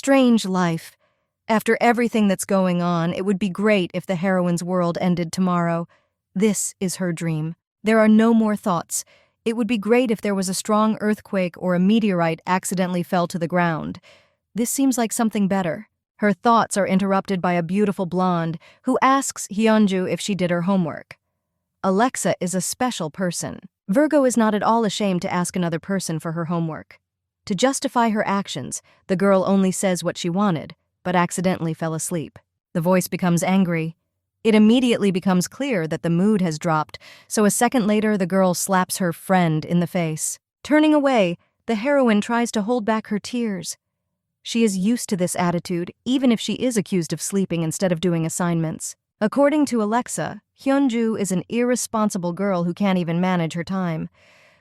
strange life. After everything that's going on, it would be great if the heroine's world ended tomorrow. This is her dream. There are no more thoughts. It would be great if there was a strong earthquake or a meteorite accidentally fell to the ground. This seems like something better. Her thoughts are interrupted by a beautiful blonde who asks Hyunju if she did her homework. Alexa is a special person. Virgo is not at all ashamed to ask another person for her homework. To justify her actions, the girl only says what she wanted, but accidentally fell asleep. The voice becomes angry. It immediately becomes clear that the mood has dropped, so a second later the girl slaps her friend in the face. Turning away, the heroine tries to hold back her tears. She is used to this attitude, even if she is accused of sleeping instead of doing assignments. According to Alexa, Hyunju is an irresponsible girl who can't even manage her time.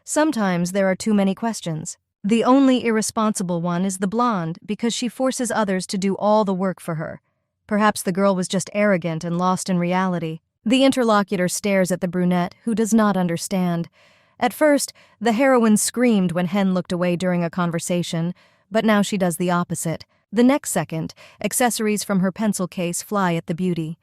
Sometimes there are too many questions. The only irresponsible one is the blonde because she forces others to do all the work for her. Perhaps the girl was just arrogant and lost in reality. The interlocutor stares at the brunette, who does not understand. At first, the heroine screamed when Hen looked away during a conversation, but now she does the opposite. The next second, accessories from her pencil case fly at the beauty.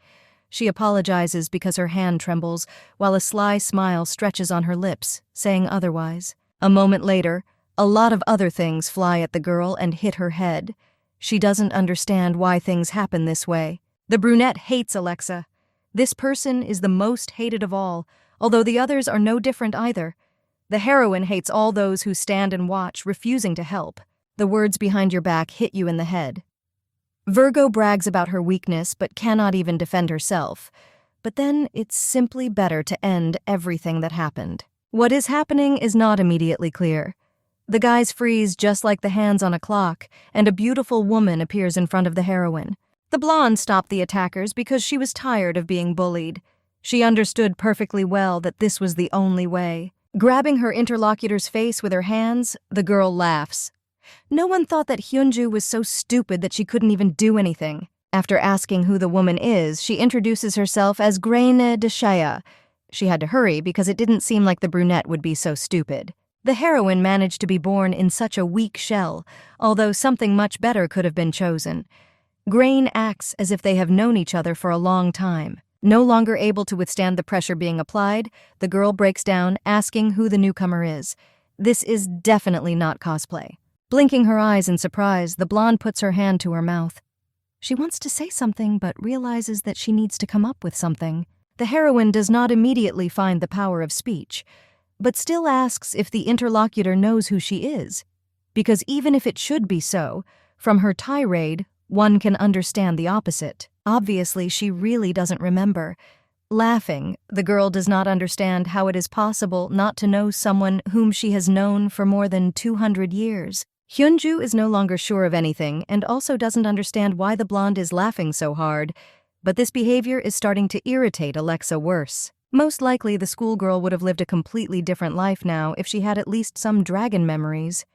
She apologizes because her hand trembles, while a sly smile stretches on her lips, saying otherwise. A moment later, a lot of other things fly at the girl and hit her head. She doesn't understand why things happen this way. The brunette hates Alexa. This person is the most hated of all, although the others are no different either. The heroine hates all those who stand and watch, refusing to help. The words behind your back hit you in the head. Virgo brags about her weakness but cannot even defend herself. But then it's simply better to end everything that happened. What is happening is not immediately clear. The guys freeze just like the hands on a clock, and a beautiful woman appears in front of the heroine. The blonde stopped the attackers because she was tired of being bullied. She understood perfectly well that this was the only way. Grabbing her interlocutor's face with her hands, the girl laughs. No one thought that Hyunju was so stupid that she couldn't even do anything. After asking who the woman is, she introduces herself as Graine de Shaya. She had to hurry because it didn't seem like the brunette would be so stupid. The heroine managed to be born in such a weak shell, although something much better could have been chosen. Grain acts as if they have known each other for a long time. No longer able to withstand the pressure being applied, the girl breaks down, asking who the newcomer is. This is definitely not cosplay. Blinking her eyes in surprise, the blonde puts her hand to her mouth. She wants to say something, but realizes that she needs to come up with something. The heroine does not immediately find the power of speech, but still asks if the interlocutor knows who she is. Because even if it should be so, from her tirade, one can understand the opposite. Obviously, she really doesn't remember. Laughing, the girl does not understand how it is possible not to know someone whom she has known for more than 200 years. Hyunju is no longer sure of anything and also doesn't understand why the blonde is laughing so hard, but this behavior is starting to irritate Alexa worse. Most likely, the schoolgirl would have lived a completely different life now if she had at least some dragon memories.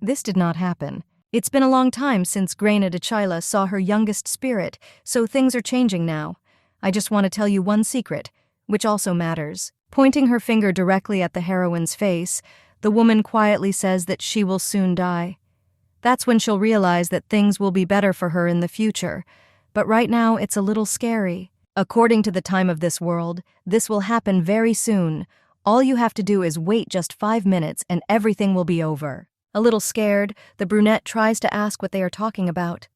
This did not happen. It's been a long time since Graina de Chila saw her youngest spirit, so things are changing now. I just want to tell you one secret, which also matters. Pointing her finger directly at the heroine's face, the woman quietly says that she will soon die. That's when she'll realize that things will be better for her in the future. But right now, it's a little scary. According to the time of this world, this will happen very soon. All you have to do is wait just 5 minutes and everything will be over. A little scared, the brunette tries to ask what they are talking about.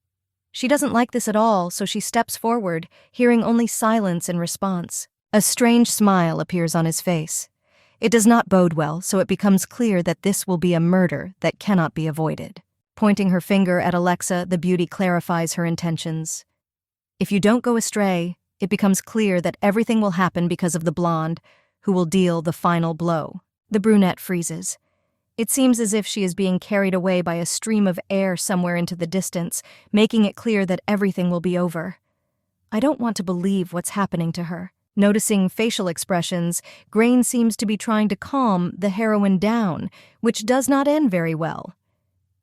She doesn't like this at all, so she steps forward, hearing only silence in response. A strange smile appears on his face. It does not bode well, so it becomes clear that this will be a murder that cannot be avoided. Pointing her finger at Alexa, the beauty clarifies her intentions. If you don't go astray, it becomes clear that everything will happen because of the blonde, who will deal the final blow. The brunette freezes. It seems as if she is being carried away by a stream of air somewhere into the distance, making it clear that everything will be over. I don't want to believe what's happening to her. Noticing facial expressions, Grain seems to be trying to calm the heroine down, which does not end very well.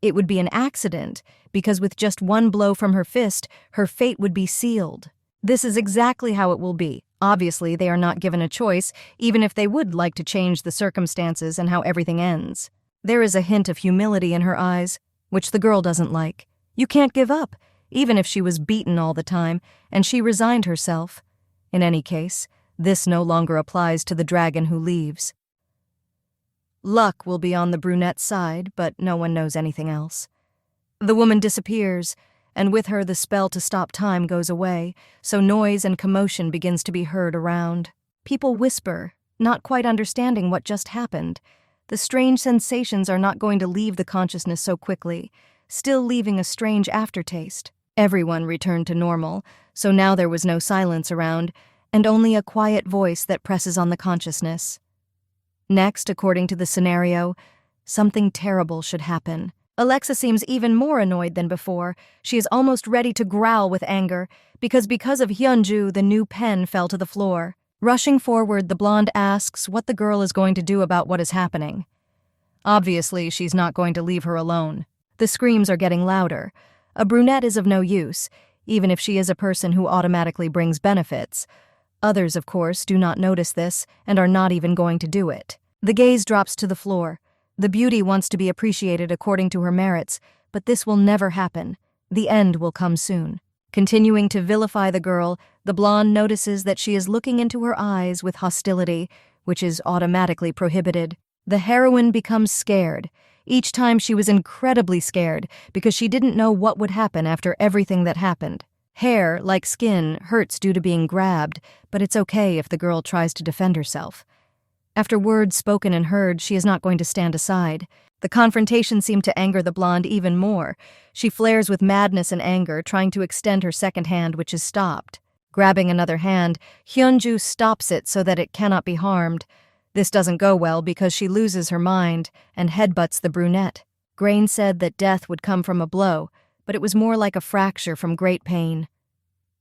It would be an accident, because with just one blow from her fist, her fate would be sealed. This is exactly how it will be. Obviously, they are not given a choice, even if they would like to change the circumstances and how everything ends. There is a hint of humility in her eyes, which the girl doesn't like. You can't give up, even if she was beaten all the time, and she resigned herself. In any case, this no longer applies to the dragon who leaves. Luck will be on the brunette's side, but no one knows anything else. The woman disappears, and with her the spell to stop time goes away, so noise and commotion begins to be heard around. People whisper, not quite understanding what just happened. The strange sensations are not going to leave the consciousness so quickly, still leaving a strange aftertaste. Everyone returned to normal, so now there was no silence around, and only a quiet voice that presses on the consciousness. Next, according to the scenario, something terrible should happen. Alexa seems even more annoyed than before. She is almost ready to growl with anger, because of Hyunju, the new pen fell to the floor. Rushing forward, the blonde asks what the girl is going to do about what is happening. Obviously, she's not going to leave her alone. The screams are getting louder. A brunette is of no use, even if she is a person who automatically brings benefits. Others, of course, do not notice this and are not even going to do it. The gaze drops to the floor. The beauty wants to be appreciated according to her merits, but this will never happen. The end will come soon. Continuing to vilify the girl, the blonde notices that she is looking into her eyes with hostility, which is automatically prohibited. The heroine becomes scared. Each time she was incredibly scared because she didn't know what would happen after everything that happened. Hair, like skin, hurts due to being grabbed, but it's okay if the girl tries to defend herself. After words spoken and heard, she is not going to stand aside. The confrontation seemed to anger the blonde even more. She flares with madness and anger, trying to extend her second hand, which is stopped. Grabbing another hand, Hyunju stops it so that it cannot be harmed. This doesn't go well because she loses her mind and headbutts the brunette. Grain said that death would come from a blow, but it was more like a fracture from great pain.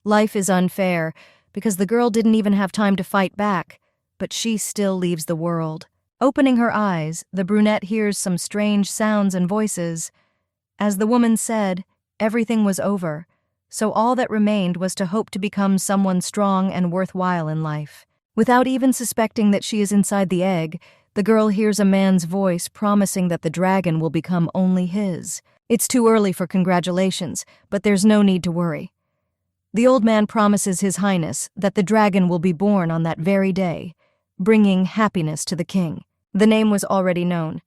Life is unfair because the girl didn't even have time to fight back, but she still leaves the world. Opening her eyes, the brunette hears some strange sounds and voices. As the woman said, everything was over, so all that remained was to hope to become someone strong and worthwhile in life. Without even suspecting that she is inside the egg, the girl hears a man's voice promising that the dragon will become only his. It's too early for congratulations, but there's no need to worry. The old man promises His Highness that the dragon will be born on that very day, bringing happiness to the king. The name was already known.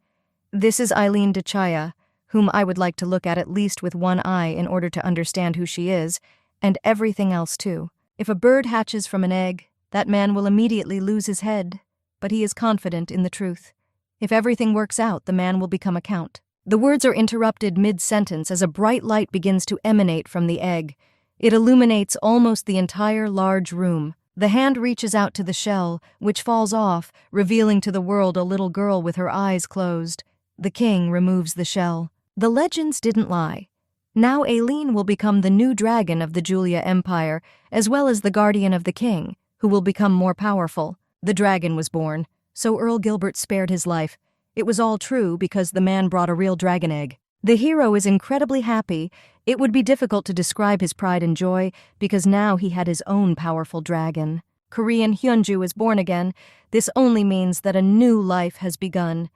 This is Eileen de Chaya, whom I would like to look at least with one eye in order to understand who she is, and everything else too. If a bird hatches from an egg, that man will immediately lose his head, but he is confident in the truth. If everything works out, the man will become a count. The words are interrupted mid-sentence as a bright light begins to emanate from the egg. It illuminates almost the entire large room. The hand reaches out to the shell, which falls off, revealing to the world a little girl with her eyes closed. The king removes the shell. The legends didn't lie. Now Eileen will become the new dragon of the Julia Empire, as well as the guardian of the king, who will become more powerful. The dragon was born, so Earl Gilbert spared his life. It was all true because the man brought a real dragon egg. The hero is incredibly happy. It would be difficult to describe his pride and joy because now he had his own powerful dragon. Korean Hyunju is born again. This only means that a new life has begun.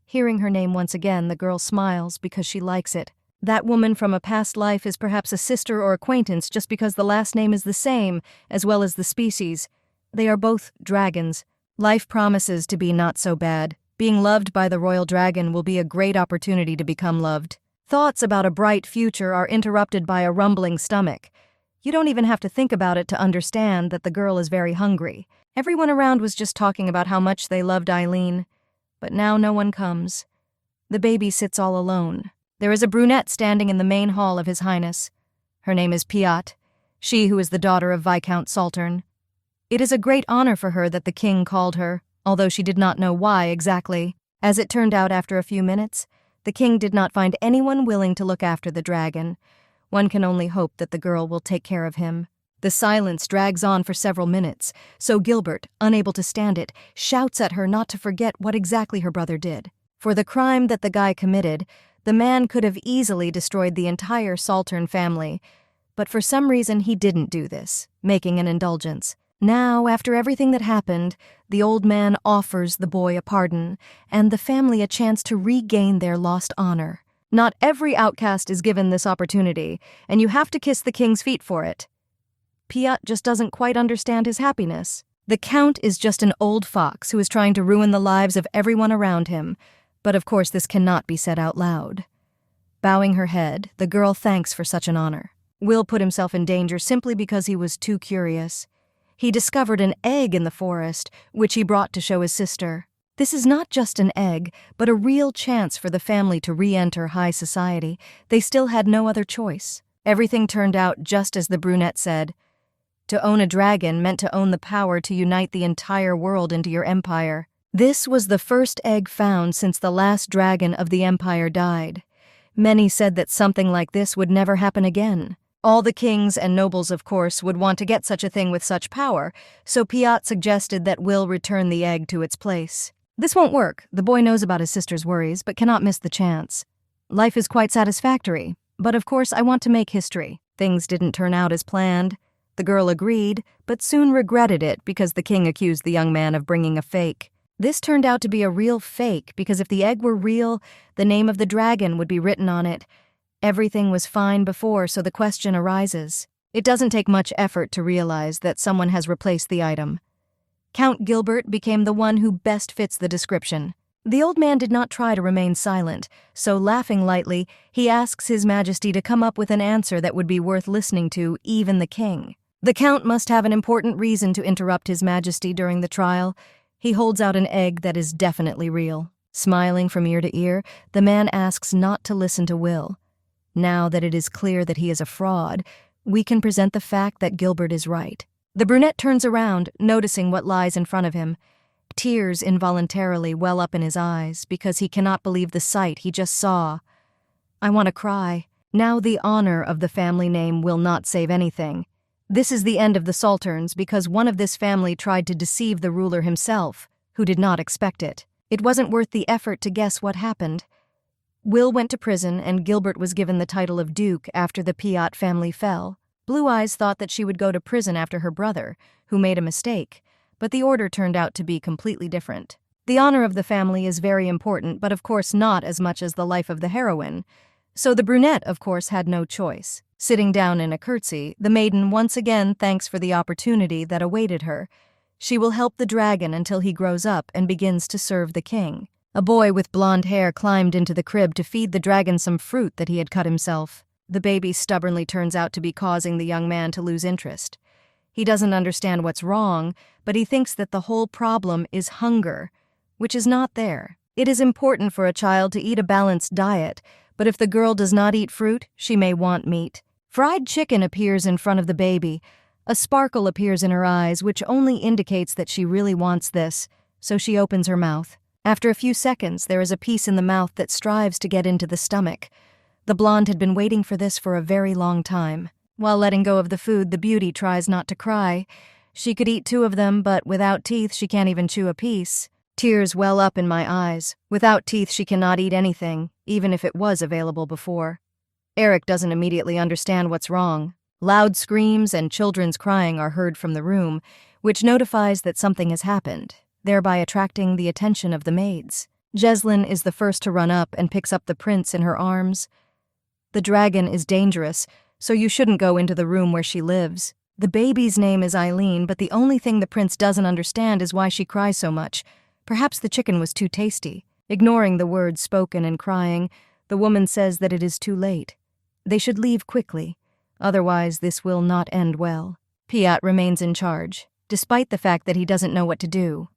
Hearing her name once again, the girl smiles because she likes it. That woman from a past life is perhaps a sister or acquaintance just because the last name is the same, as well as the species. They are both dragons. Life promises to be not so bad. Being loved by the royal dragon will be a great opportunity to become loved. Thoughts about a bright future are interrupted by a rumbling stomach. You don't even have to think about it to understand that the girl is very hungry. Everyone around was just talking about how much they loved Eileen, but now no one comes. The baby sits all alone. There is a brunette standing in the main hall of His Highness. Her name is Piat, she who is the daughter of Viscount Saltern. It is a great honor for her that the king called her, although she did not know why exactly. As it turned out after a few minutes, the king did not find anyone willing to look after the dragon. One can only hope that the girl will take care of him. The silence drags on for several minutes, so Gilbert, unable to stand it, shouts at her not to forget what exactly her brother did. For the crime that the guy committed, the man could have easily destroyed the entire Saltern family, but for some reason he didn't do this, making an indulgence. Now, after everything that happened, the old man offers the boy a pardon, and the family a chance to regain their lost honor. Not every outcast is given this opportunity, and you have to kiss the king's feet for it. Piot just doesn't quite understand his happiness. The Count is just an old fox who is trying to ruin the lives of everyone around him, but of course this cannot be said out loud. Bowing her head, the girl thanks for such an honor. Will put himself in danger simply because he was too curious. He discovered an egg in the forest, which he brought to show his sister. This is not just an egg, but a real chance for the family to re-enter high society. They still had no other choice. Everything turned out just as the brunette said. To own a dragon meant to own the power to unite the entire world into your empire. This was the first egg found since the last dragon of the empire died. Many said that something like this would never happen again. All the kings and nobles, of course, would want to get such a thing with such power, so Piot suggested that Will return the egg to its place. This won't work. The boy knows about his sister's worries, but cannot miss the chance. Life is quite satisfactory, but of course I want to make history. Things didn't turn out as planned. The girl agreed, but soon regretted it because the king accused the young man of bringing a fake. This turned out to be a real fake because if the egg were real, the name of the dragon would be written on it. Everything was fine before, so the question arises. It doesn't take much effort to realize that someone has replaced the item. Count Gilbert became the one who best fits the description. The old man did not try to remain silent, so laughing lightly, he asks His Majesty to come up with an answer that would be worth listening to, even the king. The Count must have an important reason to interrupt His Majesty during the trial. He holds out an egg that is definitely real. Smiling from ear to ear, the man asks not to listen to Will. Now that it is clear that he is a fraud, we can present the fact that Gilbert is right. The brunette turns around, noticing what lies in front of him. Tears involuntarily well up in his eyes because he cannot believe the sight he just saw. I want to cry. Now the honor of the family name will not save anything. This is the end of the Salterns because one of this family tried to deceive the ruler himself, who did not expect it. It wasn't worth the effort to guess what happened. Will went to prison and Gilbert was given the title of Duke after the Piot family fell. Blue Eyes thought that she would go to prison after her brother, who made a mistake, but the order turned out to be completely different. The honor of the family is very important, but of course not as much as the life of the heroine. So the brunette, of course, had no choice. Sitting down in a curtsy, the maiden once again thanks for the opportunity that awaited her. She will help the dragon until he grows up and begins to serve the king. A boy with blonde hair climbed into the crib to feed the dragon some fruit that he had cut himself. The baby stubbornly turns out to be causing the young man to lose interest. He doesn't understand what's wrong, but he thinks that the whole problem is hunger, which is not there. It is important for a child to eat a balanced diet, but if the girl does not eat fruit, she may want meat. Fried chicken appears in front of the baby. A sparkle appears in her eyes, which only indicates that she really wants this, so she opens her mouth. After a few seconds, there is a piece in the mouth that strives to get into the stomach. The blonde had been waiting for this for a very long time. While letting go of the food, the beauty tries not to cry. She could eat 2 of them, but without teeth, she can't even chew a piece. Tears well up in my eyes. Without teeth, she cannot eat anything, even if it was available before. Eric doesn't immediately understand what's wrong. Loud screams and children's crying are heard from the room, which notifies that something has happened, thereby attracting the attention of the maids. Jeslyn is the first to run up and picks up the prince in her arms. The dragon is dangerous, so you shouldn't go into the room where she lives. The baby's name is Eileen, but the only thing the prince doesn't understand is why she cries so much. Perhaps the chicken was too tasty. Ignoring the words spoken and crying, the woman says that it is too late. They should leave quickly, otherwise this will not end well. Piot remains in charge, despite the fact that he doesn't know what to do.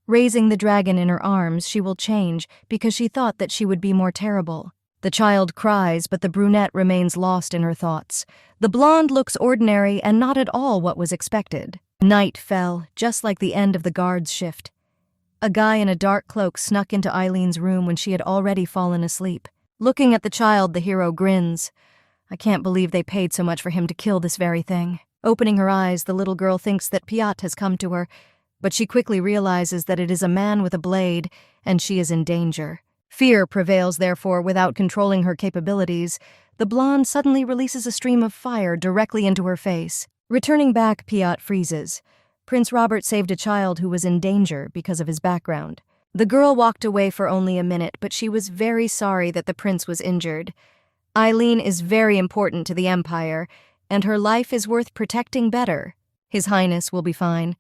Raising the dragon in her arms, she will change because she thought that she would be more terrible. The child cries, but the brunette remains lost in her thoughts. The blonde looks ordinary and not at all what was expected. Night fell, just like the end of the guard's shift. A guy in a dark cloak snuck into Eileen's room when she had already fallen asleep. Looking at the child, the hero grins. I can't believe they paid so much for him to kill this very thing. Opening her eyes, the little girl thinks that Piot has come to her, but she quickly realizes that it is a man with a blade, and she is in danger. Fear prevails, therefore, without controlling her capabilities. The blonde suddenly releases a stream of fire directly into her face. Returning back, Piot freezes. Prince Robert saved a child who was in danger because of his background. The girl walked away for only a minute, but she was very sorry that the prince was injured. Eileen is very important to the Empire, and her life is worth protecting better. His Highness will be fine.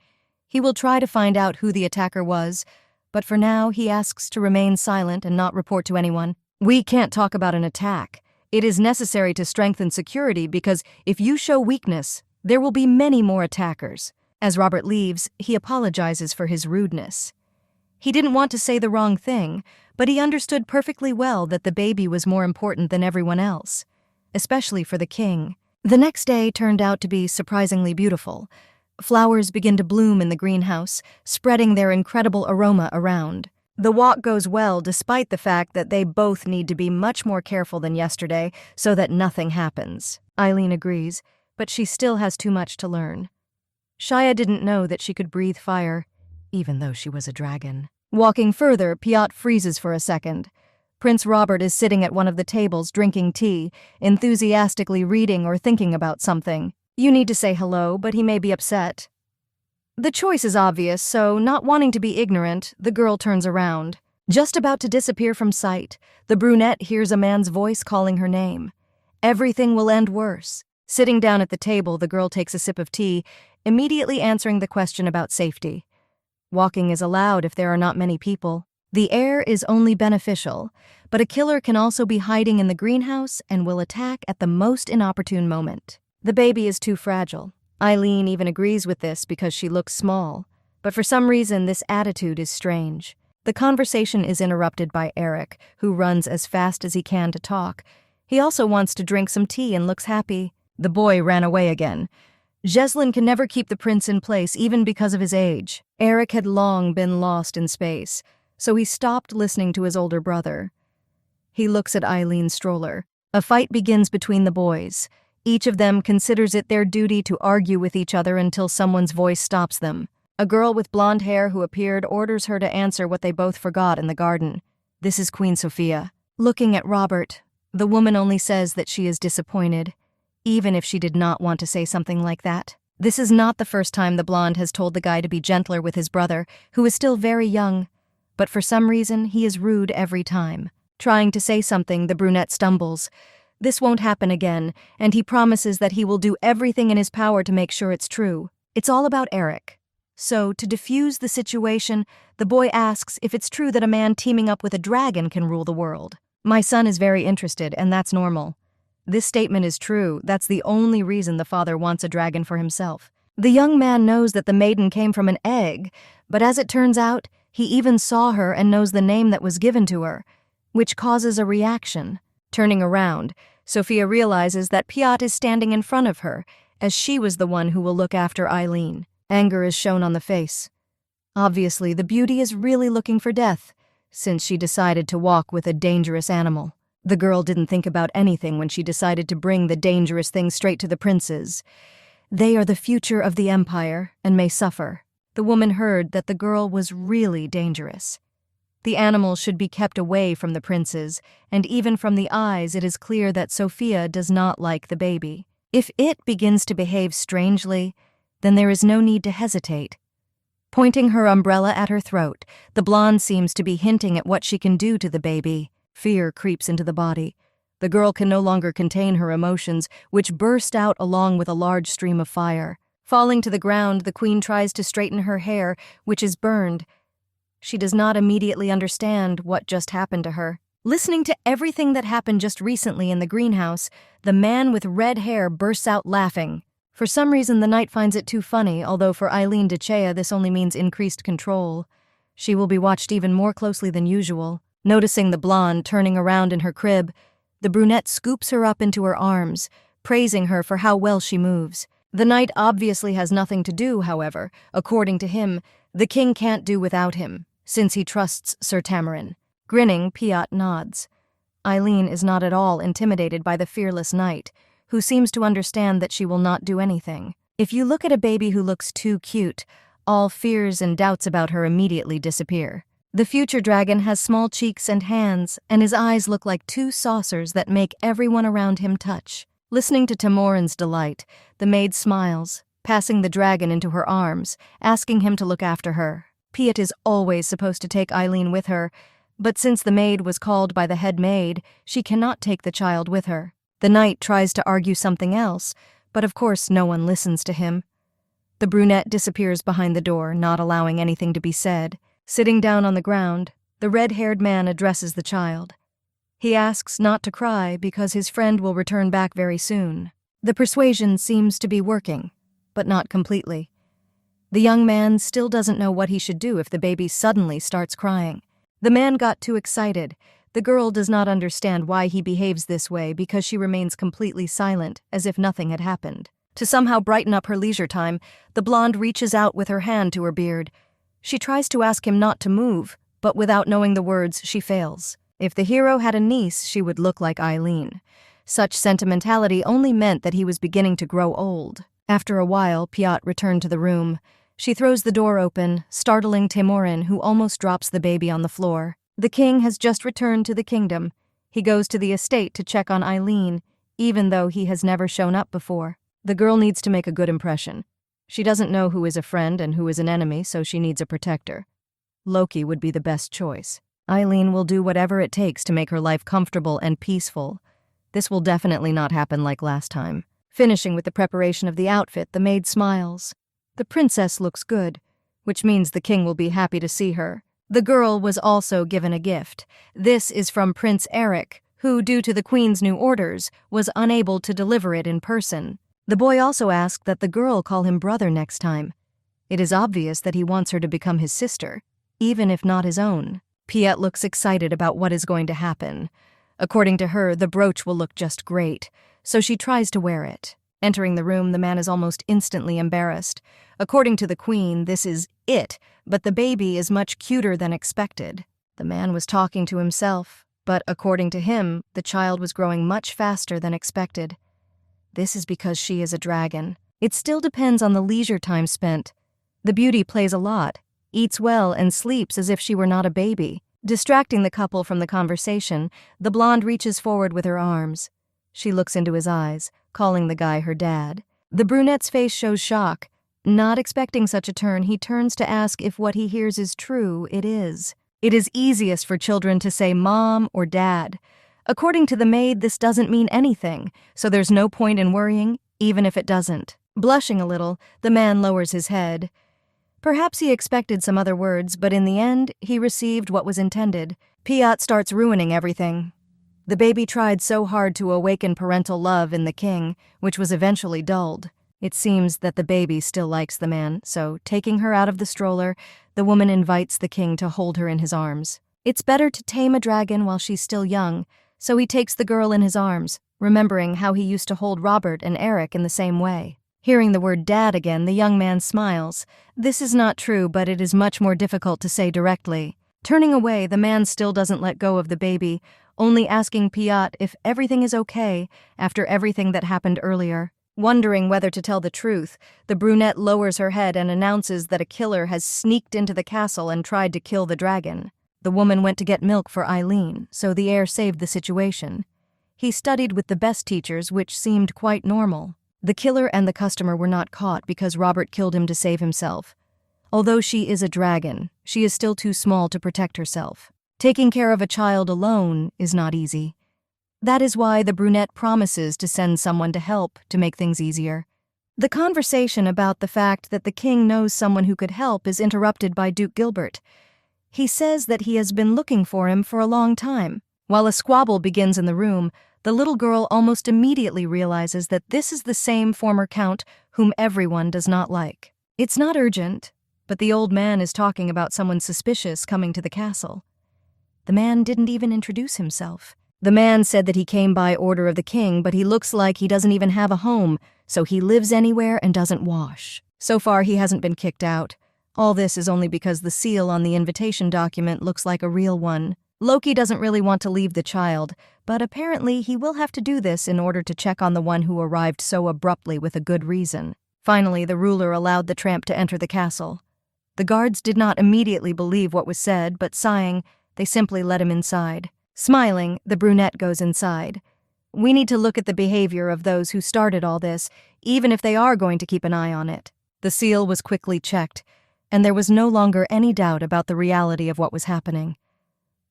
He will try to find out who the attacker was, but for now he asks to remain silent and not report to anyone. We can't talk about an attack. It is necessary to strengthen security because if you show weakness, there will be many more attackers. As Robert leaves, he apologizes for his rudeness. He didn't want to say the wrong thing, but he understood perfectly well that the baby was more important than everyone else, especially for the king. The next day turned out to be surprisingly beautiful. Flowers begin to bloom in the greenhouse, spreading their incredible aroma around. The walk goes well despite the fact that they both need to be much more careful than yesterday so that nothing happens. Eileen agrees, but she still has too much to learn. Shia didn't know that she could breathe fire, even though she was a dragon. Walking further, Piotr freezes for a second. Prince Robert is sitting at one of the tables drinking tea, enthusiastically reading or thinking about something. You need to say hello, but he may be upset. The choice is obvious, so not wanting to be ignorant, the girl turns around. Just about to disappear from sight, the brunette hears a man's voice calling her name. Everything will end worse. Sitting down at the table, the girl takes a sip of tea, immediately answering the question about safety. Walking is allowed if there are not many people. The air is only beneficial, but a killer can also be hiding in the greenhouse and will attack at the most inopportune moment. The baby is too fragile. Eileen even agrees with this because she looks small, but for some reason this attitude is strange. The conversation is interrupted by Eric, who runs as fast as he can to talk. He also wants to drink some tea and looks happy. The boy ran away again. Jesslyn can never keep the prince in place even because of his age. Eric had long been lost in space, so he stopped listening to his older brother. He looks at Eileen's stroller. A fight begins between the boys. Each of them considers it their duty to argue with each other until someone's voice stops them. A girl with blonde hair who appeared orders her to answer what they both forgot in the garden. This is Queen Sophia. Looking at Robert, the woman only says that she is disappointed, even if she did not want to say something like that. This is not the first time the blonde has told the guy to be gentler with his brother, who is still very young, but for some reason he is rude every time. Trying to say something, the brunette stumbles. This won't happen again, and he promises that he will do everything in his power to make sure it's true. It's all about Eric. So, to defuse the situation, the boy asks if it's true that a man teaming up with a dragon can rule the world. My son is very interested, and that's normal. This statement is true. That's the only reason the father wants a dragon for himself. The young man knows that the maiden came from an egg, but as it turns out, he even saw her and knows the name that was given to her, which causes a reaction. Turning around, Sophia realizes that Piotr is standing in front of her, as she was the one who will look after Eileen. Anger is shown on the face. Obviously, the beauty is really looking for death, since she decided to walk with a dangerous animal. The girl didn't think about anything when she decided to bring the dangerous thing straight to the princes. They are the future of the Empire and may suffer. The woman heard that the girl was really dangerous. The animal should be kept away from the princes, and even from the eyes it is clear that Sophia does not like the baby. If it begins to behave strangely, then there is no need to hesitate. Pointing her umbrella at her throat, the blonde seems to be hinting at what she can do to the baby. Fear creeps into the body. The girl can no longer contain her emotions, which burst out along with a large stream of fire. Falling to the ground, the queen tries to straighten her hair, which is burned. She does not immediately understand what just happened to her. Listening to everything that happened just recently in the greenhouse, the man with red hair bursts out laughing. For some reason, the knight finds it too funny, although for Eileen Dechea this only means increased control. She will be watched even more closely than usual. Noticing the blonde turning around in her crib, the brunette scoops her up into her arms, praising her for how well she moves. The knight obviously has nothing to do, however. According to him, the king can't do without him, since he trusts Sir Tamarin. Grinning, Piotr nods. Eileen is not at all intimidated by the fearless knight, who seems to understand that she will not do anything. If you look at a baby who looks too cute, all fears and doubts about her immediately disappear. The future dragon has small cheeks and hands, and his eyes look like two saucers that make everyone around him touch. Listening to Timorin's delight, the maid smiles, passing the dragon into her arms, asking him to look after her. Piet is always supposed to take Eileen with her, but since the maid was called by the head maid, she cannot take the child with her. The knight tries to argue something else, but of course no one listens to him. The brunette disappears behind the door, not allowing anything to be said. Sitting down on the ground, the red-haired man addresses the child. He asks not to cry because his friend will return back very soon. The persuasion seems to be working, but not completely. The young man still doesn't know what he should do if the baby suddenly starts crying. The man got too excited. The girl does not understand why he behaves this way because she remains completely silent, as if nothing had happened. To somehow brighten up her leisure time, the blonde reaches out with her hand to her beard. She tries to ask him not to move, but without knowing the words, she fails. If the hero had a niece, she would look like Eileen. Such sentimentality only meant that he was beginning to grow old. After a while, Piot returned to the room. She throws the door open, startling Tamer, who almost drops the baby on the floor. The king has just returned to the kingdom. He goes to the estate to check on Eileen, even though he has never shown up before. The girl needs to make a good impression. She doesn't know who is a friend and who is an enemy, so she needs a protector. Loki would be the best choice. Eileen will do whatever it takes to make her life comfortable and peaceful. This will definitely not happen like last time. Finishing with the preparation of the outfit, the maid smiles. The princess looks good, which means the king will be happy to see her. The girl was also given a gift. This is from Prince Eric, who, due to the queen's new orders, was unable to deliver it in person. The boy also asked that the girl call him brother next time. It is obvious that he wants her to become his sister, even if not his own. Piet looks excited about what is going to happen. According to her, the brooch will look just great, so she tries to wear it. Entering the room, the man is almost instantly embarrassed. According to the queen, this is it, but the baby is much cuter than expected. The man was talking to himself, but according to him, the child was growing much faster than expected. This is because she is a dragon. It still depends on the leisure time spent. The beauty plays a lot, eats well, and sleeps as if she were not a baby. Distracting the couple from the conversation, the blonde reaches forward with her arms. She looks into his eyes, calling the guy her dad. The brunette's face shows shock. Not expecting such a turn, he turns to ask if what he hears is true. It is. It is easiest for children to say mom or dad. According to the maid, this doesn't mean anything, so there's no point in worrying, even if it doesn't. Blushing a little, the man lowers his head. Perhaps he expected some other words, but in the end, he received what was intended. Piot starts ruining everything. The baby tried so hard to awaken parental love in the king, which was eventually dulled. It seems that the baby still likes the man, so taking her out of the stroller, the woman invites the king to hold her in his arms. It's better to tame a dragon while she's still young, so he takes the girl in his arms, remembering how he used to hold Robert and Eric in the same way. Hearing the word dad again, the young man smiles. This is not true, but it is much more difficult to say directly. Turning away, the man still doesn't let go of the baby, only asking Piot if everything is okay after everything that happened earlier. Wondering whether to tell the truth, the brunette lowers her head and announces that a killer has sneaked into the castle and tried to kill the dragon. The woman went to get milk for Eileen, so the heir saved the situation. He studied with the best teachers, which seemed quite normal. The killer and the customer were not caught because Robert killed him to save himself. Although she is a dragon, she is still too small to protect herself. Taking care of a child alone is not easy. That is why the brunette promises to send someone to help to make things easier. The conversation about the fact that the king knows someone who could help is interrupted by Duke Gilbert. He says that he has been looking for him for a long time. While a squabble begins in the room, the little girl almost immediately realizes that this is the same former count whom everyone does not like. It's not urgent, but the old man is talking about someone suspicious coming to the castle. The man didn't even introduce himself. The man said that he came by order of the king, but he looks like he doesn't even have a home, so he lives anywhere and doesn't wash. So far, he hasn't been kicked out. All this is only because the seal on the invitation document looks like a real one. Loki doesn't really want to leave the child, but apparently he will have to do this in order to check on the one who arrived so abruptly with a good reason. Finally, the ruler allowed the tramp to enter the castle. The guards did not immediately believe what was said, but sighing, they simply let him inside. Smiling, the brunette goes inside. We need to look at the behavior of those who started all this, even if they are going to keep an eye on it. The seal was quickly checked. and there was no longer any doubt about the reality of what was happening.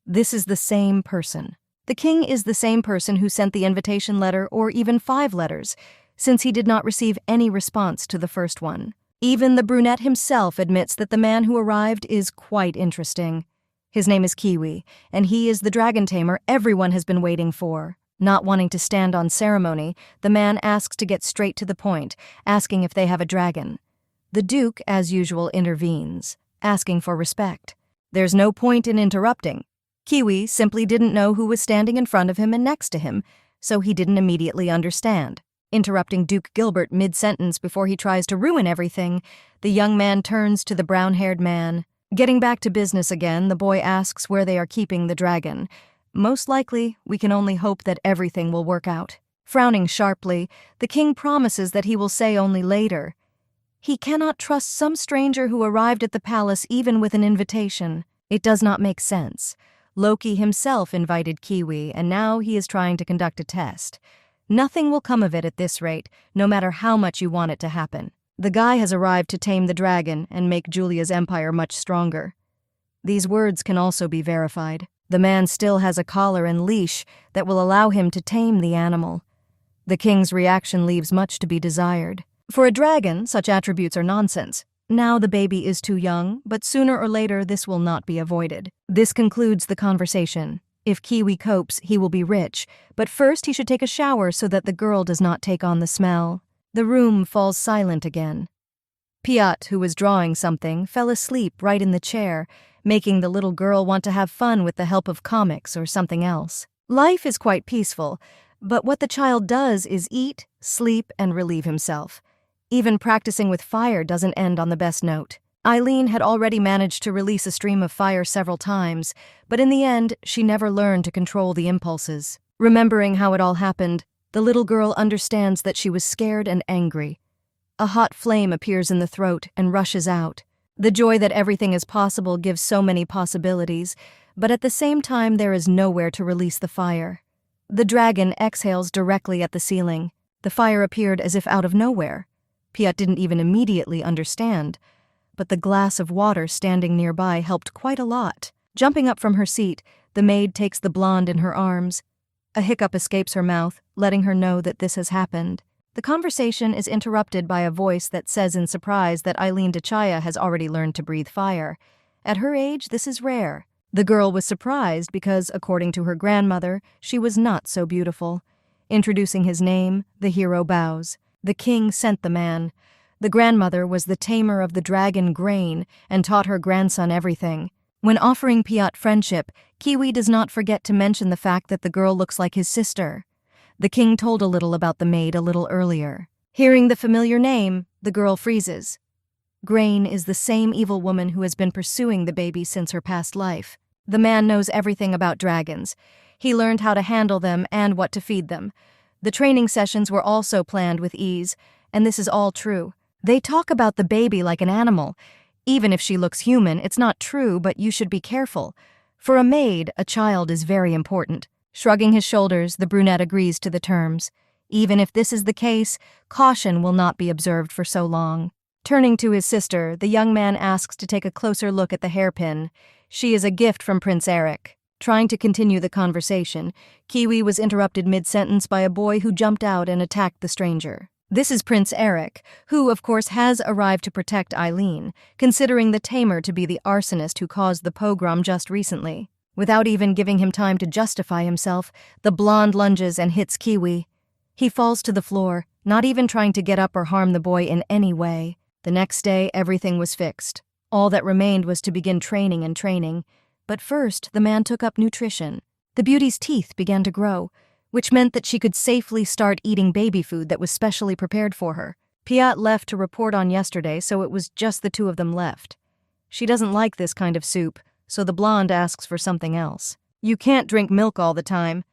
This is the same person. The king is the same person who sent the invitation letter, or even 5 letters, since he did not receive any response to the first one. Even the brunette himself admits that the man who arrived is quite interesting. His name is Kiwi, and he is the dragon tamer everyone has been waiting for. Not wanting to stand on ceremony, the man asks to get straight to the point, asking if they have a dragon. The Duke, as usual, intervenes, asking for respect. There's no point in interrupting. Kiwi simply didn't know who was standing in front of him and next to him, so he didn't immediately understand. Interrupting Duke Gilbert mid-sentence before he tries to ruin everything, the young man turns to the brown-haired man. Getting back to business again, the boy asks where they are keeping the dragon. Most likely, we can only hope that everything will work out. Frowning sharply, the king promises that he will say only later. He cannot trust some stranger who arrived at the palace even with an invitation. It does not make sense. Loki himself invited Kiwi, and now he is trying to conduct a test. Nothing will come of it at this rate, no matter how much you want it to happen. The guy has arrived to tame the dragon and make Julia's empire much stronger. These words can also be verified. The man still has a collar and leash that will allow him to tame the animal. The king's reaction leaves much to be desired. For a dragon, such attributes are nonsense. Now the baby is too young, but sooner or later this will not be avoided. This concludes the conversation. If Kiwi copes, he will be rich, but first he should take a shower so that the girl does not take on the smell. The room falls silent again. Piat, who was drawing something, fell asleep right in the chair, making the little girl want to have fun with the help of comics or something else. Life is quite peaceful, but what the child does is eat, sleep, and relieve himself. Even practicing with fire doesn't end on the best note. Eileen had already managed to release a stream of fire several times, but in the end, she never learned to control the impulses. Remembering how it all happened, the little girl understands that she was scared and angry. A hot flame appears in the throat and rushes out. The joy that everything is possible gives so many possibilities, but at the same time there is nowhere to release the fire. The dragon exhales directly at the ceiling. The fire appeared as if out of nowhere. Piat didn't even immediately understand, but the glass of water standing nearby helped quite a lot. Jumping up from her seat, the maid takes the blonde in her arms. A hiccup escapes her mouth, letting her know that this has happened. The conversation is interrupted by a voice that says in surprise that Eileen Dechaya has already learned to breathe fire. At her age, this is rare. The girl was surprised because, according to her grandmother, she was not so beautiful. Introducing his name, the hero bows. The king sent the man. The grandmother was the tamer of the dragon Grain and taught her grandson everything. When offering Piat friendship, Kiwi does not forget to mention the fact that the girl looks like his sister. The king told a little about the maid a little earlier. Hearing the familiar name, the girl freezes. Grain is the same evil woman who has been pursuing the baby since her past life. The man knows everything about dragons. He learned how to handle them and what to feed them. The training sessions were also planned with ease, and this is all true. They talk about the baby like an animal. Even if she looks human, it's not true, but you should be careful. For a maid, a child is very important. Shrugging his shoulders, the brunette agrees to the terms. Even if this is the case, caution will not be observed for so long. Turning to his sister, the young man asks to take a closer look at the hairpin. She is a gift from Prince Eric. Trying to continue the conversation, Kiwi was interrupted mid-sentence by a boy who jumped out and attacked the stranger. This is Prince Eric, who, of course, has arrived to protect Eileen, considering the tamer to be the arsonist who caused the pogrom just recently. Without even giving him time to justify himself, the blonde lunges and hits Kiwi. He falls to the floor, not even trying to get up or harm the boy in any way. The next day, everything was fixed. All that remained was to begin training. But first, the man took up nutrition. The beauty's teeth began to grow, which meant that she could safely start eating baby food that was specially prepared for her. Piat left to report on yesterday, so it was just the two of them left. She doesn't like this kind of soup, so the blonde asks for something else. You can't drink milk all the time.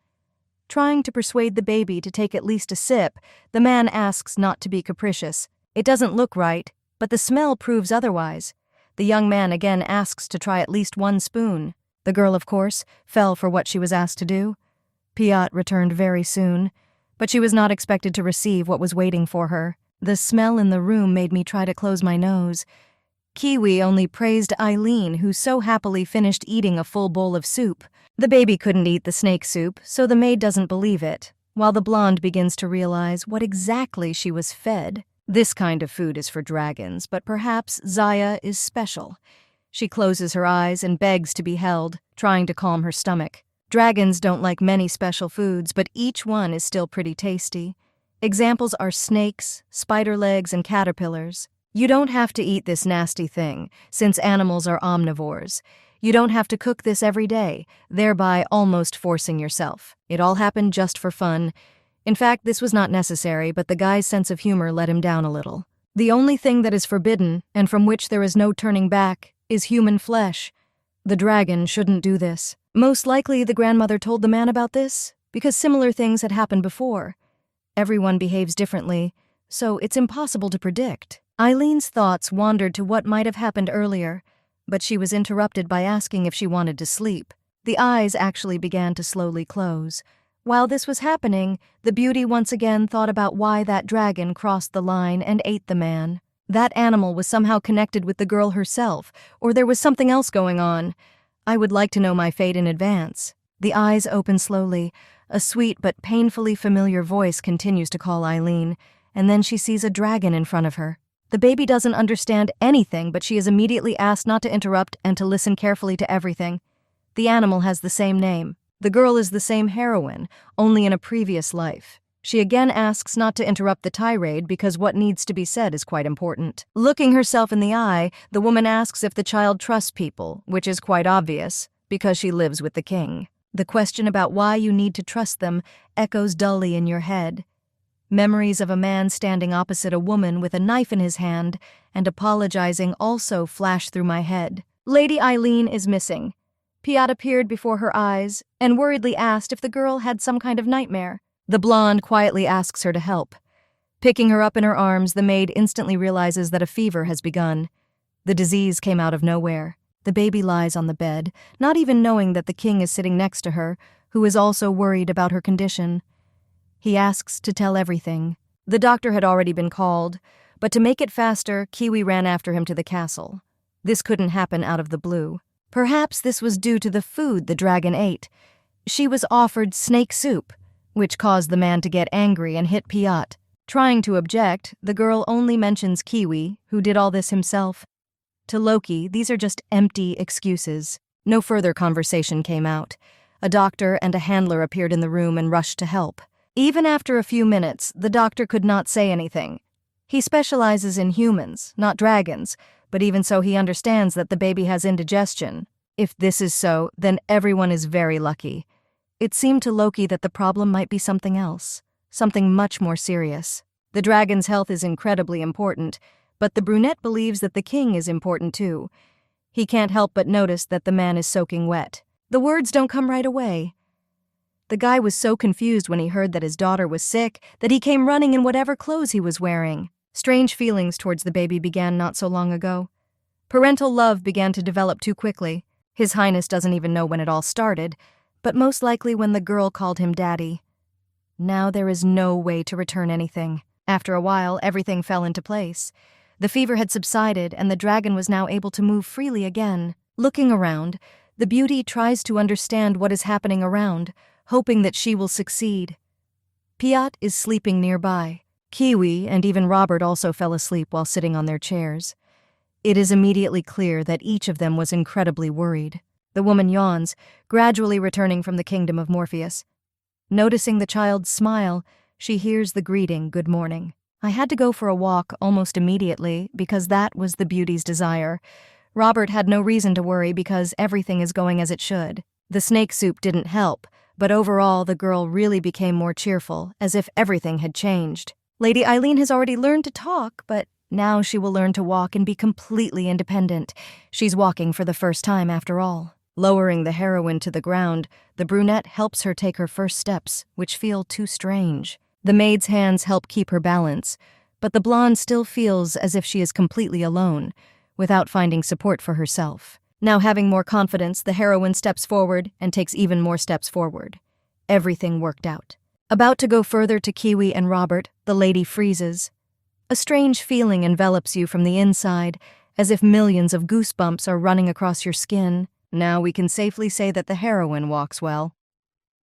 Trying to persuade the baby to take at least a sip, the man asks not to be capricious. It doesn't look right, but the smell proves otherwise. The young man again asks to try at least 1 spoon. The girl, of course, fell for what she was asked to do. Piat returned very soon, but she was not expected to receive what was waiting for her. The smell in the room made me try to close my nose. Kiwi only praised Eileen, who so happily finished eating a full bowl of soup. The baby couldn't eat the snake soup, so the maid doesn't believe it, while the blonde begins to realize what exactly she was fed. This kind of food is for dragons, but perhaps Zaya is special. She closes her eyes and begs to be held, trying to calm her stomach. Dragons don't like many special foods, but each one is still pretty tasty. Examples are snakes, spider legs, and caterpillars. You don't have to eat this nasty thing, since animals are omnivores. You don't have to cook this every day, thereby almost forcing yourself. It all happened just for fun. In fact, this was not necessary, but the guy's sense of humor let him down a little. The only thing that is forbidden, and from which there is no turning back, is human flesh. The dragon shouldn't do this. Most likely the grandmother told the man about this, because similar things had happened before. Everyone behaves differently, so it's impossible to predict. Eileen's thoughts wandered to what might have happened earlier, but she was interrupted by asking if she wanted to sleep. The eyes actually began to slowly close. While this was happening, the beauty once again thought about why that dragon crossed the line and ate the man. That animal was somehow connected with the girl herself, or there was something else going on. I would like to know my fate in advance. The eyes open slowly. A sweet but painfully familiar voice continues to call Eileen, and then she sees a dragon in front of her. The baby doesn't understand anything, but she is immediately asked not to interrupt and to listen carefully to everything. The animal has the same name. The girl is the same heroine, only in a previous life. She again asks not to interrupt the tirade because what needs to be said is quite important. Looking herself in the eye, the woman asks if the child trusts people, which is quite obvious, because she lives with the king. The question about why you need to trust them echoes dully in your head. Memories of a man standing opposite a woman with a knife in his hand and apologizing also flash through my head. Lady Eileen is missing. Piat appeared before her eyes and worriedly asked if the girl had some kind of nightmare. The blonde quietly asks her to help. Picking her up in her arms, the maid instantly realizes that a fever has begun. The disease came out of nowhere. The baby lies on the bed, not even knowing that the king is sitting next to her, who is also worried about her condition. He asks to tell everything. The doctor had already been called, but to make it faster, Kiwi ran after him to the castle. This couldn't happen out of the blue. Perhaps this was due to the food the dragon ate. She was offered snake soup, which caused the man to get angry and hit Piat. Trying to object, the girl only mentions Kiwi, who did all this himself. To Loki, these are just empty excuses. No further conversation came out. A doctor and a handler appeared in the room and rushed to help. Even after a few minutes, the doctor could not say anything. He specializes in humans, not dragons, but even so he understands that the baby has indigestion. If this is so, then everyone is very lucky. It seemed to Loki that the problem might be something else, something much more serious. The dragon's health is incredibly important, but the brunette believes that the king is important too. He can't help but notice that the man is soaking wet. The words don't come right away. The guy was so confused when he heard that his daughter was sick that he came running in whatever clothes he was wearing. Strange feelings towards the baby began not so long ago. Parental love began to develop too quickly. His Highness doesn't even know when it all started, but most likely when the girl called him daddy. Now there is no way to return anything. After a while, everything fell into place. The fever had subsided, and the dragon was now able to move freely again. Looking around, the beauty tries to understand what is happening around, hoping that she will succeed. Piat is sleeping nearby. Kiwi and even Robert also fell asleep while sitting on their chairs. It is immediately clear that each of them was incredibly worried. The woman yawns, gradually returning from the kingdom of Morpheus. Noticing the child's smile, she hears the greeting, "Good morning." I had to go for a walk almost immediately because that was the beauty's desire. Robert had no reason to worry because everything is going as it should. The snake soup didn't help, but overall the girl really became more cheerful, as if everything had changed. Lady Eileen has already learned to talk, but now she will learn to walk and be completely independent. She's walking for the first time after all. Lowering the heroine to the ground, the brunette helps her take her first steps, which feel too strange. The maid's hands help keep her balance, but the blonde still feels as if she is completely alone, without finding support for herself. Now having more confidence, the heroine steps forward and takes even more steps forward. Everything worked out. About to go further to Kiwi and Robert, the lady freezes. A strange feeling envelops you from the inside, as if millions of goosebumps are running across your skin. Now we can safely say that the heroine walks well.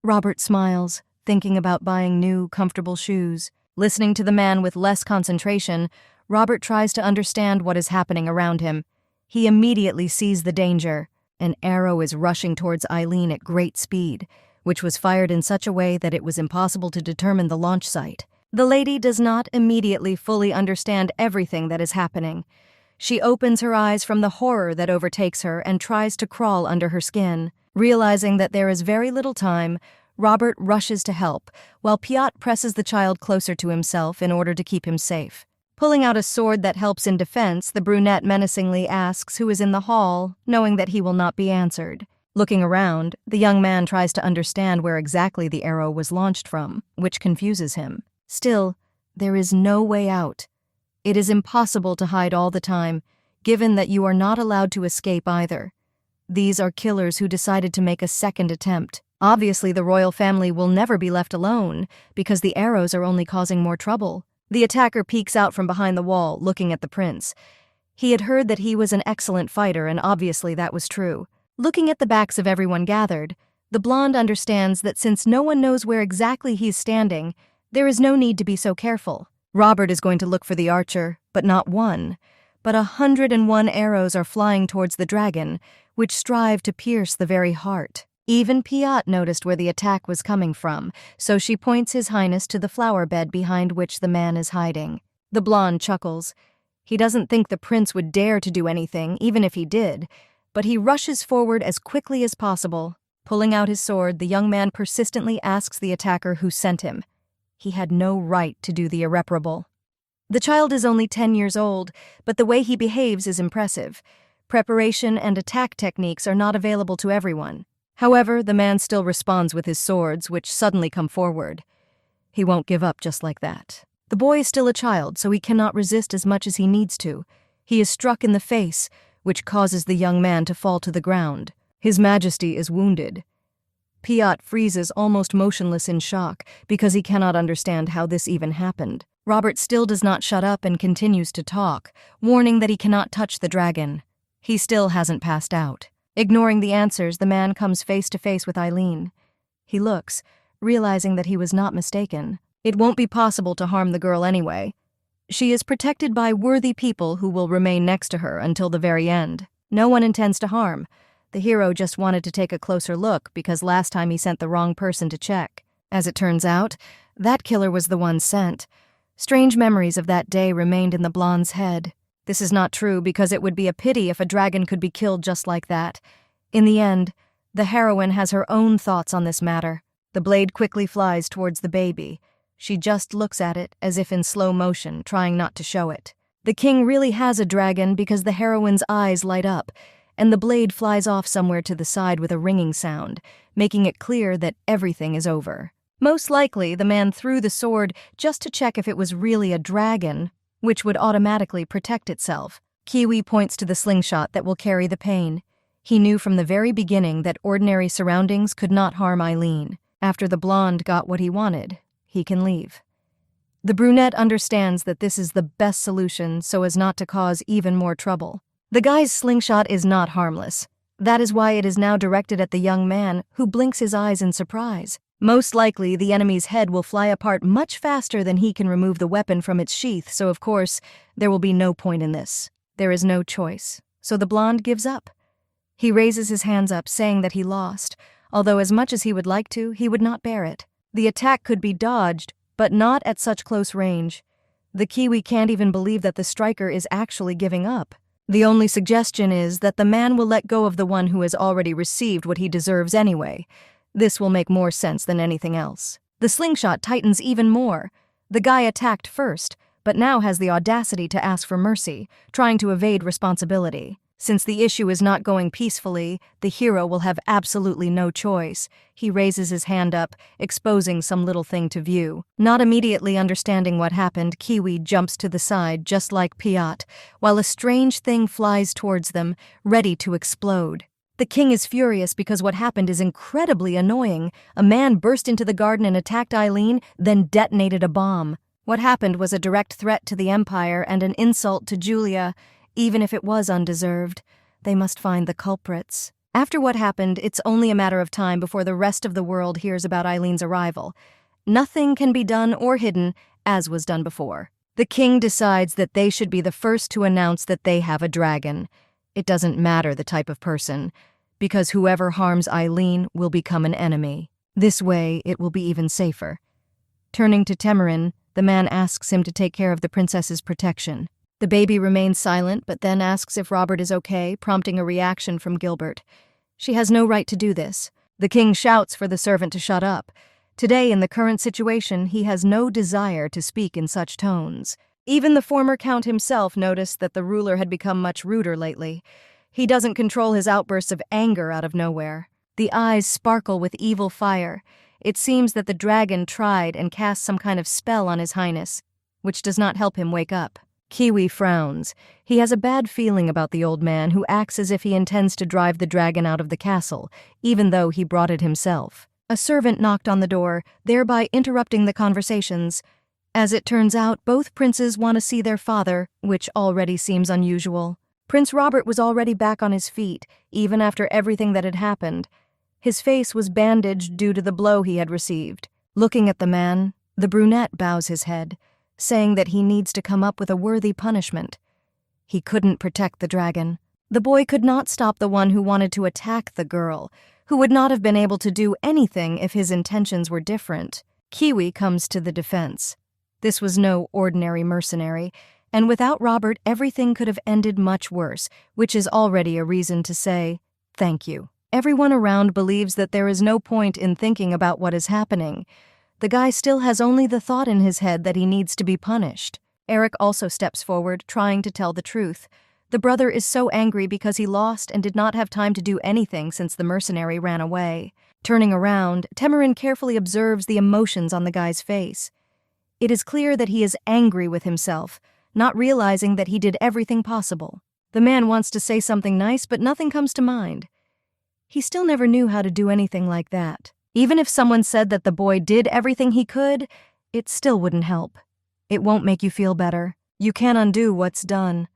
Robert smiles, thinking about buying new, comfortable shoes. Listening to the man with less concentration, Robert tries to understand what is happening around him. He immediately sees the danger. An arrow is rushing towards Eileen at great speed, which was fired in such a way that it was impossible to determine the launch site. The lady does not immediately fully understand everything that is happening. She opens her eyes from the horror that overtakes her and tries to crawl under her skin. Realizing that there is very little time, Robert rushes to help, while Piotr presses the child closer to himself in order to keep him safe. Pulling out a sword that helps in defense, the brunette menacingly asks who is in the hall, knowing that he will not be answered. Looking around, the young man tries to understand where exactly the arrow was launched from, which confuses him. Still, there is no way out. It is impossible to hide all the time, given that you are not allowed to escape either. These are killers who decided to make a second attempt. Obviously, the royal family will never be left alone, because the arrows are only causing more trouble. The attacker peeks out from behind the wall, looking at the prince. He had heard that he was an excellent fighter, and obviously that was true. Looking at the backs of everyone gathered, the blonde understands that since no one knows where exactly he's standing, there is no need to be so careful. Robert is going to look for the archer, but not one. But 101 arrows are flying towards the dragon, which strive to pierce the very heart. Even Piotr noticed where the attack was coming from, so she points His Highness to the flower bed behind which the man is hiding. The blonde chuckles. He doesn't think the prince would dare to do anything, even if he did, but he rushes forward as quickly as possible. Pulling out his sword, the young man persistently asks the attacker who sent him. He had no right to do the irreparable. The child is only 10 years old, but the way he behaves is impressive. Preparation and attack techniques are not available to everyone. However, the man still responds with his swords, which suddenly come forward. He won't give up just like that. The boy is still a child, so he cannot resist as much as he needs to. He is struck in the face, which causes the young man to fall to the ground. His Majesty is wounded. Piotr freezes almost motionless in shock because he cannot understand how this even happened. Robert still does not shut up and continues to talk, warning that he cannot touch the dragon. He still hasn't passed out. Ignoring the answers, the man comes face to face with Eileen. He looks, realizing that he was not mistaken. It won't be possible to harm the girl anyway. She is protected by worthy people who will remain next to her until the very end. No one intends to harm. The hero just wanted to take a closer look because last time he sent the wrong person to check. As it turns out, that killer was the one sent. Strange memories of that day remained in the blonde's head. This is not true because it would be a pity if a dragon could be killed just like that. In the end, the heroine has her own thoughts on this matter. The blade quickly flies towards the baby. She just looks at it as if in slow motion, trying not to show it. The king really has a dragon because the heroine's eyes light up, and the blade flies off somewhere to the side with a ringing sound, making it clear that everything is over. Most likely, the man threw the sword just to check if it was really a dragon, which would automatically protect itself. Kiwi points to the slingshot that will carry the pain. He knew from the very beginning that ordinary surroundings could not harm Eileen. After the blonde got what he wanted, he can leave. The brunette understands that this is the best solution so as not to cause even more trouble. The guy's slingshot is not harmless. That is why it is now directed at the young man, who blinks his eyes in surprise. Most likely, the enemy's head will fly apart much faster than he can remove the weapon from its sheath, so of course, there will be no point in this. There is no choice, so the blonde gives up. He raises his hands up, saying that he lost, although as much as he would like to, he would not bear it. The attack could be dodged, but not at such close range. The Kiwi can't even believe that the striker is actually giving up. The only suggestion is that the man will let go of the one who has already received what he deserves anyway. This will make more sense than anything else. The slingshot tightens even more. The guy attacked first, but now has the audacity to ask for mercy, trying to evade responsibility. Since the issue is not going peacefully, the hero will have absolutely no choice. He raises his hand up, exposing some little thing to view. Not immediately understanding what happened, Kiwi jumps to the side, just like Piotr, while a strange thing flies towards them, ready to explode. The king is furious because what happened is incredibly annoying. A man burst into the garden and attacked Eileen, then detonated a bomb. What happened was a direct threat to the empire and an insult to Julia. Even if it was undeserved, they must find the culprits. After what happened, it's only a matter of time before the rest of the world hears about Eileen's arrival. Nothing can be done or hidden, as was done before. The king decides that they should be the first to announce that they have a dragon. It doesn't matter the type of person, because whoever harms Eileen will become an enemy. This way, it will be even safer. Turning to Tamer, the man asks him to take care of the princess's protection. The baby remains silent, but then asks if Robert is okay, prompting a reaction from Gilbert. She has no right to do this. The king shouts for the servant to shut up. Today, in the current situation, he has no desire to speak in such tones. Even the former count himself noticed that the ruler had become much ruder lately. He doesn't control his outbursts of anger out of nowhere. The eyes sparkle with evil fire. It seems that the dragon tried and cast some kind of spell on His Highness, which does not help him wake up. Kiwi frowns. He has a bad feeling about the old man who acts as if he intends to drive the dragon out of the castle, even though he brought it himself. A servant knocked on the door, thereby interrupting the conversations. As it turns out, both princes want to see their father, which already seems unusual. Prince Robert was already back on his feet, even after everything that had happened. His face was bandaged due to the blow he had received. Looking at the man, the brunette bows his head, saying that he needs to come up with a worthy punishment. He couldn't protect the dragon. The boy could not stop the one who wanted to attack the girl, who would not have been able to do anything if his intentions were different. Kiwi comes to the defense. This was no ordinary mercenary, and without Robert, everything could have ended much worse, which is already a reason to say, thank you. Everyone around believes that there is no point in thinking about what is happening. The guy still has only the thought in his head that he needs to be punished. Eric also steps forward, trying to tell the truth. The brother is so angry because he lost and did not have time to do anything since the mercenary ran away. Turning around, Tamer carefully observes the emotions on the guy's face. It is clear that he is angry with himself, not realizing that he did everything possible. The man wants to say something nice, but nothing comes to mind. He still never knew how to do anything like that. Even if someone said that the boy did everything he could, it still wouldn't help. It won't make you feel better. You can't undo what's done.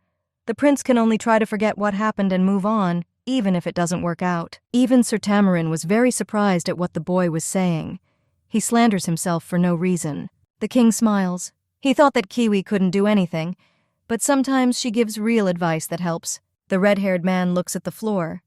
The prince can only try to forget what happened and move on, even if it doesn't work out. Even Sir Tamer was very surprised at what the boy was saying. He slanders himself for no reason. The king smiles. He thought that Kiwi couldn't do anything, but sometimes she gives real advice that helps. The red-haired man looks at the floor.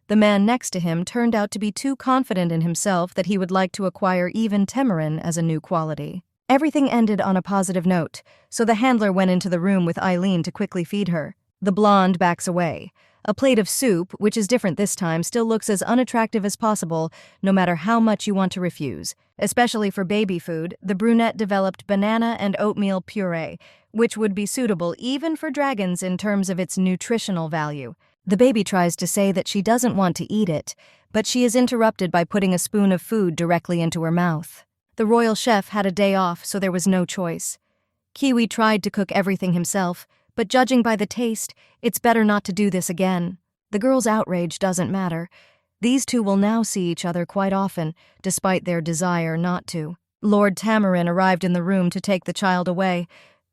The man next to him turned out to be too confident in himself that he would like to acquire even Tamer as a new quality. Everything ended on a positive note, so the handler went into the room with Eileen to quickly feed her. The blonde backs away. A plate of soup, which is different this time, still looks as unattractive as possible, no matter how much you want to refuse. Especially for baby food, the brunette developed banana and oatmeal puree, which would be suitable even for dragons in terms of its nutritional value. The baby tries to say that she doesn't want to eat it, but she is interrupted by putting a spoon of food directly into her mouth. The royal chef had a day off, so there was no choice. Kiwi tried to cook everything himself, but judging by the taste, it's better not to do this again. The girl's outrage doesn't matter. These two will now see each other quite often, despite their desire not to. Lord Tamer arrived in the room to take the child away.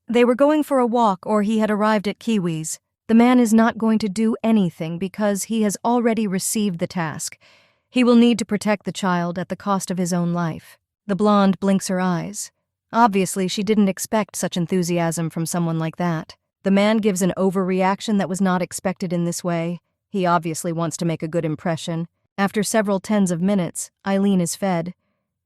They were going for a walk, or he had arrived at Kiwi's. The man is not going to do anything because he has already received the task. He will need to protect the child at the cost of his own life. The blonde blinks her eyes. Obviously, she didn't expect such enthusiasm from someone like that. The man gives an overreaction that was not expected in this way. He obviously wants to make a good impression. After several tens of minutes, Eileen is fed.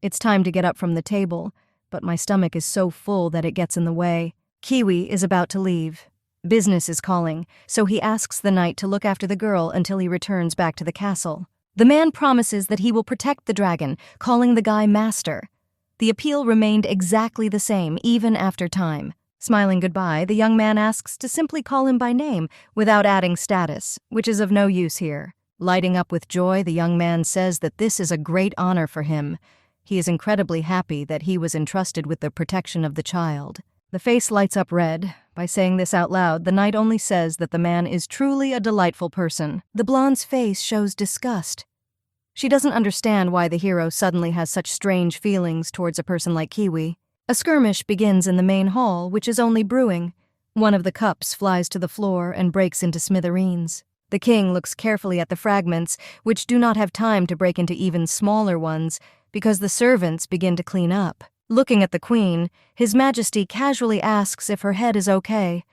It's time to get up from the table, but my stomach is so full that it gets in the way. Kiwi is about to leave. Business is calling, so he asks the knight to look after the girl until he returns back to the castle. The man promises that he will protect the dragon, calling the guy master. The appeal remained exactly the same, even after time. Smiling goodbye, the young man asks to simply call him by name, without adding status, which is of no use here. Lighting up with joy, the young man says that this is a great honor for him. He is incredibly happy that he was entrusted with the protection of the child. The face lights up red. By saying this out loud, the knight only says that the man is truly a delightful person. The blonde's face shows disgust. She doesn't understand why the hero suddenly has such strange feelings towards a person like Kiwi. A skirmish begins in the main hall, which is only brewing. One of the cups flies to the floor and breaks into smithereens. The king looks carefully at the fragments, which do not have time to break into even smaller ones, because the servants begin to clean up. Looking at the queen, His Majesty casually asks if her head is okay.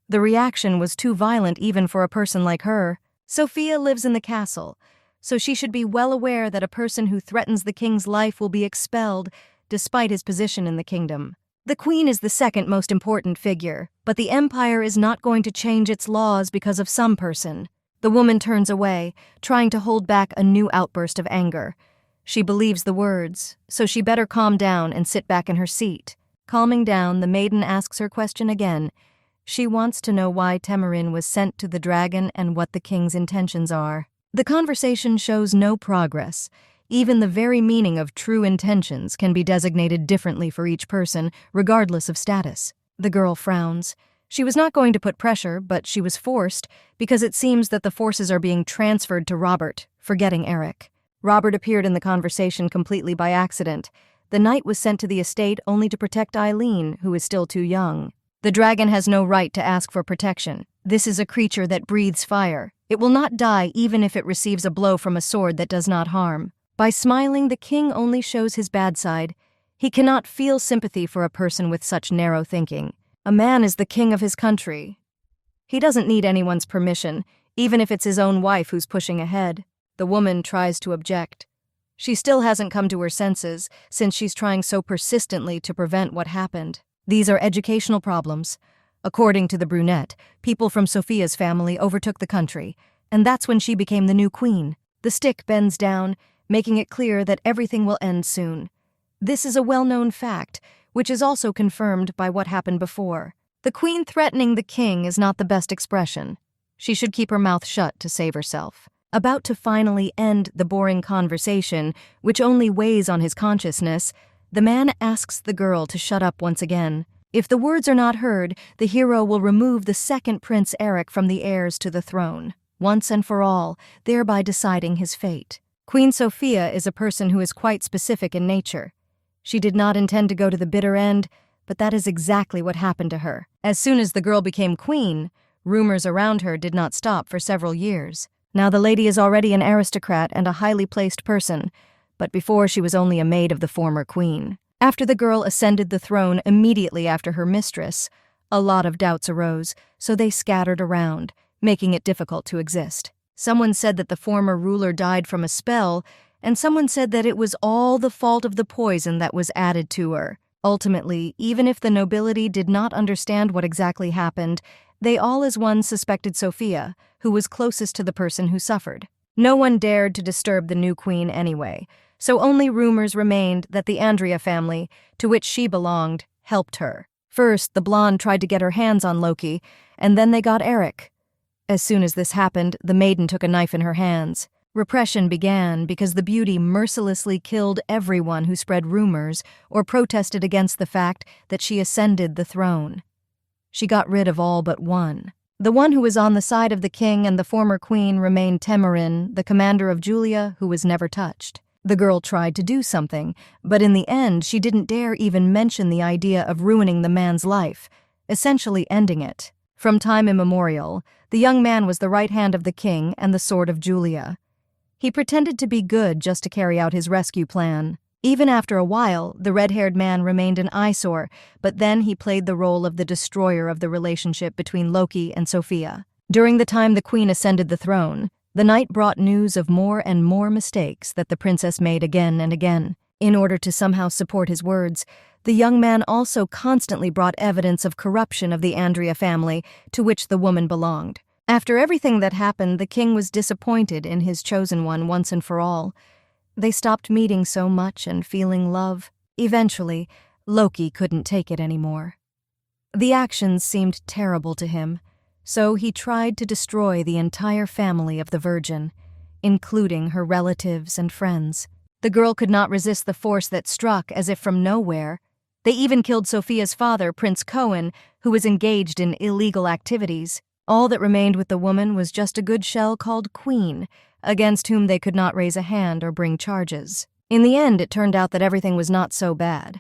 The reaction was too violent even for a person like her. Sophia lives in the castle, so she should be well aware that a person who threatens the king's life will be expelled, despite his position in the kingdom. The queen is the second most important figure, but the empire is not going to change its laws because of some person. The woman turns away, trying to hold back a new outburst of anger. She believes the words, so she better calm down and sit back in her seat. Calming down, the maiden asks her question again. She wants to know why Tamarin was sent to the dragon and what the king's intentions are. The conversation shows no progress. Even the very meaning of true intentions can be designated differently for each person, regardless of status. The girl frowns. She was not going to put pressure, but she was forced, because it seems that the forces are being transferred to Robert, forgetting Eric. Robert appeared in the conversation completely by accident. The knight was sent to the estate only to protect Eileen, who is still too young. The dragon has no right to ask for protection. This is a creature that breathes fire. It will not die even if it receives a blow from a sword that does not harm. By smiling, the king only shows his bad side. He cannot feel sympathy for a person with such narrow thinking. A man is the king of his country. He doesn't need anyone's permission, even if it's his own wife who's pushing ahead. The woman tries to object. She still hasn't come to her senses, since she's trying so persistently to prevent what happened. These are educational problems. According to the brunette, people from Sophia's family overtook the country, and that's when she became the new queen. The stick bends down, making it clear that everything will end soon. This is a well-known fact, which is also confirmed by what happened before. The queen threatening the king is not the best expression. She should keep her mouth shut to save herself. About to finally end the boring conversation, which only weighs on his consciousness, the man asks the girl to shut up once again. If the words are not heard, the hero will remove the second Prince Eric from the heirs to the throne, once and for all, thereby deciding his fate. Queen Sophia is a person who is quite specific in nature. She did not intend to go to the bitter end, but that is exactly what happened to her. As soon as the girl became queen, rumors around her did not stop for several years. Now the lady is already an aristocrat and a highly placed person, but before she was only a maid of the former queen. After the girl ascended the throne immediately after her mistress, a lot of doubts arose, so they scattered around, making it difficult to exist. Someone said that the former ruler died from a spell, and someone said that it was all the fault of the poison that was added to her. Ultimately, even if the nobility did not understand what exactly happened, they all as one suspected Sophia, who was closest to the person who suffered. No one dared to disturb the new queen anyway, so only rumors remained that the Andrea family, to which she belonged, helped her. First, the blonde tried to get her hands on Loki, and then they got Eric. As soon as this happened, the maiden took a knife in her hands. Repression began because the beauty mercilessly killed everyone who spread rumors or protested against the fact that she ascended the throne. She got rid of all but one. The one who was on the side of the king and the former queen remained Tamarin, the commander of Julia, who was never touched. The girl tried to do something, but in the end she didn't dare even mention the idea of ruining the man's life, essentially ending it. From time immemorial, the young man was the right hand of the king and the sword of Julia. He pretended to be good just to carry out his rescue plan. Even after a while, the red-haired man remained an eyesore, but then he played the role of the destroyer of the relationship between Loki and Sophia. During the time the queen ascended the throne, the knight brought news of more and more mistakes that the princess made again and again. In order to somehow support his words, the young man also constantly brought evidence of corruption of the Andrea family, to which the woman belonged. After everything that happened, the king was disappointed in his chosen one once and for all. They stopped meeting so much and feeling love. Eventually, Loki couldn't take it anymore. The actions seemed terrible to him, so he tried to destroy the entire family of the Virgin, including her relatives and friends. The girl could not resist the force that struck as if from nowhere. They even killed Sophia's father, Prince Cohen, who was engaged in illegal activities. All that remained with the woman was just a good shell called Queen, against whom they could not raise a hand or bring charges. In the end, it turned out that everything was not so bad.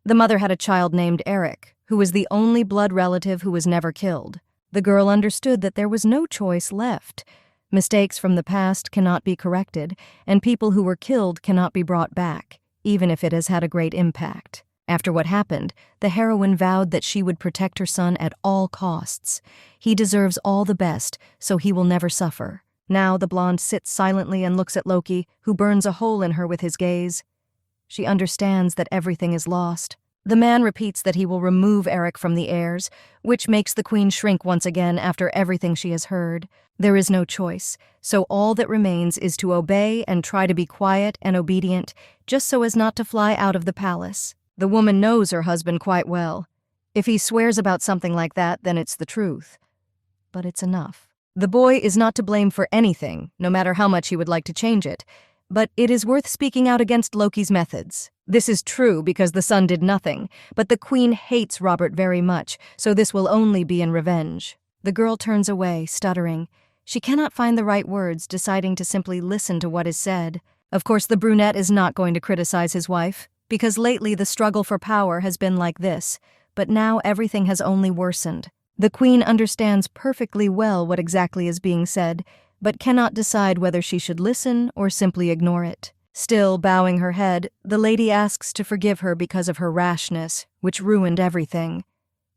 The mother had a child named Eric, who was the only blood relative who was never killed. The girl understood that there was no choice left. Mistakes from the past cannot be corrected, and people who were killed cannot be brought back, even if it has had a great impact. After what happened, the heroine vowed that she would protect her son at all costs. He deserves all the best, so he will never suffer. Now the blonde sits silently and looks at Loki, who burns a hole in her with his gaze. She understands that everything is lost. The man repeats that he will remove Eric from the heirs, which makes the queen shrink once again after everything she has heard. There is no choice, so all that remains is to obey and try to be quiet and obedient, just so as not to fly out of the palace. The woman knows her husband quite well. If he swears about something like that, then it's the truth. But it's enough. The boy is not to blame for anything, no matter how much he would like to change it, but it is worth speaking out against Loki's methods. This is true because the son did nothing, but the queen hates Robert very much, so this will only be in revenge. The girl turns away, stuttering. She cannot find the right words, deciding to simply listen to what is said. Of course, the brunette is not going to criticize his wife, because lately the struggle for power has been like this, but now everything has only worsened. The queen understands perfectly well what exactly is being said, but cannot decide whether she should listen or simply ignore it. Still bowing her head, the lady asks to forgive her because of her rashness, which ruined everything.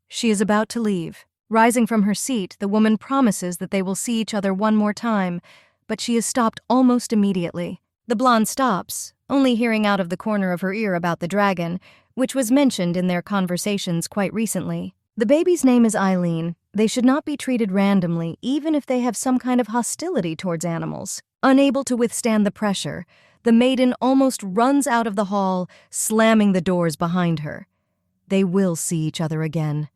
She is about to leave. Rising from her seat, the woman promises that they will see each other one more time, but she is stopped almost immediately. The blonde stops, only hearing out of the corner of her ear about the dragon, which was mentioned in their conversations quite recently. The baby's name is Eileen. They should not be treated randomly, even if they have some kind of hostility towards animals. Unable to withstand the pressure, the maiden almost runs out of the hall, slamming the doors behind her. They will see each other again.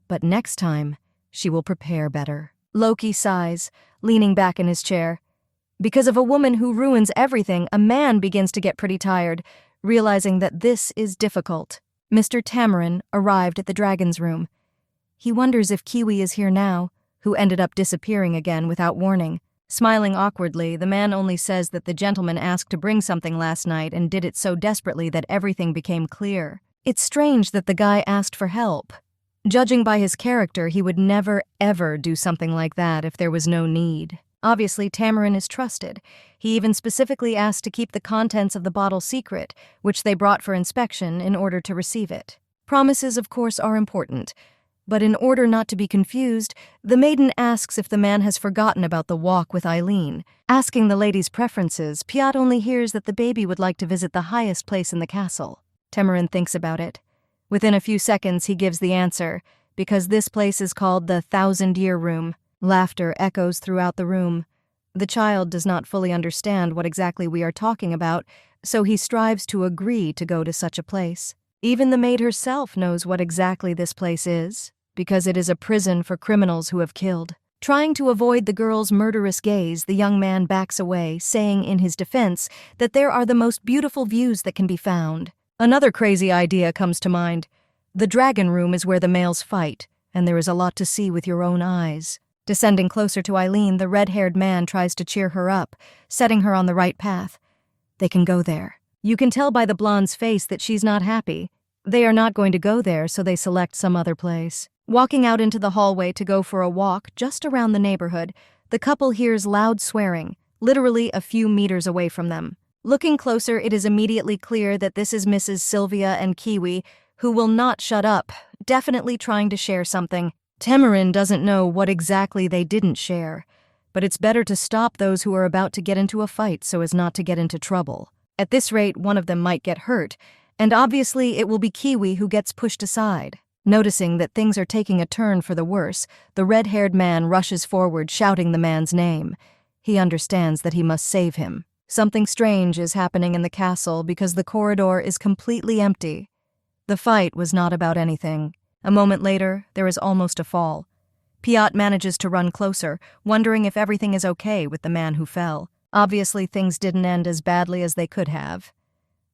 But next time, she will prepare better. Loki sighs, leaning back in his chair. Because of a woman who ruins everything, a man begins to get pretty tired, realizing that this is difficult. Mr. Tamarin arrived at the dragon's room. He wonders if Kiwi is here now, who ended up disappearing again without warning. Smiling awkwardly, the man only says that the gentleman asked to bring something last night and did it so desperately that everything became clear. It's strange that the guy asked for help. Judging by his character, he would never, ever do something like that if there was no need. Obviously, Tamarin is trusted. He even specifically asked to keep the contents of the bottle secret, which they brought for inspection in order to receive it. Promises, of course, are important. But in order not to be confused, the maiden asks if the man has forgotten about the walk with Eileen. Asking the lady's preferences, Piot only hears that the baby would like to visit the highest place in the castle. Tamarin thinks about it. Within a few seconds, he gives the answer, because this place is called the 1,000-Year Room. Laughter echoes throughout the room. The child does not fully understand what exactly we are talking about, so he strives to agree to go to such a place. Even the maid herself knows what exactly this place is, because it is a prison for criminals who have killed. Trying to avoid the girl's murderous gaze, the young man backs away, saying in his defense that there are the most beautiful views that can be found. Another crazy idea comes to mind. The dragon room is where the males fight, and there is a lot to see with your own eyes. Descending closer to Eileen, the red-haired man tries to cheer her up, setting her on the right path. They can go there. You can tell by the blonde's face that she's not happy. They are not going to go there, so they select some other place. Walking out into the hallway to go for a walk just around the neighborhood, the couple hears loud swearing, literally a few meters away from them. Looking closer, it is immediately clear that this is Mrs. Sylvia and Kiwi, who will not shut up, definitely trying to share something. Tamarin doesn't know what exactly they didn't share, but it's better to stop those who are about to get into a fight so as not to get into trouble. At this rate, one of them might get hurt, and obviously it will be Kiwi who gets pushed aside. Noticing that things are taking a turn for the worse, the red-haired man rushes forward, shouting the man's name. He understands that he must save him. Something strange is happening in the castle because the corridor is completely empty. The fight was not about anything. A moment later, there is almost a fall. Piot manages to run closer, wondering if everything is okay with the man who fell. Obviously, things didn't end as badly as they could have.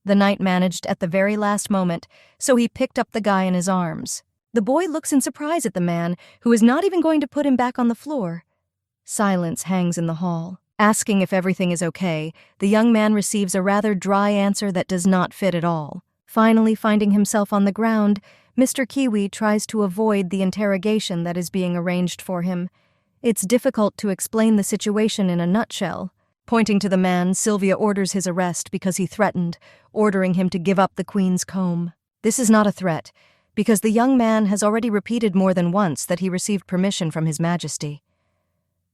The knight managed at the very last moment, so he picked up the guy in his arms. The boy looks in surprise at the man, who is not even going to put him back on the floor. Silence hangs in the hall. Asking if everything is okay, the young man receives a rather dry answer that does not fit at all. Finally finding himself on the ground, Mr. Kiwi tries to avoid the interrogation that is being arranged for him. It's difficult to explain the situation in a nutshell. Pointing to the man, Sylvia orders his arrest because he threatened, ordering him to give up the Queen's comb. This is not a threat, because the young man has already repeated more than once that he received permission from His Majesty.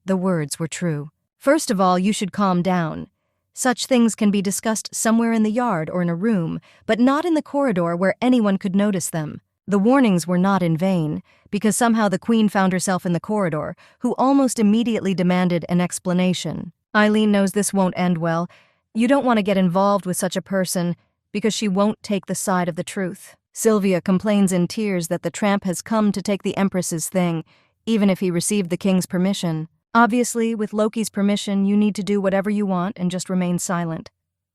The words were true. First of all, you should calm down. Such things can be discussed somewhere in the yard or in a room, but not in the corridor where anyone could notice them. The warnings were not in vain, because somehow the Queen found herself in the corridor, who almost immediately demanded an explanation. Eileen knows this won't end well. You don't want to get involved with such a person, because she won't take the side of the truth. Sylvia complains in tears that the tramp has come to take the Empress's thing, even if he received the King's permission. Obviously, with Loki's permission, you need to do whatever you want and just remain silent.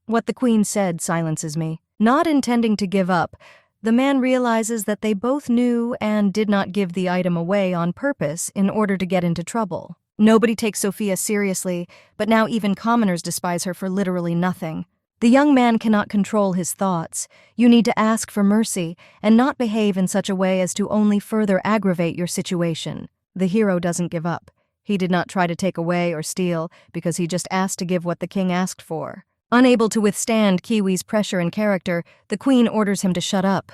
What the Queen said silences me. Not intending to give up, the man realizes that they both knew and did not give the item away on purpose in order to get into trouble. Nobody takes Sophia seriously, but now even commoners despise her for literally nothing. The young man cannot control his thoughts. You need to ask for mercy and not behave in such a way as to only further aggravate your situation. The hero doesn't give up. He did not try to take away or steal because he just asked to give what the king asked for. Unable to withstand Kiwi's pressure and character, the Queen orders him to shut up.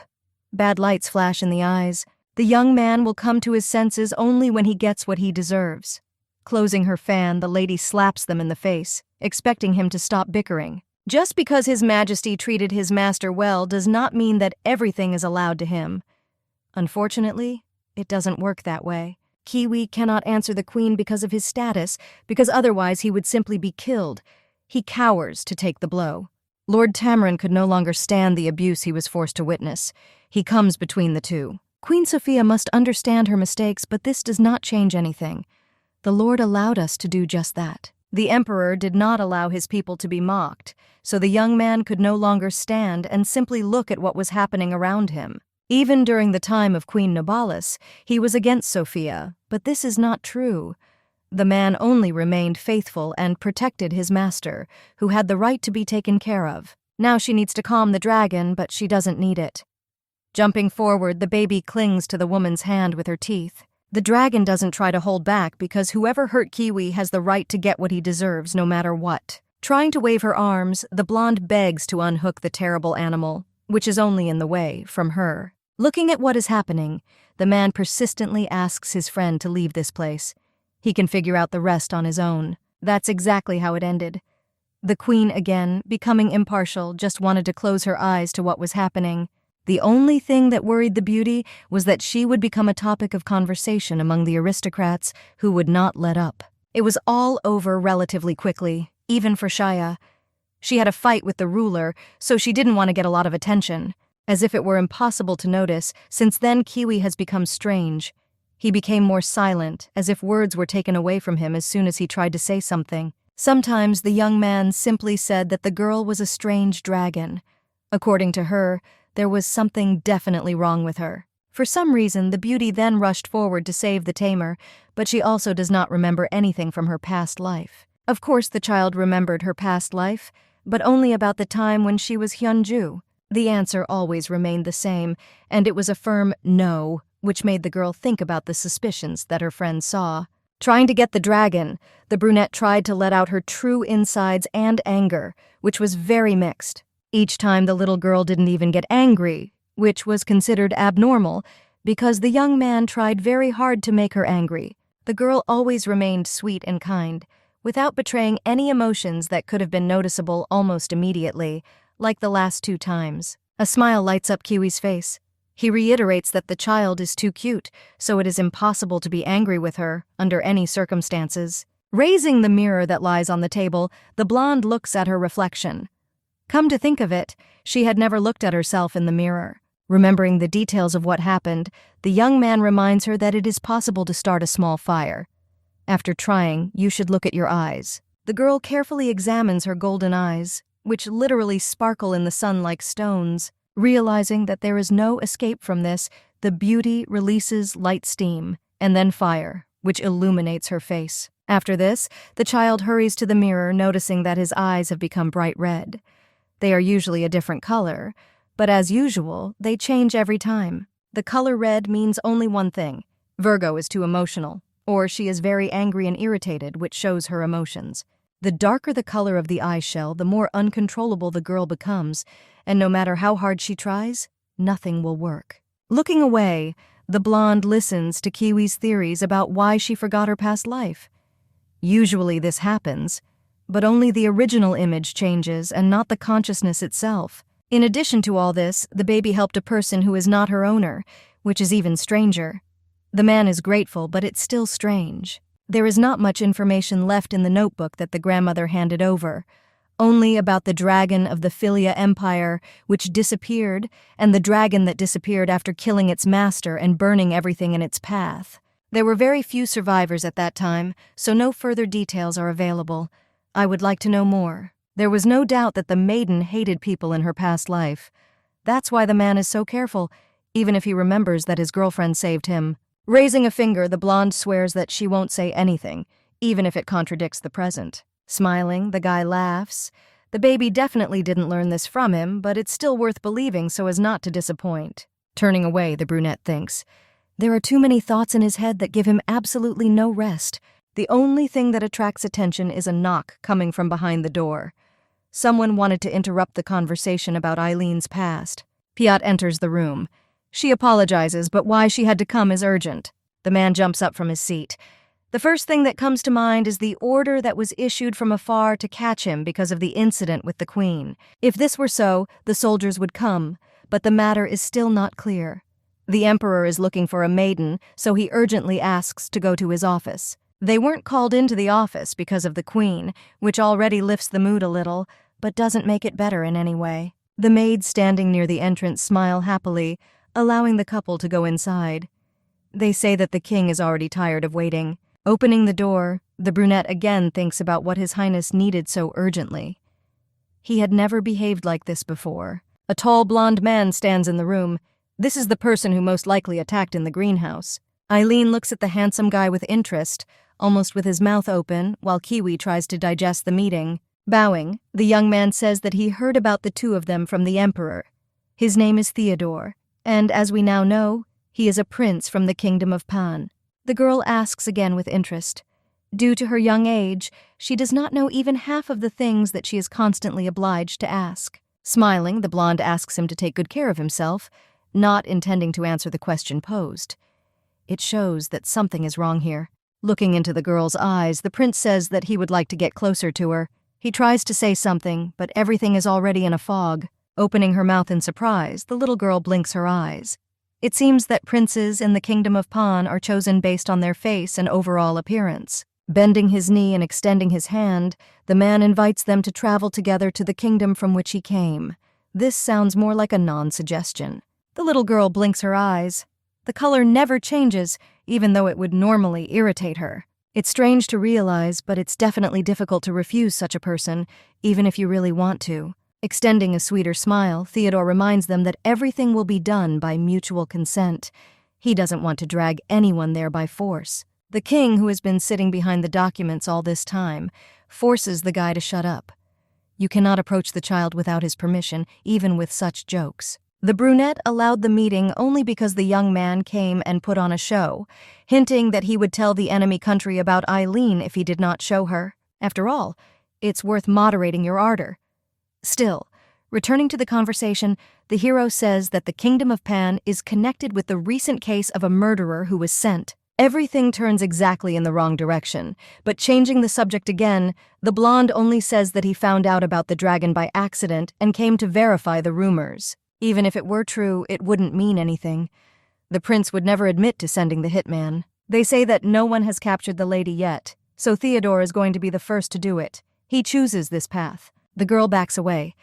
Bad lights flash in the eyes. The young man will come to his senses only when he gets what he deserves. Closing her fan, the lady slaps them in the face, expecting him to stop bickering. Just because His Majesty treated his master well does not mean that everything is allowed to him. Unfortunately, it doesn't work that way. Kiwi cannot answer the Queen because of his status, because otherwise he would simply be killed. He cowers to take the blow. Lord Tamarin could no longer stand the abuse he was forced to witness. He comes between the two. Queen Sophia must understand her mistakes, but this does not change anything. The Lord allowed us to do just that. The Emperor did not allow his people to be mocked, so the young man could no longer stand and simply look at what was happening around him. Even during the time of Queen Nobalis, he was against Sophia, but this is not true. The man only remained faithful and protected his master, who had the right to be taken care of. Now she needs to calm the dragon, but she doesn't need it. Jumping forward, the baby clings to the woman's hand with her teeth. The dragon doesn't try to hold back because whoever hurt Kiwi has the right to get what he deserves no matter what. Trying to wave her arms, the blonde begs to unhook the terrible animal, which is only in the way, from her. Looking at what is happening, the man persistently asks his friend to leave this place. He can figure out the rest on his own. That's exactly how it ended. The Queen, again, becoming impartial, just wanted to close her eyes to what was happening. The only thing that worried the beauty was that she would become a topic of conversation among the aristocrats who would not let up. It was all over relatively quickly, even for Shaya. She had a fight with the ruler, so she didn't want to get a lot of attention. As if it were impossible to notice, since then Kiwi has become strange. He became more silent, as if words were taken away from him as soon as he tried to say something. Sometimes the young man simply said that the girl was a strange dragon. According to her, there was something definitely wrong with her. For some reason, the beauty then rushed forward to save the tamer, but she also does not remember anything from her past life. Of course the child remembered her past life, but only about the time when she was Hyunju. The answer always remained the same, and it was a firm no, which made the girl think about the suspicions that her friend saw. Trying to get the dragon, the brunette tried to let out her true insides and anger, which was very mixed. Each time the little girl didn't even get angry, which was considered abnormal, because the young man tried very hard to make her angry. The girl always remained sweet and kind, without betraying any emotions that could have been noticeable almost immediately, like the last 2 times. A smile lights up Kiwi's face. He reiterates that the child is too cute, so it is impossible to be angry with her, under any circumstances. Raising the mirror that lies on the table, the blonde looks at her reflection. Come to think of it, she had never looked at herself in the mirror. Remembering the details of what happened, the young man reminds her that it is possible to start a small fire. After trying, you should look at your eyes. The girl carefully examines her golden eyes, which literally sparkle in the sun like stones. Realizing that there is no escape from this, the beauty releases light steam, and then fire, which illuminates her face. After this, the child hurries to the mirror, noticing that his eyes have become bright red. They are usually a different color, but as usual, they change every time. The color red means only one thing. Virgo is too emotional, or she is very angry and irritated, which shows her emotions. The darker the color of the eye shell, the more uncontrollable the girl becomes, and no matter how hard she tries, nothing will work. Looking away, the blonde listens to Kiwi's theories about why she forgot her past life. Usually this happens, but only the original image changes and not the consciousness itself. In addition to all this, the baby helped a person who is not her owner, which is even stranger. The man is grateful, but it's still strange. There is not much information left in the notebook that the grandmother handed over, only about the dragon of the Philia Empire, which disappeared, and the dragon that disappeared after killing its master and burning everything in its path. There were very few survivors at that time, so no further details are available. I would like to know more. There was no doubt that the maiden hated people in her past life. That's why the man is so careful, even if he remembers that his girlfriend saved him. Raising a finger, the blonde swears that she won't say anything, even if it contradicts the present. Smiling, the guy laughs. The baby definitely didn't learn this from him, but it's still worth believing so as not to disappoint. Turning away, the brunette thinks. There are too many thoughts in his head that give him absolutely no rest. The only thing that attracts attention is a knock coming from behind the door. Someone wanted to interrupt the conversation about Eileen's past. Piat enters the room. She apologizes, but why she had to come is urgent. The man jumps up from his seat. The first thing that comes to mind is the order that was issued from afar to catch him because of the incident with the queen. If this were so, the soldiers would come, but the matter is still not clear. The emperor is looking for a maiden, so he urgently asks to go to his office. They weren't called into the office because of the queen, which already lifts the mood a little, but doesn't make it better in any way. The maids standing near the entrance smile happily, allowing the couple to go inside. They say that the king is already tired of waiting. Opening the door, the brunette again thinks about what His Highness needed so urgently. He had never behaved like this before. A tall blonde man stands in the room. This is the person who most likely attacked in the greenhouse. Eileen looks at the handsome guy with interest, almost with his mouth open, while Kiwi tries to digest the meeting. Bowing, the young man says that he heard about the two of them from the emperor. His name is Theodore, and as we now know, he is a prince from the kingdom of Pan. The girl asks again with interest. Due to her young age, she does not know even half of the things that she is constantly obliged to ask. Smiling, the blonde asks him to take good care of himself, not intending to answer the question posed. It shows that something is wrong here. Looking into the girl's eyes, the prince says that he would like to get closer to her. He tries to say something, but everything is already in a fog. Opening her mouth in surprise, the little girl blinks her eyes. It seems that princes in the kingdom of Pan are chosen based on their face and overall appearance. Bending his knee and extending his hand, the man invites them to travel together to the kingdom from which he came. This sounds more like a non-suggestion. The little girl blinks her eyes. The color never changes, even though it would normally irritate her. It's strange to realize, but it's definitely difficult to refuse such a person, even if you really want to. Extending a sweeter smile, Theodore reminds them that everything will be done by mutual consent. He doesn't want to drag anyone there by force. The king, who has been sitting behind the documents all this time, forces the guy to shut up. You cannot approach the child without his permission, even with such jokes. The brunette allowed the meeting only because the young man came and put on a show, hinting that he would tell the enemy country about Eileen if he did not show her. After all, it's worth moderating your ardor. Still, returning to the conversation, the hero says that the kingdom of Pan is connected with the recent case of a murderer who was sent. Everything turns exactly in the wrong direction, but changing the subject again, the blonde only says that he found out about the dragon by accident and came to verify the rumors. Even if it were true, it wouldn't mean anything. The prince would never admit to sending the hitman. They say that no one has captured the lady yet, so Theodore is going to be the first to do it. He chooses this path. The girl backs away.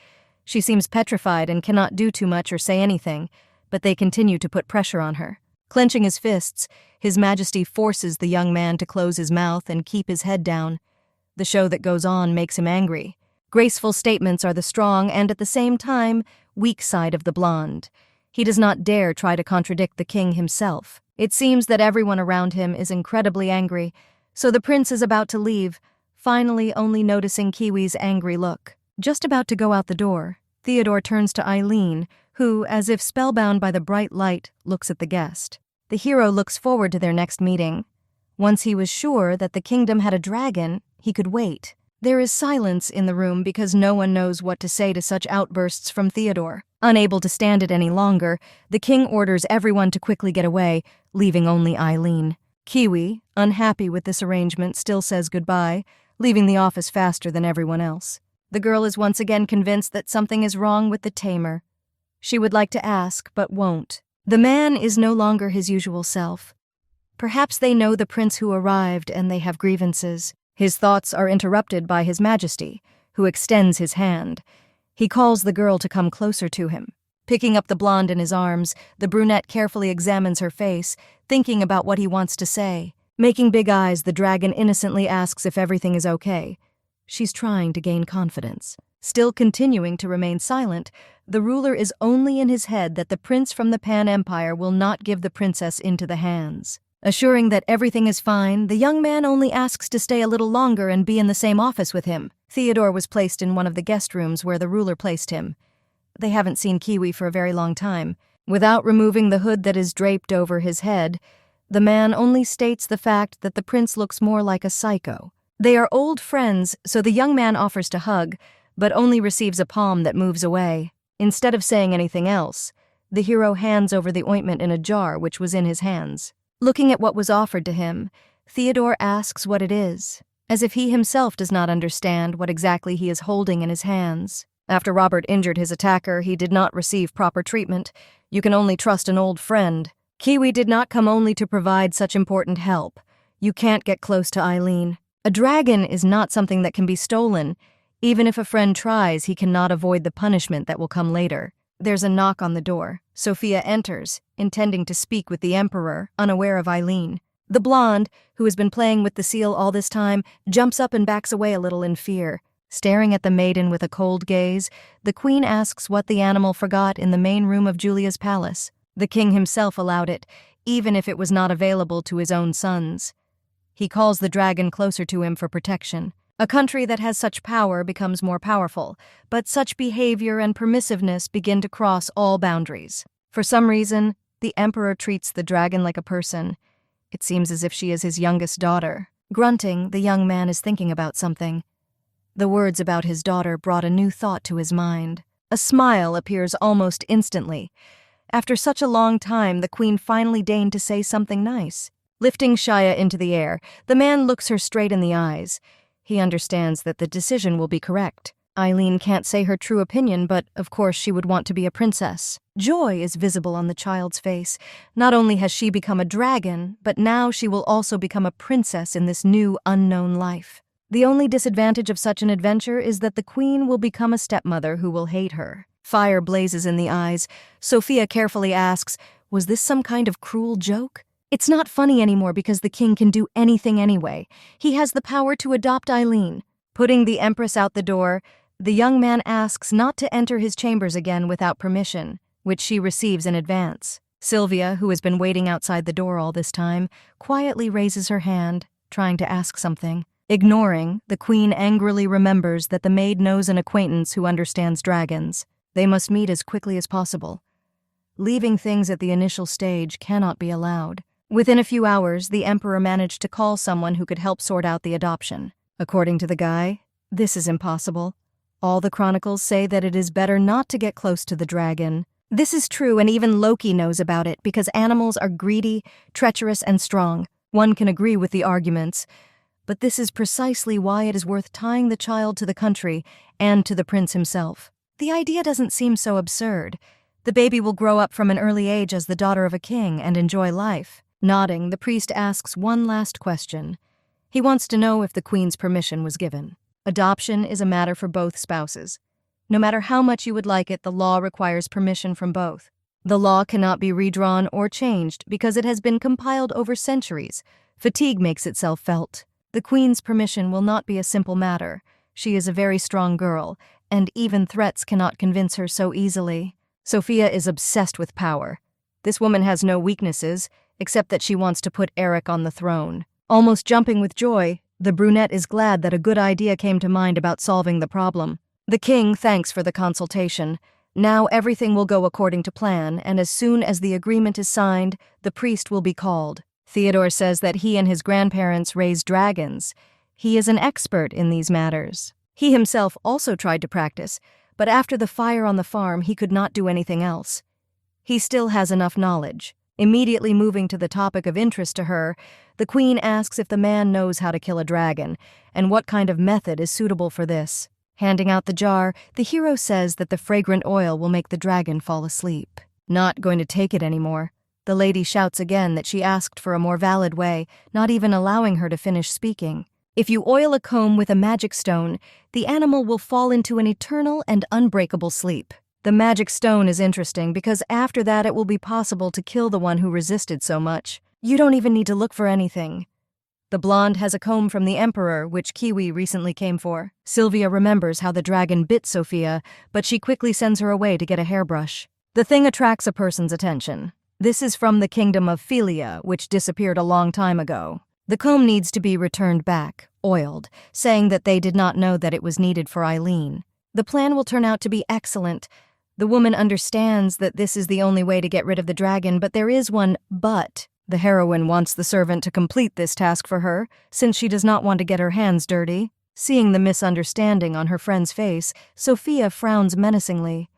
She seems petrified and cannot do too much or say anything, but they continue to put pressure on her. Clenching his fists, His Majesty forces the young man to close his mouth and keep his head down. The show that goes on makes him angry. Graceful statements are the strong and, at the same time, weak side of the blonde. He does not dare try to contradict the king himself. It seems that everyone around him is incredibly angry, so the prince is about to leave, finally only noticing Kiwi's angry look. Just about to go out the door, Theodore turns to Eileen, who, as if spellbound by the bright light, looks at the guest. The hero looks forward to their next meeting. Once he was sure that the kingdom had a dragon, he could wait. There is silence in the room because no one knows what to say to such outbursts from Theodore. Unable to stand it any longer, the king orders everyone to quickly get away, leaving only Eileen. Kiwi, unhappy with this arrangement, still says goodbye, leaving the office faster than everyone else. The girl is once again convinced that something is wrong with the tamer. She would like to ask, but won't. The man is no longer his usual self. Perhaps they know the prince who arrived and they have grievances. His thoughts are interrupted by His Majesty, who extends his hand. He calls the girl to come closer to him. Picking up the blonde in his arms, the brunette carefully examines her face, thinking about what he wants to say. Making big eyes, the dragon innocently asks if everything is okay. She's trying to gain confidence. Still continuing to remain silent, the ruler is only in his head that the prince from the Pan Empire will not give the princess into the hands. Assuring that everything is fine, the young man only asks to stay a little longer and be in the same office with him. Theodore was placed in one of the guest rooms where the ruler placed him. They haven't seen Kiwi for a very long time. Without removing the hood that is draped over his head, the man only states the fact that the prince looks more like a psycho. They are old friends, so the young man offers to hug, but only receives a palm that moves away. Instead of saying anything else, the hero hands over the ointment in a jar which was in his hands. Looking at what was offered to him, Theodore asks what it is, as if he himself does not understand what exactly he is holding in his hands. After Robert injured his attacker, he did not receive proper treatment. You can only trust an old friend. Kiwi did not come only to provide such important help. You can't get close to Eileen. A dragon is not something that can be stolen. Even if a friend tries, he cannot avoid the punishment that will come later. There's a knock on the door. Sophia enters, intending to speak with the emperor, unaware of Eileen. The blonde, who has been playing with the seal all this time, jumps up and backs away a little in fear. Staring at the maiden with a cold gaze, the queen asks what the animal forgot in the main room of Julia's palace. The king himself allowed it, even if it was not available to his own sons. He calls the dragon closer to him for protection. A country that has such power becomes more powerful, but such behavior and permissiveness begin to cross all boundaries. For some reason, the emperor treats the dragon like a person. It seems as if she is his youngest daughter. Grunting, the young man is thinking about something. The words about his daughter brought a new thought to his mind. A smile appears almost instantly. After such a long time, the queen finally deigned to say something nice. Lifting Shia into the air, the man looks her straight in the eyes. He understands that the decision will be correct. Eileen can't say her true opinion, but of course she would want to be a princess. Joy is visible on the child's face. Not only has she become a dragon, but now she will also become a princess in this new, unknown life. The only disadvantage of such an adventure is that the queen will become a stepmother who will hate her. Fire blazes in the eyes. Sophia carefully asks, "Was this some kind of cruel joke?" It's not funny anymore because the king can do anything anyway. He has the power to adopt Eileen. Putting the empress out the door, the young man asks not to enter his chambers again without permission, which she receives in advance. Sylvia, who has been waiting outside the door all this time, quietly raises her hand, trying to ask something. Ignoring, the queen angrily remembers that the maid knows an acquaintance who understands dragons. They must meet as quickly as possible. Leaving things at the initial stage cannot be allowed. Within a few hours, the emperor managed to call someone who could help sort out the adoption. According to the guy, this is impossible. All the chronicles say that it is better not to get close to the dragon. This is true, and even Loki knows about it because animals are greedy, treacherous, and strong. One can agree with the arguments, but this is precisely why it is worth tying the child to the country and to the prince himself. The idea doesn't seem so absurd. The baby will grow up from an early age as the daughter of a king and enjoy life. Nodding, the priest asks one last question. He wants to know if the queen's permission was given. Adoption is a matter for both spouses. No matter how much you would like it, the law requires permission from both. The law cannot be redrawn or changed because it has been compiled over centuries. Fatigue makes itself felt. The queen's permission will not be a simple matter. She is a very strong girl, and even threats cannot convince her so easily. Sophia is obsessed with power. This woman has no weaknesses, except that she wants to put Eric on the throne. Almost jumping with joy, the brunette is glad that a good idea came to mind about solving the problem. The king thanks for the consultation. Now everything will go according to plan, and as soon as the agreement is signed, the priest will be called. Theodore says that he and his grandparents raised dragons. He is an expert in these matters. He himself also tried to practice, but after the fire on the farm, he could not do anything else. He still has enough knowledge. Immediately moving to the topic of interest to her, the queen asks if the man knows how to kill a dragon, and what kind of method is suitable for this. Handing out the jar, the hero says that the fragrant oil will make the dragon fall asleep. Not going to take it anymore. The lady shouts again that she asked for a more valid way, not even allowing her to finish speaking. If you oil a comb with a magic stone, the animal will fall into an eternal and unbreakable sleep. The magic stone is interesting because after that it will be possible to kill the one who resisted so much. You don't even need to look for anything. The blonde has a comb from the emperor, which Kiwi recently came for. Sylvia remembers how the dragon bit Sophia, but she quickly sends her away to get a hairbrush. The thing attracts a person's attention. This is from the kingdom of Philia, which disappeared a long time ago. The comb needs to be returned back, oiled, saying that they did not know that it was needed for Eileen. The plan will turn out to be excellent. The woman understands that this is the only way to get rid of the dragon, but there is one but. The heroine wants the servant to complete this task for her, since she does not want to get her hands dirty. Seeing the misunderstanding on her friend's face, Sophia frowns menacingly.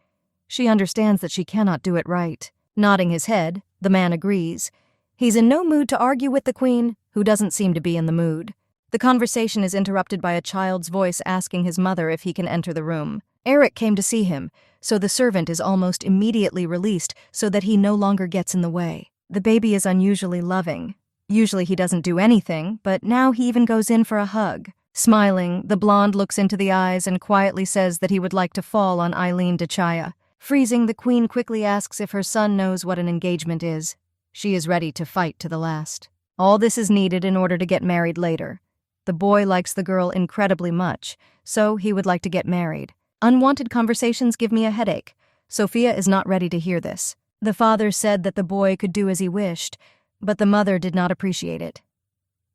She understands that she cannot do it right. Nodding his head, the man agrees. He's in no mood to argue with the queen, who doesn't seem to be in the mood. The conversation is interrupted by a child's voice asking his mother if he can enter the room. Eric came to see him, so the servant is almost immediately released so that he no longer gets in the way. The baby is unusually loving. Usually he doesn't do anything, but now he even goes in for a hug. Smiling, the blonde looks into the eyes and quietly says that he would like to fall on Eileen de Chaya. Freezing, the queen quickly asks if her son knows what an engagement is. She is ready to fight to the last. All this is needed in order to get married later. The boy likes the girl incredibly much, so he would like to get married. Unwanted conversations give me a headache. Sophia is not ready to hear this. The father said that the boy could do as he wished, but the mother did not appreciate it.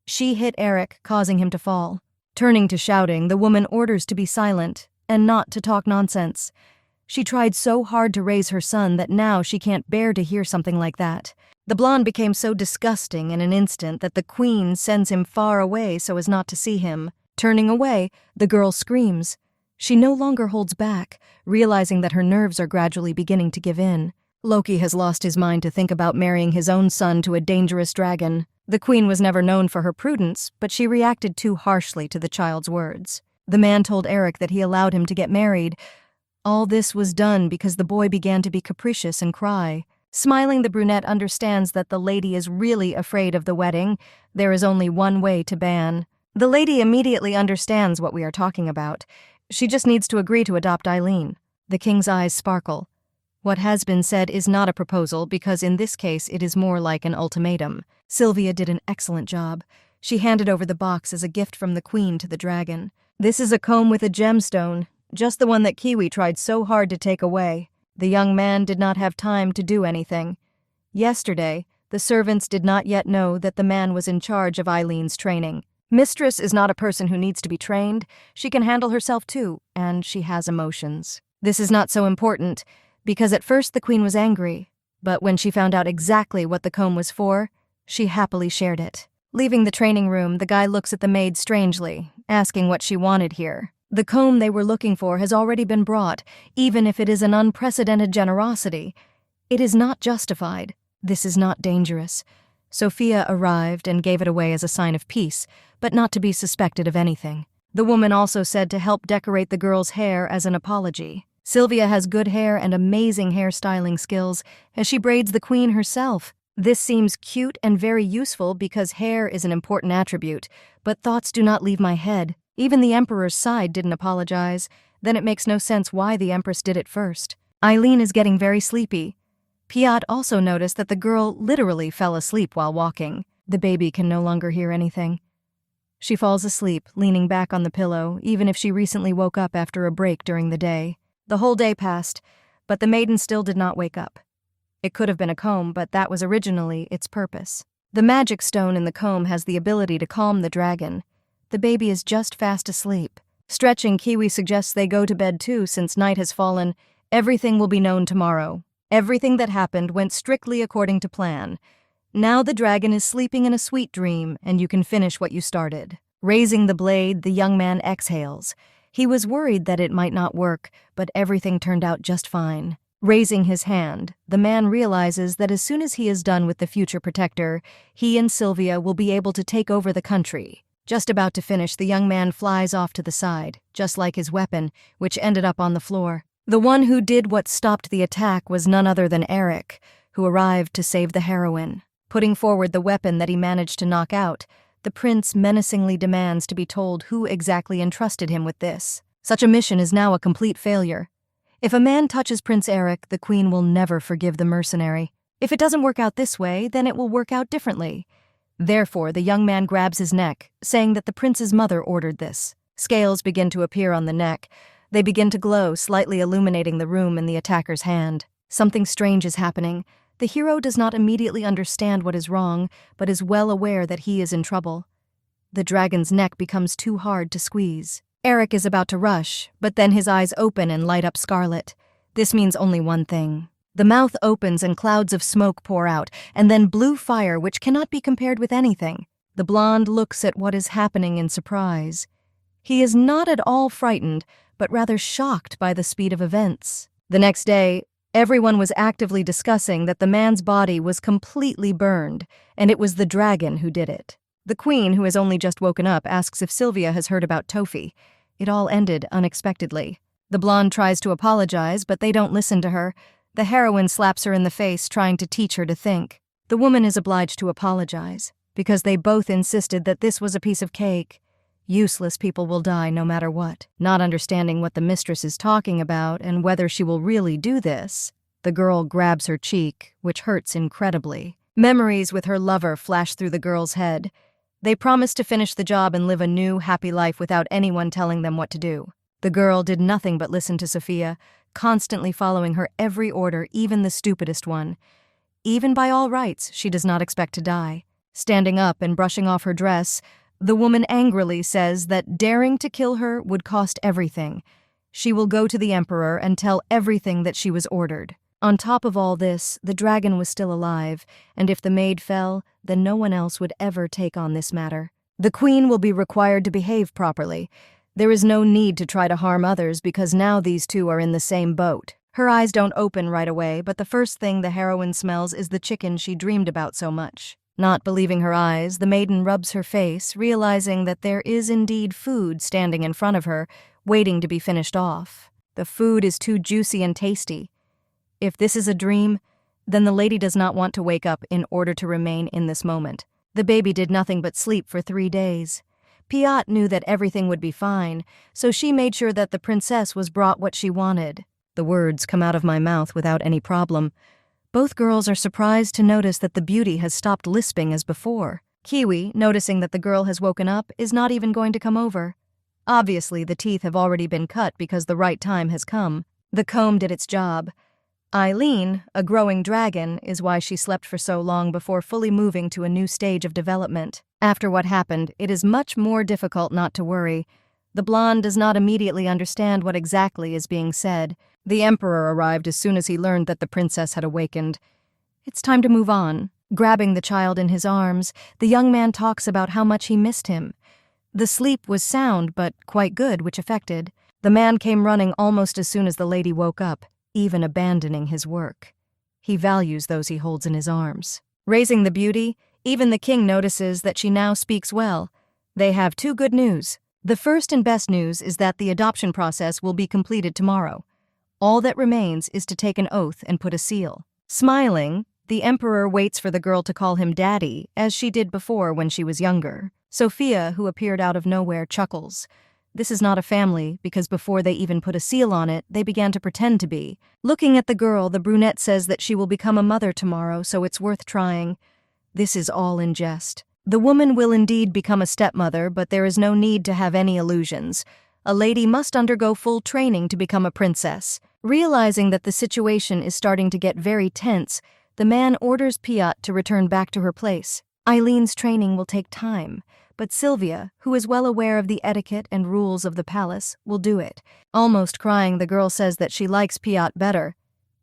She hit Eric, causing him to fall. Turning to shouting, the woman orders to be silent and not to talk nonsense. She tried so hard to raise her son that now she can't bear to hear something like that. The blonde became so disgusting in an instant that the queen sends him far away so as not to see him. Turning away, the girl screams. She no longer holds back, realizing that her nerves are gradually beginning to give in. Loki has lost his mind to think about marrying his own son to a dangerous dragon. The queen was never known for her prudence, but she reacted too harshly to the child's words. The man told Eric that he allowed him to get married. All this was done because the boy began to be capricious and cry. Smiling, the brunette understands that the lady is really afraid of the wedding. There is only one way to ban. The lady immediately understands what we are talking about. She just needs to agree to adopt Eileen. The king's eyes sparkle. What has been said is not a proposal because in this case it is more like an ultimatum. Sylvia did an excellent job. She handed over the box as a gift from the queen to the dragon. This is a comb with a gemstone, just the one that Kiwi tried so hard to take away. The young man did not have time to do anything. Yesterday, the servants did not yet know that the man was in charge of Eileen's training. Mistress is not a person who needs to be trained. She can handle herself too, and she has emotions. This is not so important, because at first the queen was angry, but when she found out exactly what the comb was for, she happily shared it. Leaving the training room, the guy looks at the maid strangely, asking what she wanted here. The comb they were looking for has already been brought, even if it is an unprecedented generosity. It is not justified. This is not dangerous. Sophia arrived and gave it away as a sign of peace, but not to be suspected of anything. The woman also said to help decorate the girl's hair as an apology. Sylvia has good hair and amazing hairstyling skills, as she braids the queen herself. This seems cute and very useful because hair is an important attribute, but thoughts do not leave my head. Even the emperor's side didn't apologize. Then it makes no sense why the empress did it first. Eileen is getting very sleepy. Piat also noticed that the girl literally fell asleep while walking. The baby can no longer hear anything. She falls asleep, leaning back on the pillow, even if she recently woke up after a break during the day. The whole day passed, but the maiden still did not wake up. It could have been a comb, but that was originally its purpose. The magic stone in the comb has the ability to calm the dragon. The baby is just fast asleep. Stretching, Kiwi suggests they go to bed too since night has fallen, Everything will be known tomorrow. Everything that happened went strictly according to plan. Now the dragon is sleeping in a sweet dream, and you can finish what you started. Raising the blade, the young man exhales. He was worried that it might not work, but everything turned out just fine. Raising his hand, the man realizes that as soon as he is done with the future protector, he and Sylvia will be able to take over the country. Just about to finish, the young man flies off to the side, just like his weapon, which ended up on the floor. The one who did what stopped the attack was none other than Eric, who arrived to save the heroine. Putting forward the weapon that he managed to knock out, the prince menacingly demands to be told who exactly entrusted him with this. Such a mission is now a complete failure. If a man touches Prince Eric, the queen will never forgive the mercenary. If it doesn't work out this way, then it will work out differently. Therefore, the young man grabs his neck, saying that the prince's mother ordered this. Scales begin to appear on the neck. They begin to glow, slightly illuminating the room in the attacker's hand. Something strange is happening. The hero does not immediately understand what is wrong, but is well aware that he is in trouble. The dragon's neck becomes too hard to squeeze. Eric is about to rush, but then his eyes open and light up scarlet. This means only one thing. The mouth opens and clouds of smoke pour out, and then blue fire which cannot be compared with anything. The blonde looks at what is happening in surprise. He is not at all frightened, but rather shocked by the speed of events. The next day, everyone was actively discussing that the man's body was completely burned, and it was the dragon who did it. The queen, who has only just woken up, asks if Sylvia has heard about Tofi. It all ended unexpectedly. The blonde tries to apologize, but they don't listen to her. The heroine slaps her in the face, trying to teach her to think. The woman is obliged to apologize, because they both insisted that this was a piece of cake. Useless people will die no matter what. Not understanding what the mistress is talking about and whether she will really do this, the girl grabs her cheek, which hurts incredibly. Memories with her lover flash through the girl's head. They promised to finish the job and live a new, happy life without anyone telling them what to do. The girl did nothing but listen to Sophia, constantly following her every order, even the stupidest one. Even by all rights, she does not expect to die. Standing up and brushing off her dress, the woman angrily says that daring to kill her would cost everything. She will go to the emperor and tell everything that she was ordered. On top of all this, the dragon was still alive, and if the maid fell, then no one else would ever take on this matter. The queen will be required to behave properly. There is no need to try to harm others because now these two are in the same boat. Her eyes don't open right away, but the first thing the heroine smells is the chicken she dreamed about so much. Not believing her eyes, the maiden rubs her face, realizing that there is indeed food standing in front of her, waiting to be finished off. The food is too juicy and tasty. If this is a dream, then the lady does not want to wake up in order to remain in this moment. The baby did nothing but sleep for 3 days. Piat knew that everything would be fine, so she made sure that the princess was brought what she wanted. The words come out of my mouth without any problem. Both girls are surprised to notice that the beauty has stopped lisping as before. Kiwi, noticing that the girl has woken up, is not even going to come over. Obviously, the teeth have already been cut because the right time has come. The comb did its job. Eileen, a growing dragon, is why she slept for so long before fully moving to a new stage of development. After what happened, it is much more difficult not to worry. The blonde does not immediately understand what exactly is being said. The emperor arrived as soon as he learned that the princess had awakened. It's time to move on. Grabbing the child in his arms, the young man talks about how much he missed him. The sleep was sound, but quite good, which affected. The man came running almost as soon as the lady woke up, even abandoning his work. He values those he holds in his arms. Raising the beauty, even the king notices that she now speaks well. They have 2 good news. The first and best news is that the adoption process will be completed tomorrow. All that remains is to take an oath and put a seal. Smiling, the emperor waits for the girl to call him daddy, as she did before when she was younger. Sophia, who appeared out of nowhere, chuckles. This is not a family, because before they even put a seal on it, they began to pretend to be. Looking at the girl, the brunette says that she will become a mother tomorrow, so it's worth trying. This is all in jest. The woman will indeed become a stepmother, but there is no need to have any illusions. A lady must undergo full training to become a princess. Realizing that the situation is starting to get very tense, the man orders Piat to return back to her place. Eileen's training will take time, but Sylvia, who is well aware of the etiquette and rules of the palace, will do it. Almost crying, the girl says that she likes Piot better.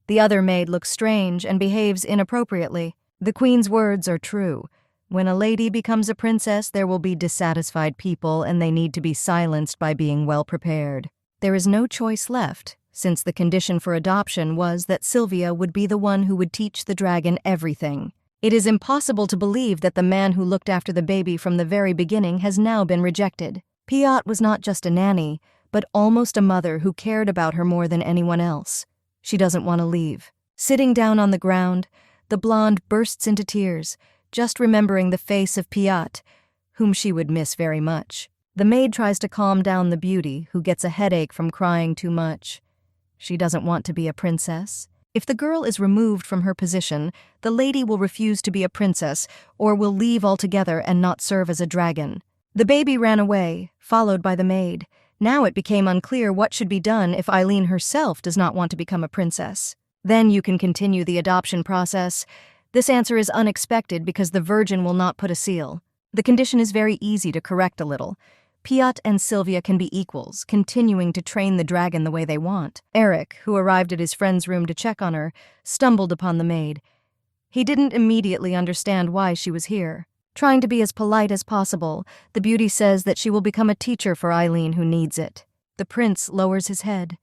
The other maid looks strange and behaves inappropriately. The queen's words are true. When a lady becomes a princess, there will be dissatisfied people, and they need to be silenced by being well prepared. There is no choice left, since the condition for adoption was that Sylvia would be the one who would teach the dragon everything. It is impossible to believe that the man who looked after the baby from the very beginning has now been rejected. Piot was not just a nanny, but almost a mother who cared about her more than anyone else. She doesn't want to leave. Sitting down on the ground, the blonde bursts into tears, just remembering the face of Piot, whom she would miss very much. The maid tries to calm down the beauty, who gets a headache from crying too much. She doesn't want to be a princess. If the girl is removed from her position, the lady will refuse to be a princess or will leave altogether and not serve as a dragon. The baby ran away, followed by the maid. Now it became unclear what should be done if Eileen herself does not want to become a princess. Then you can continue the adoption process. This answer is unexpected because the virgin will not put a seal. The condition is very easy to correct a little. Piot and Sylvia can be equals, continuing to train the dragon the way they want. Eric, who arrived at his friend's room to check on her, stumbled upon the maid. He didn't immediately understand why she was here. Trying to be as polite as possible, the beauty says that she will become a teacher for Eileen who needs it. The prince lowers his head.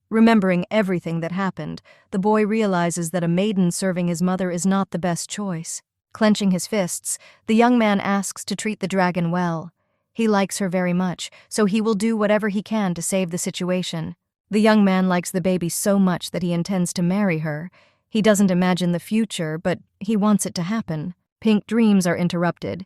Remembering everything that happened, the boy realizes that a maiden serving his mother is not the best choice. Clenching his fists, the young man asks to treat the dragon well. He likes her very much, so he will do whatever he can to save the situation. The young man likes the baby so much that he intends to marry her. He doesn't imagine the future, but he wants it to happen. Pink dreams are interrupted.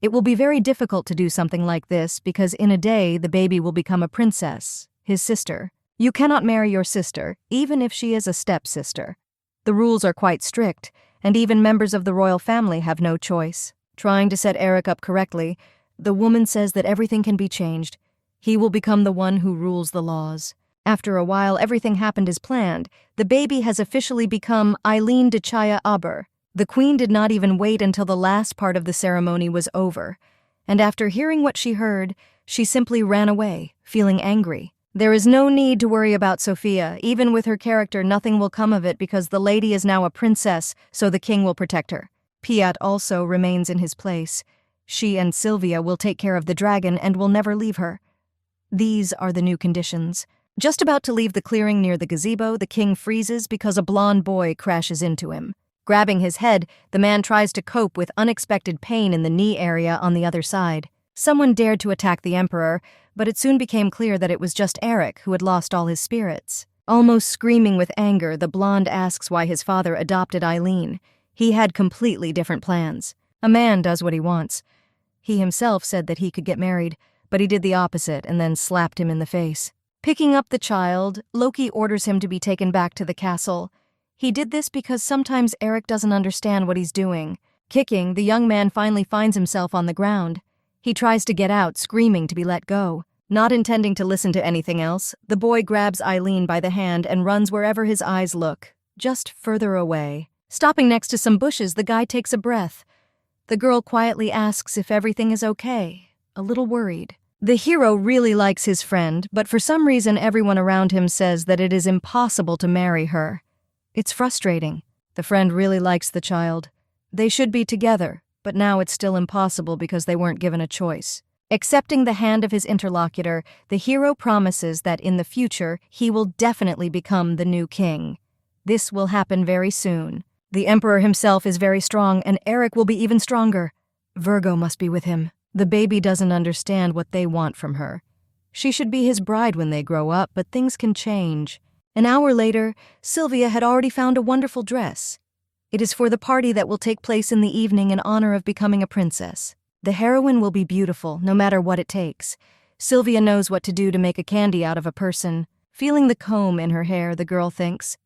It will be very difficult to do something like this because in a day the baby will become a princess, his sister. You cannot marry your sister, even if she is a stepsister. The rules are quite strict, and even members of the royal family have no choice. Trying to set Eric up correctly, the woman says that everything can be changed. He will become the one who rules the laws. After a while, everything happened as planned. The baby has officially become Eileen de Chaya Aber. The queen did not even wait until the last part of the ceremony was over. And after hearing what she heard, she simply ran away, feeling angry. There is no need to worry about Sophia. Even with her character, nothing will come of it because the lady is now a princess, so the king will protect her. Piot also remains in his place. She and Sylvia will take care of the dragon and will never leave her. These are the new conditions. Just about to leave the clearing near the gazebo, the king freezes because a blonde boy crashes into him. Grabbing his head, the man tries to cope with unexpected pain in the knee area on the other side. Someone dared to attack the emperor, but it soon became clear that it was just Eric who had lost all his spirits. Almost screaming with anger, the blonde asks why his father adopted Eileen. He had completely different plans. A man does what he wants. He himself said that he could get married, but he did the opposite and then slapped him in the face. Picking up the child, Loki orders him to be taken back to the castle. He did this because sometimes Eric doesn't understand what he's doing. Kicking, the young man finally finds himself on the ground. He tries to get out, screaming to be let go. Not intending to listen to anything else, the boy grabs Eileen by the hand and runs wherever his eyes look, just further away. Stopping next to some bushes, the guy takes a breath. The girl quietly asks if everything is okay, a little worried. The hero really likes his friend, but for some reason everyone around him says that it is impossible to marry her. It's frustrating. The friend really likes the child. They should be together, but now it's still impossible because they weren't given a choice. Accepting the hand of his interlocutor, the hero promises that in the future he will definitely become the new king. This will happen very soon. The emperor himself is very strong, and Eric will be even stronger. Virgo must be with him. The baby doesn't understand what they want from her. She should be his bride when they grow up, but things can change. An hour later, Sylvia had already found a wonderful dress. It is for the party that will take place in the evening in honor of becoming a princess. The heroine will be beautiful, no matter what it takes. Sylvia knows what to do to make a candy out of a person. Feeling the comb in her hair, the girl thinks.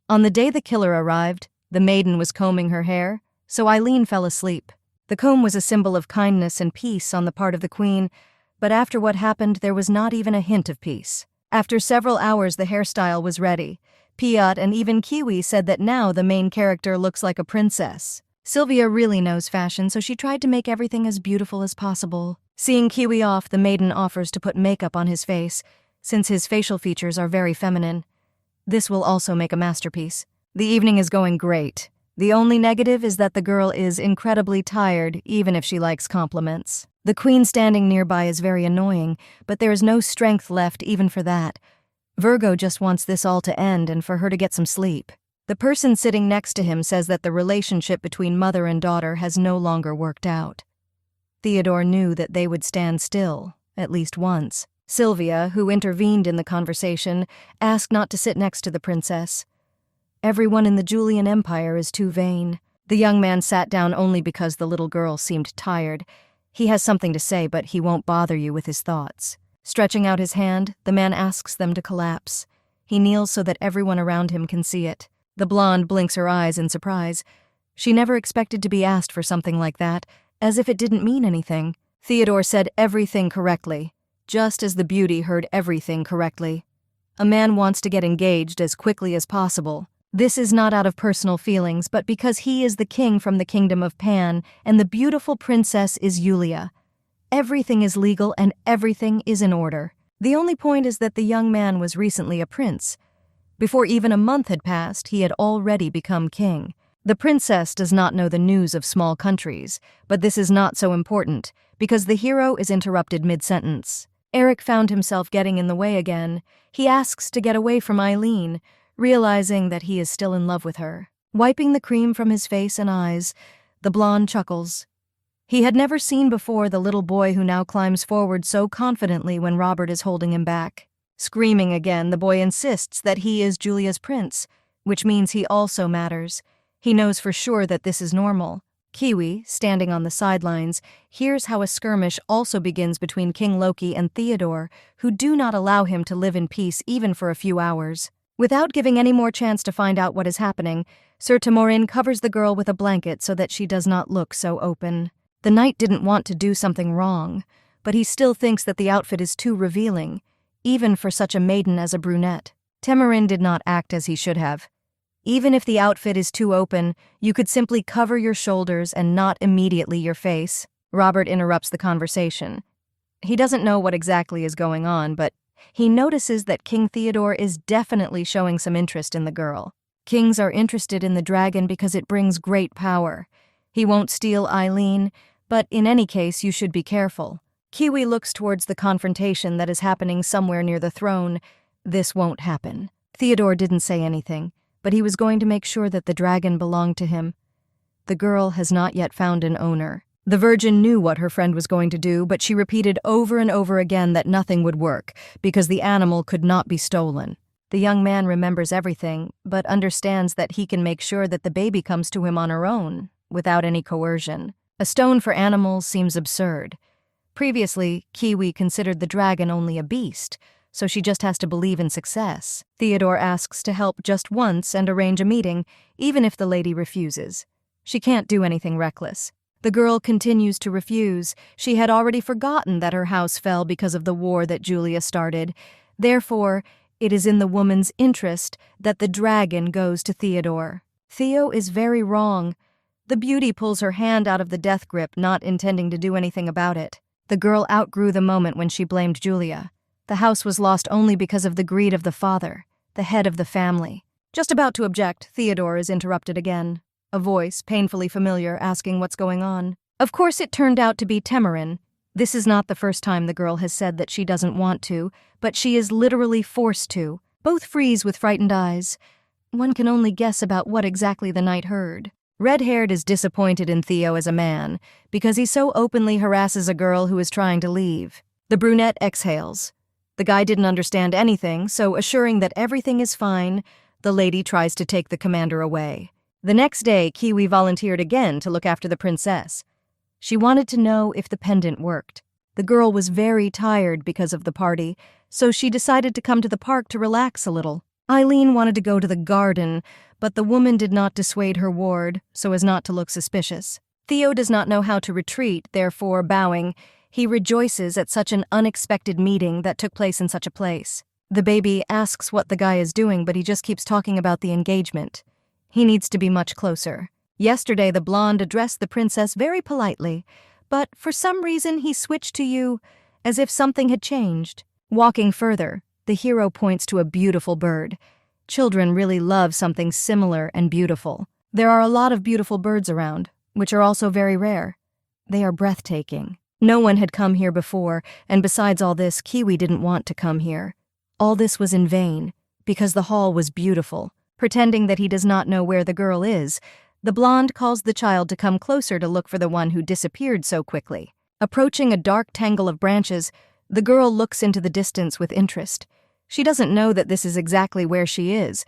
On the day the killer arrived, the maiden was combing her hair, so Eileen fell asleep. The comb was a symbol of kindness and peace on the part of the queen, but after what happened, there was not even a hint of peace. After several hours, the hairstyle was ready. Piot and even Kiwi said that now the main character looks like a princess. Sylvia really knows fashion, so she tried to make everything as beautiful as possible. Seeing Kiwi off, the maiden offers to put makeup on his face, since his facial features are very feminine. This will also make a masterpiece. The evening is going great. The only negative is that the girl is incredibly tired, even if she likes compliments. The queen standing nearby is very annoying, but there is no strength left even for that. Virgo just wants this all to end and for her to get some sleep. The person sitting next to him says that the relationship between mother and daughter has no longer worked out. Theodore knew that they would stand still, at least once. Sylvia, who intervened in the conversation, asked not to sit next to the princess. Everyone in the Julian Empire is too vain. The young man sat down only because the little girl seemed tired. He has something to say, but he won't bother you with his thoughts. Stretching out his hand, the man asks them to collapse. He kneels so that everyone around him can see it. The blonde blinks her eyes in surprise. She never expected to be asked for something like that, as if it didn't mean anything. Theodore said everything correctly, just as the beauty heard everything correctly. A man wants to get engaged as quickly as possible. This is not out of personal feelings, but because he is the king from the kingdom of Pan, and the beautiful princess is Yulia. Everything is legal and everything is in order. The only point is that the young man was recently a prince. Before even a month had passed, he had already become king. The princess does not know the news of small countries, but this is not so important, because the hero is interrupted mid-sentence. Eric found himself getting in the way again. He asks to get away from Eileen, realizing that he is still in love with her. Wiping the cream from his face and eyes, the blonde chuckles. He had never seen before the little boy who now climbs forward so confidently when Robert is holding him back. Screaming again, the boy insists that he is Julia's prince, which means he also matters. He knows for sure that this is normal. Kiwi, standing on the sidelines, hears how a skirmish also begins between King Loki and Theodore, who do not allow him to live in peace even for a few hours. Without giving any more chance to find out what is happening, Sir Tamorin covers the girl with a blanket so that she does not look so open. The knight didn't want to do something wrong, but he still thinks that the outfit is too revealing, even for such a maiden as a brunette. Tamorin did not act as he should have. Even if the outfit is too open, you could simply cover your shoulders and not immediately your face. Robert interrupts the conversation. He doesn't know what exactly is going on, but he notices that King Theodore is definitely showing some interest in the girl. Kings are interested in the dragon because it brings great power. He won't steal Eileen, but in any case you should be careful. Kiwi looks towards the confrontation that is happening somewhere near the throne. This won't happen. Theodore didn't say anything, but he was going to make sure that the dragon belonged to him. The girl has not yet found an owner. The Virgin knew what her friend was going to do, but she repeated over and over again that nothing would work, because the animal could not be stolen. The young man remembers everything, but understands that he can make sure that the baby comes to him on her own, without any coercion. A stone for animals seems absurd. Previously, Kiwi considered the dragon only a beast, so she just has to believe in success. Theodore asks to help just once and arrange a meeting, even if the lady refuses. She can't do anything reckless. The girl continues to refuse. She had already forgotten that her house fell because of the war that Julia started. Therefore, it is in the woman's interest that the dragon goes to Theodore. Theo is very wrong. The beauty pulls her hand out of the death grip, not intending to do anything about it. The girl outgrew the moment when she blamed Julia. The house was lost only because of the greed of the father, the head of the family. Just about to object, Theodore is interrupted again. A voice, painfully familiar, asking what's going on. Of course it turned out to be Tamorin. This is not the first time the girl has said that she doesn't want to, but she is literally forced to. Both freeze with frightened eyes. One can only guess about what exactly the knight heard. Red-haired is disappointed in Theo as a man, because he so openly harasses a girl who is trying to leave. The brunette exhales. The guy didn't understand anything, so assuring that everything is fine, the lady tries to take the commander away. The next day, Kiwi volunteered again to look after the princess. She wanted to know if the pendant worked. The girl was very tired because of the party, so she decided to come to the park to relax a little. Eileen wanted to go to the garden, but the woman did not dissuade her ward, so as not to look suspicious. Theo does not know how to retreat, therefore, bowing, he rejoices at such an unexpected meeting that took place in such a place. The baby asks what the guy is doing, but he just keeps talking about the engagement. He needs to be much closer. Yesterday the blonde addressed the princess very politely, but for some reason he switched to you as if something had changed. Walking further, the hero points to a beautiful bird. Children really love something similar and beautiful. There are a lot of beautiful birds around, which are also very rare. They are breathtaking. No one had come here before, and besides all this, Kiwi didn't want to come here. All this was in vain, because the hall was beautiful. Pretending that he does not know where the girl is, the blonde calls the child to come closer to look for the one who disappeared so quickly. Approaching a dark tangle of branches, the girl looks into the distance with interest. She doesn't know that this is exactly where she is,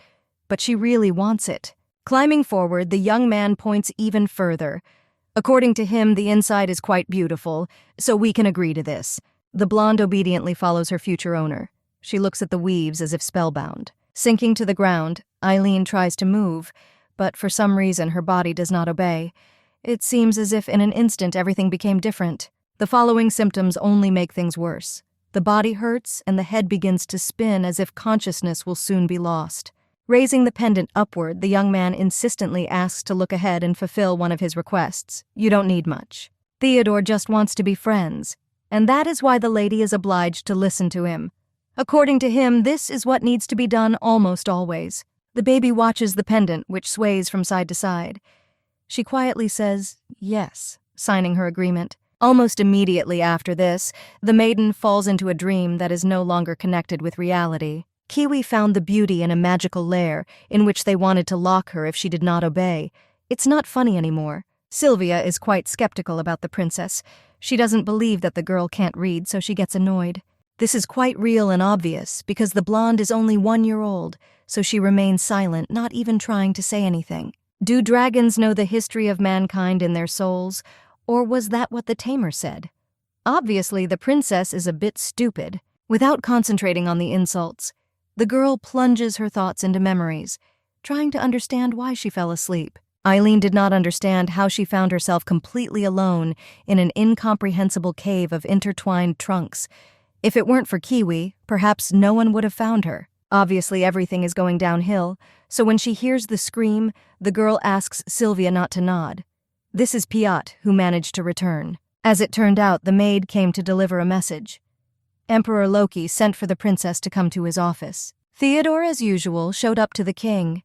but she really wants it. Climbing forward, the young man points even further. According to him, the inside is quite beautiful, so we can agree to this. The blonde obediently follows her future owner. She looks at the weaves as if spellbound. Sinking to the ground, Eileen tries to move, but for some reason her body does not obey. It seems as if in an instant everything became different. The following symptoms only make things worse. The body hurts and the head begins to spin as if consciousness will soon be lost. Raising the pendant upward, the young man insistently asks to look ahead and fulfill one of his requests. You don't need much. Theodore just wants to be friends, and that is why the lady is obliged to listen to him. According to him, this is what needs to be done almost always. The baby watches the pendant, which sways from side to side. She quietly says, yes, signing her agreement. Almost immediately after this, the maiden falls into a dream that is no longer connected with reality. Kiwi found the beauty in a magical lair in which they wanted to lock her if she did not obey. It's not funny anymore. Sylvia is quite skeptical about the princess. She doesn't believe that the girl can't read, so she gets annoyed. This is quite real and obvious because the blonde is only 1 year old, so she remains silent, not even trying to say anything. Do dragons know the history of mankind in their souls, or was that what the tamer said? Obviously, the princess is a bit stupid. Without concentrating on the insults, the girl plunges her thoughts into memories, trying to understand why she fell asleep. Eileen did not understand how she found herself completely alone in an incomprehensible cave of intertwined trunks. If it weren't for Kiwi, perhaps no one would have found her. Obviously, everything is going downhill, so when she hears the scream, the girl asks Sylvia not to nod. This is Piot, who managed to return. As it turned out, the maid came to deliver a message. Emperor Loki sent for the princess to come to his office. Theodore, as usual, showed up to the king.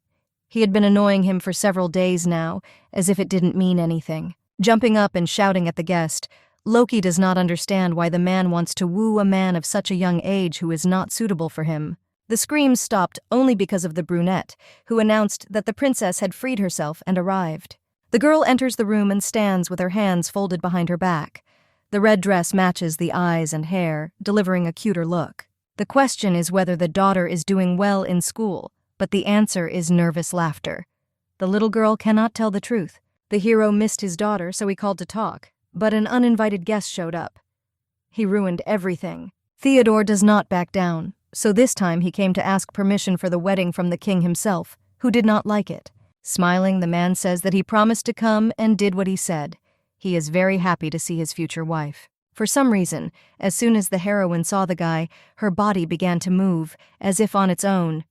He had been annoying him for several days now, as if it didn't mean anything. Jumping up and shouting at the guest, Loki does not understand why the man wants to woo a man of such a young age who is not suitable for him. The screams stopped only because of the brunette, who announced that the princess had freed herself and arrived. The girl enters the room and stands with her hands folded behind her back. The red dress matches the eyes and hair, delivering a cuter look. The question is whether the daughter is doing well in school, but the answer is nervous laughter. The little girl cannot tell the truth. The hero missed his daughter, so he called to talk, but an uninvited guest showed up. He ruined everything. Theodore does not back down, so this time he came to ask permission for the wedding from the king himself, who did not like it. Smiling, the man says that he promised to come and did what he said. He is very happy to see his future wife. For some reason, as soon as the heroine saw the guy, her body began to move, as if on its own.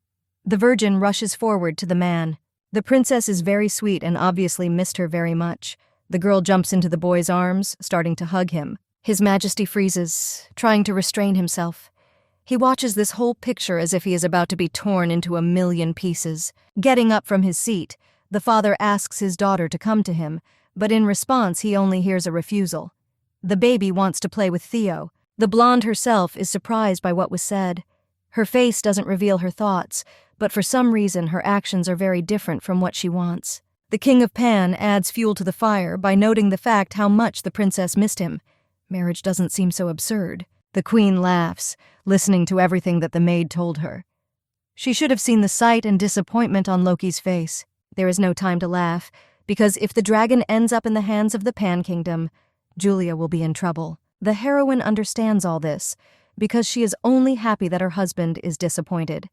The virgin rushes forward to the man. The princess is very sweet and obviously missed her very much. The girl jumps into the boy's arms, starting to hug him. His Majesty freezes, trying to restrain himself. He watches this whole picture as if he is about to be torn into a million pieces. Getting up from his seat, the father asks his daughter to come to him, but in response he only hears a refusal. The baby wants to play with Theo. The blonde herself is surprised by what was said. Her face doesn't reveal her thoughts, but for some reason her actions are very different from what she wants. The King of Pan adds fuel to the fire by noting the fact how much the princess missed him. Marriage doesn't seem so absurd. The queen laughs, listening to everything that the maid told her. She should have seen the sight and disappointment on Loki's face. There is no time to laugh, because if the dragon ends up in the hands of the Pan Kingdom, Julia will be in trouble. The heroine understands all this, because she is only happy that her husband is disappointed.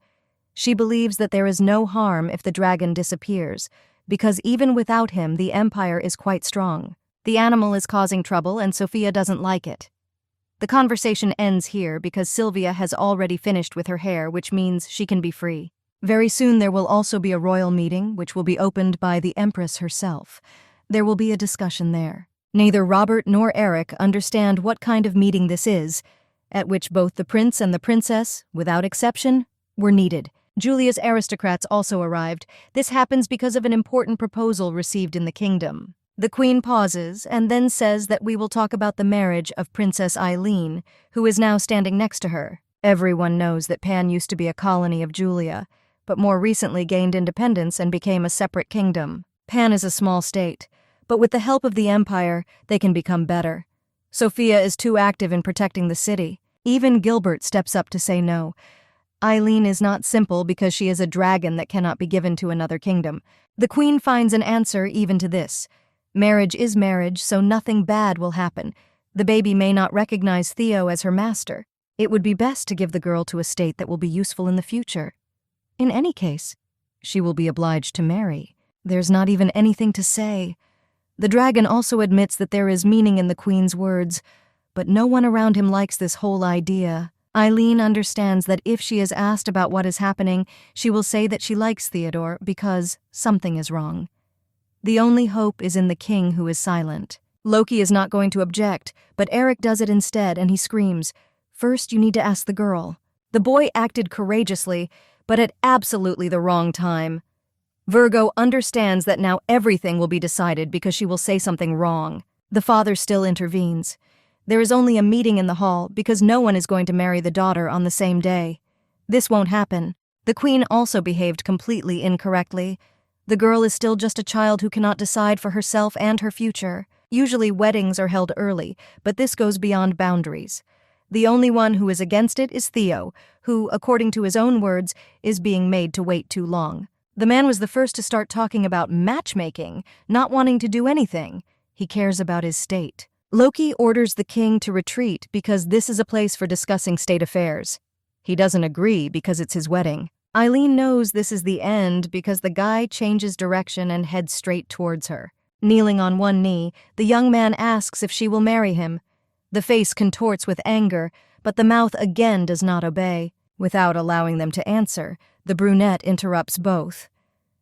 She believes that there is no harm if the dragon disappears, because even without him, the empire is quite strong. The animal is causing trouble, and Sophia doesn't like it. The conversation ends here because Sylvia has already finished with her hair, which means she can be free. Very soon there will also be a royal meeting, which will be opened by the Empress herself. There will be a discussion there. Neither Robert nor Eric understand what kind of meeting this is, at which both the prince and the princess, without exception, were needed. Julia's aristocrats also arrived. This happens because of an important proposal received in the kingdom. The queen pauses and then says that we will talk about the marriage of Princess Eileen, who is now standing next to her. Everyone knows that Pan used to be a colony of Julia, but more recently gained independence and became a separate kingdom. Pan is a small state, but with the help of the Empire, they can become better. Sophia is too active in protecting the city. Even Gilbert steps up to say no. Eileen is not simple because she is a dragon that cannot be given to another kingdom. The queen finds an answer even to this. Marriage is marriage, so nothing bad will happen. The baby may not recognize Theo as her master. It would be best to give the girl to a state that will be useful in the future. In any case, she will be obliged to marry. There's not even anything to say. The dragon also admits that there is meaning in the queen's words, but no one around him likes this whole idea. Eileen understands that if she is asked about what is happening, she will say that she likes Theodore because something is wrong. The only hope is in the king, who is silent. Loki is not going to object, but Eric does it instead, and he screams, "First, you need to ask the girl." The boy acted courageously, but at absolutely the wrong time. Virgo understands that now everything will be decided because she will say something wrong. The father still intervenes. There is only a meeting in the hall because no one is going to marry the daughter on the same day. This won't happen. The queen also behaved completely incorrectly. The girl is still just a child who cannot decide for herself and her future. Usually weddings are held early, but this goes beyond boundaries. The only one who is against it is Theo, who, according to his own words, is being made to wait too long. The man was the first to start talking about matchmaking, not wanting to do anything. He cares about his state. Loki orders the king to retreat because this is a place for discussing state affairs. He doesn't agree because it's his wedding. Eileen knows this is the end because the guy changes direction and heads straight towards her. Kneeling on one knee, the young man asks if she will marry him. The face contorts with anger, but the mouth again does not obey. Without allowing them to answer, the brunette interrupts both.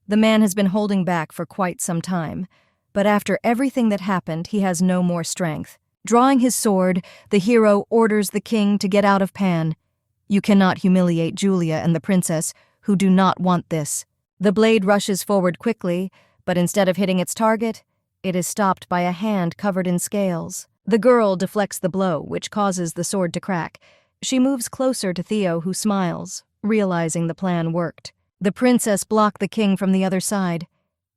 The man has been holding back for quite some time, but after everything that happened, he has no more strength. Drawing his sword, the hero orders the king to get out of Pan. You cannot humiliate Julia and the princess, who do not want this. The blade rushes forward quickly, but instead of hitting its target, it is stopped by a hand covered in scales. The girl deflects the blow, which causes the sword to crack. She moves closer to Theo, who smiles, realizing the plan worked. The princess blocked the king from the other side.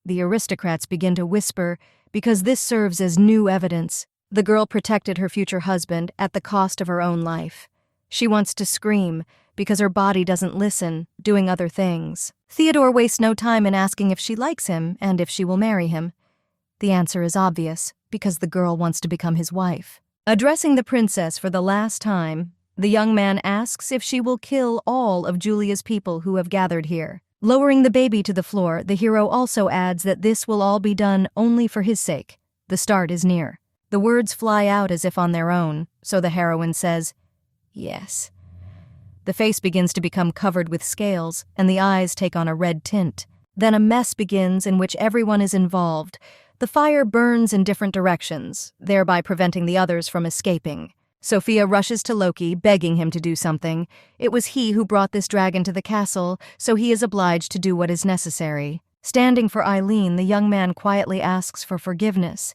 The aristocrats begin to whisper because this serves as new evidence. The girl protected her future husband at the cost of her own life. She wants to scream because her body doesn't listen, doing other things. Theodore wastes no time in asking if she likes him and if she will marry him. The answer is obvious, because the girl wants to become his wife. Addressing the princess for the last time, the young man asks if she will kill all of Julia's people who have gathered here. Lowering the baby to the floor, the hero also adds that this will all be done only for his sake. The start is near. The words fly out as if on their own, so the heroine says, "Yes." The face begins to become covered with scales, and the eyes take on a red tint. Then a mess begins in which everyone is involved. The fire burns in different directions, thereby preventing the others from escaping. Sophia rushes to Loki, begging him to do something. It was he who brought this dragon to the castle, so he is obliged to do what is necessary. Standing for Eileen, the young man quietly asks for forgiveness.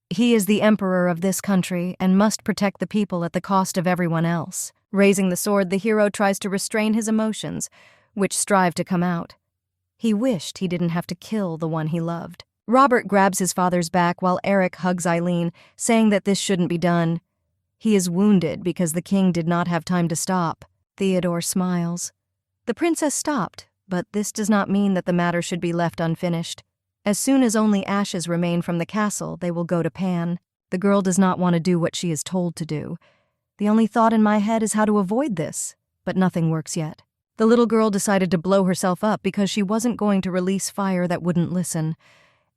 He is the emperor of this country and must protect the people at the cost of everyone else. Raising the sword, the hero tries to restrain his emotions, which strive to come out. He wished he didn't have to kill the one he loved. Robert grabs his father's back while Eric hugs Eileen, saying that this shouldn't be done. He is wounded because the king did not have time to stop. Theodore smiles. The princess stopped, but this does not mean that the matter should be left unfinished. As soon as only ashes remain from the castle, they will go to Pan. The girl does not want to do what she is told to do. The only thought in my head is how to avoid this, but nothing works yet. The little girl decided to blow herself up because she wasn't going to release fire that wouldn't listen.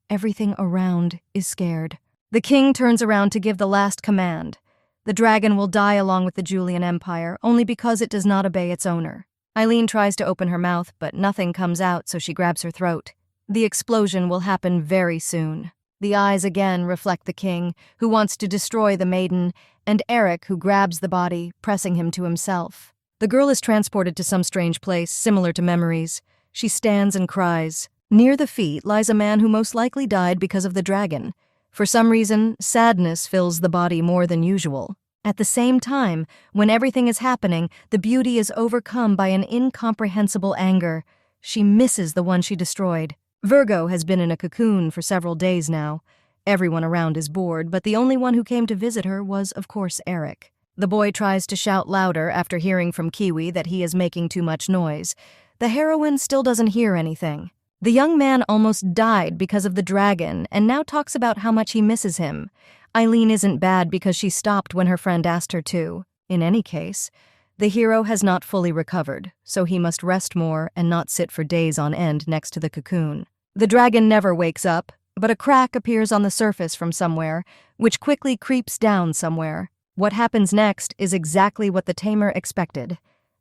Everything around is scared. The king turns around to give the last command. The dragon will die along with the Julian Empire, only because it does not obey its owner. Eileen tries to open her mouth, but nothing comes out, so she grabs her throat. The explosion will happen very soon. The eyes again reflect the king, who wants to destroy the maiden, and Eric, who grabs the body, pressing him to himself. The girl is transported to some strange place, similar to memories. She stands and cries. Near the feet lies a man who most likely died because of the dragon. For some reason, sadness fills the body more than usual. At the same time, when everything is happening, the beauty is overcome by an incomprehensible anger. She misses the one she destroyed. Virgo has been in a cocoon for several days now. Everyone around is bored, but the only one who came to visit her was, of course, Eric. The boy tries to shout louder after hearing from Kiwi that he is making too much noise. The heroine still doesn't hear anything. The young man almost died because of the dragon and now talks about how much he misses him. Eileen isn't bad because she stopped when her friend asked her to. In any case, the hero has not fully recovered, so he must rest more and not sit for days on end next to the cocoon. The dragon never wakes up, but a crack appears on the surface from somewhere, which quickly creeps down somewhere. What happens next is exactly what the tamer expected.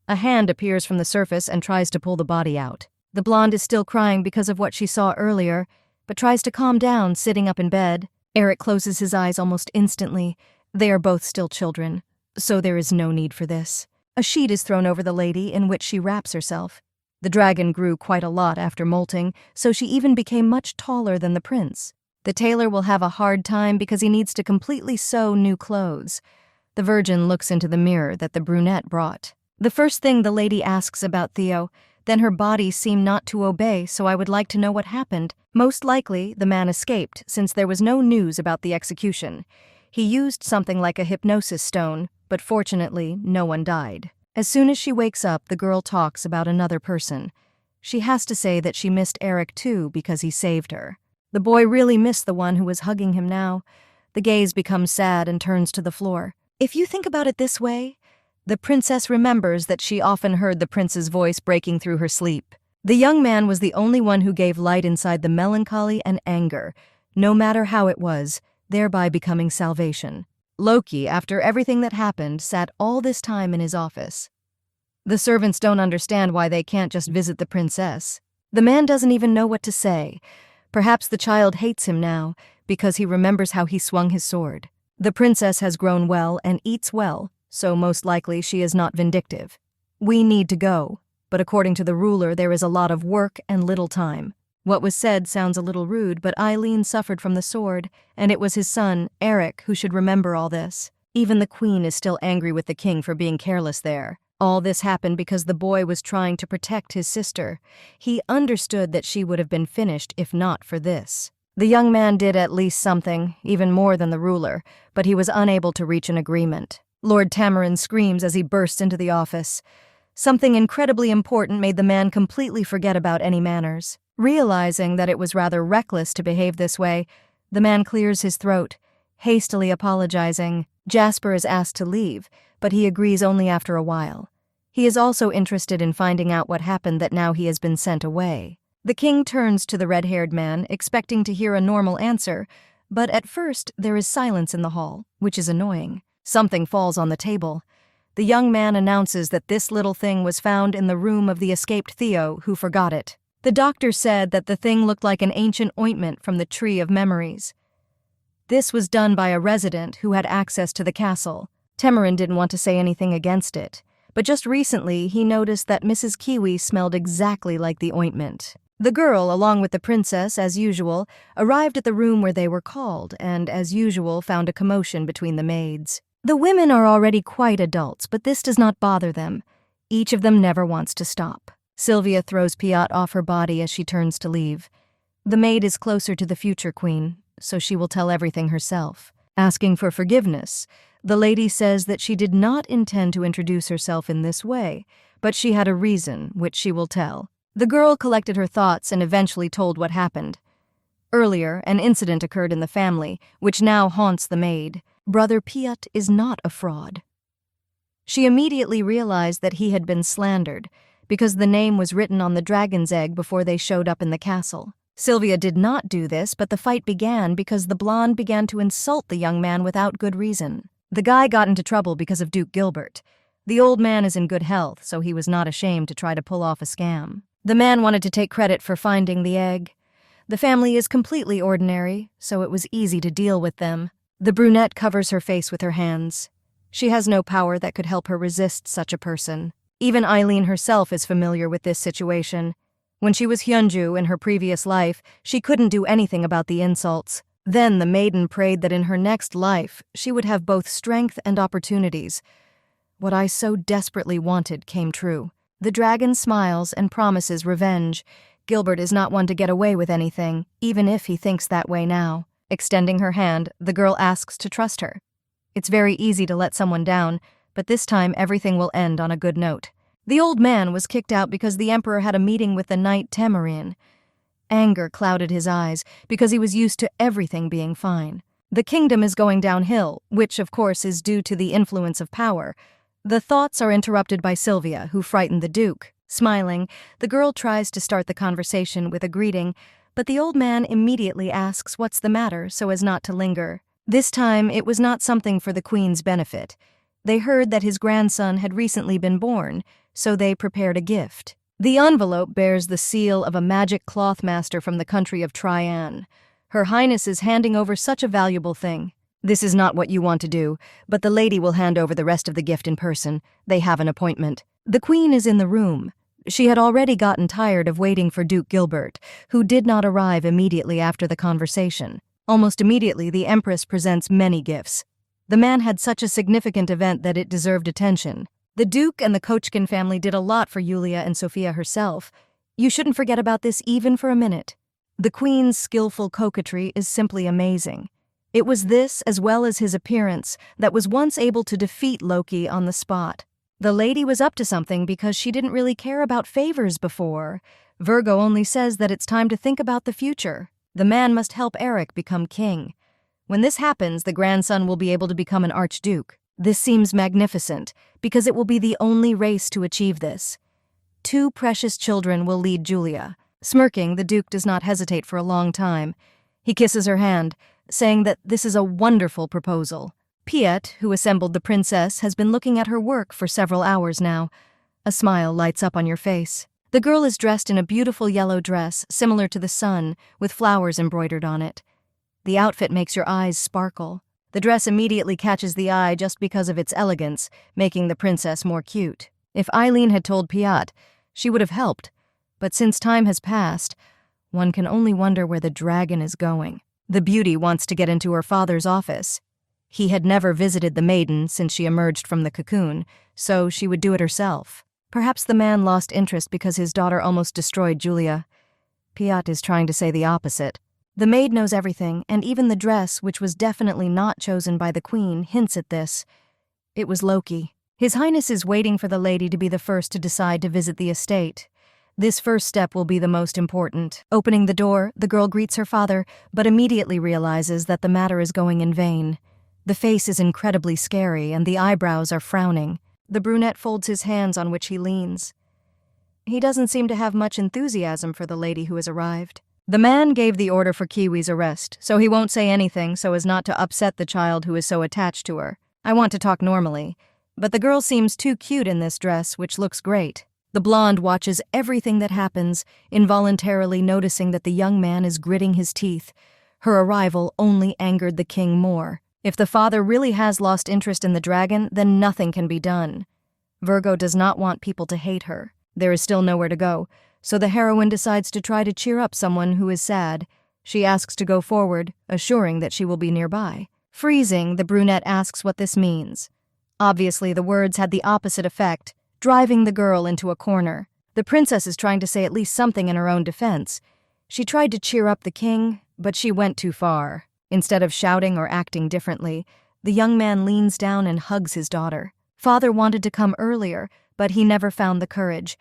A hand appears from the surface and tries to pull the body out. The blonde is still crying because of what she saw earlier, but tries to calm down sitting up in bed. Eric closes his eyes almost instantly. They are both still children, so there is no need for this. A sheet is thrown over the lady in which she wraps herself. The dragon grew quite a lot after molting, so she even became much taller than the prince. The tailor will have a hard time because he needs to completely sew new clothes. The virgin looks into the mirror that the brunette brought. The first thing the lady asks about Theo, then her body seemed not to obey, so I would like to know what happened. Most likely, the man escaped, since there was no news about the execution. He used something like a hypnosis stone, but fortunately, no one died. As soon as she wakes up, the girl talks about another person. She has to say that she missed Eric too because he saved her. The boy really missed the one who was hugging him now. The gaze becomes sad and turns to the floor. If you think about it this way, the princess remembers that she often heard the prince's voice breaking through her sleep. The young man was the only one who gave light inside the melancholy and anger, no matter how it was, thereby becoming salvation. Loki, after everything that happened, sat all this time in his office. The servants don't understand why they can't just visit the princess. The man doesn't even know what to say. Perhaps the child hates him now, because he remembers how he swung his sword. The princess has grown well and eats well, so most likely she is not vindictive. We need to go, but according to the ruler there is a lot of work and little time. What was said sounds a little rude, but Eileen suffered from the sword, and it was his son, Eric, who should remember all this. Even the queen is still angry with the king for being careless there. All this happened because the boy was trying to protect his sister. He understood that she would have been finished if not for this. The young man did at least something, even more than the ruler, but he was unable to reach an agreement. Lord Tamarin screams as he bursts into the office. Something incredibly important made the man completely forget about any manners. Realizing that it was rather reckless to behave this way, the man clears his throat, hastily apologizing. Jasper is asked to leave, but he agrees only after a while. He is also interested in finding out what happened that now he has been sent away. The king turns to the red-haired man, expecting to hear a normal answer, but at first there is silence in the hall, which is annoying. Something falls on the table. The young man announces that this little thing was found in the room of the escaped Theo, who forgot it. The doctor said that the thing looked like an ancient ointment from the Tree of Memories. This was done by a resident who had access to the castle. Tamarin didn't want to say anything against it, but just recently he noticed that Mrs. Kiwi smelled exactly like the ointment. The girl, along with the princess, as usual, arrived at the room where they were called, and as usual found a commotion between the maids. The women are already quite adults, but this does not bother them. Each of them never wants to stop. Sylvia throws Piot off her body as she turns to leave. The maid is closer to the future queen, so she will tell everything herself. Asking for forgiveness, the lady says that she did not intend to introduce herself in this way, but she had a reason, which she will tell. The girl collected her thoughts and eventually told what happened. Earlier, an incident occurred in the family, which now haunts the maid. Brother Piot is not a fraud. She immediately realized that he had been slandered, because the name was written on the dragon's egg before they showed up in the castle. Sylvia did not do this, but the fight began because the blonde began to insult the young man without good reason. The guy got into trouble because of Duke Gilbert. The old man is in good health, so he was not ashamed to try to pull off a scam. The man wanted to take credit for finding the egg. The family is completely ordinary, so it was easy to deal with them. The brunette covers her face with her hands. She has no power that could help her resist such a person. Even Eileen herself is familiar with this situation. When she was Hyunju in her previous life, she couldn't do anything about the insults. Then the maiden prayed that in her next life, she would have both strength and opportunities. What I so desperately wanted came true. The dragon smiles and promises revenge. Gilbert is not one to get away with anything, even if he thinks that way now. Extending her hand, the girl asks to trust her. It's very easy to let someone down, but this time everything will end on a good note. The old man was kicked out because the emperor had a meeting with the knight Tamer. Anger clouded his eyes because he was used to everything being fine. The kingdom is going downhill, which of course is due to the influence of power. The thoughts are interrupted by Sylvia, who frightened the duke. Smiling, the girl tries to start the conversation with a greeting, but the old man immediately asks what's the matter so as not to linger. This time, it was not something for the queen's benefit. They heard that his grandson had recently been born, so they prepared a gift. The envelope bears the seal of a magic cloth master from the country of Trian. Her Highness is handing over such a valuable thing. This is not what you want to do, but the lady will hand over the rest of the gift in person. They have an appointment. The queen is in the room. She had already gotten tired of waiting for Duke Gilbert, who did not arrive immediately after the conversation. Almost immediately, the Empress presents many gifts. The man had such a significant event that it deserved attention. The Duke and the Kochkin family did a lot for Yulia and Sophia herself. You shouldn't forget about this even for a minute. The Queen's skillful coquetry is simply amazing. It was this, as well as his appearance, that was once able to defeat Loki on the spot. The lady was up to something because she didn't really care about favors before. Virgo only says that it's time to think about the future. The man must help Eric become king. When this happens, the grandson will be able to become an archduke. This seems magnificent, because it will be the only race to achieve this. 2 precious children will lead Julia. Smirking, the duke does not hesitate for a long time. He kisses her hand, saying that this is a wonderful proposal. Piet, who assembled the princess, has been looking at her work for several hours now. A smile lights up on your face. The girl is dressed in a beautiful yellow dress, similar to the sun, with flowers embroidered on it. The outfit makes your eyes sparkle. The dress immediately catches the eye just because of its elegance, making the princess more cute. If Eileen had told Piet, she would have helped. But since time has passed, one can only wonder where the dragon is going. The beauty wants to get into her father's office. He had never visited the maiden since she emerged from the cocoon, so she would do it herself. Perhaps the man lost interest because his daughter almost destroyed Julia. Piet is trying to say the opposite. The maid knows everything, and even the dress, which was definitely not chosen by the queen, hints at this. It was Loki. His Highness is waiting for the lady to be the first to decide to visit the estate. This first step will be the most important. Opening the door, the girl greets her father, but immediately realizes that the matter is going in vain. The face is incredibly scary, and the eyebrows are frowning. The brunette folds his hands on which he leans. He doesn't seem to have much enthusiasm for the lady who has arrived. The man gave the order for Kiwi's arrest, so he won't say anything so as not to upset the child who is so attached to her. I want to talk normally, but the girl seems too cute in this dress, which looks great. The blonde watches everything that happens, involuntarily noticing that the young man is gritting his teeth. Her arrival only angered the king more. If the father really has lost interest in the dragon, then nothing can be done. Virgo does not want people to hate her. There is still nowhere to go, so the heroine decides to try to cheer up someone who is sad. She asks to go forward, assuring that she will be nearby. Freezing, the brunette asks what this means. Obviously, the words had the opposite effect, driving the girl into a corner. The princess is trying to say at least something in her own defense. She tried to cheer up the king, but she went too far. Instead of shouting or acting differently, the young man leans down and hugs his daughter. Father wanted to come earlier, but he never found the courage.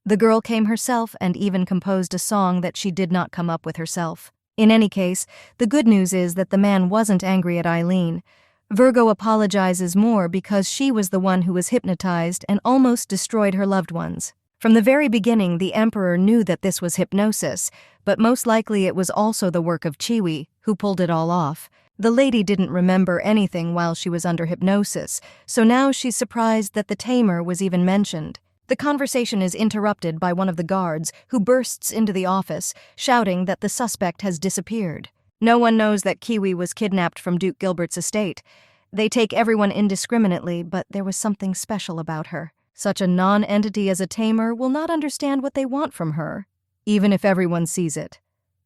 The girl came herself and even composed a song that she did not come up with herself. In any case, the good news is that the man wasn't angry at Eileen. Virgo apologizes more because she was the one who was hypnotized and almost destroyed her loved ones. From the very beginning, the emperor knew that this was hypnosis, but most likely it was also the work of Kiwi, who pulled it all off. The lady didn't remember anything while she was under hypnosis, so now she's surprised that the tamer was even mentioned. The conversation is interrupted by one of the guards, who bursts into the office, shouting that the suspect has disappeared. No one knows that Kiwi was kidnapped from Duke Gilbert's estate. They take everyone indiscriminately, but there was something special about her. Such a non-entity as a tamer will not understand what they want from her, even if everyone sees it.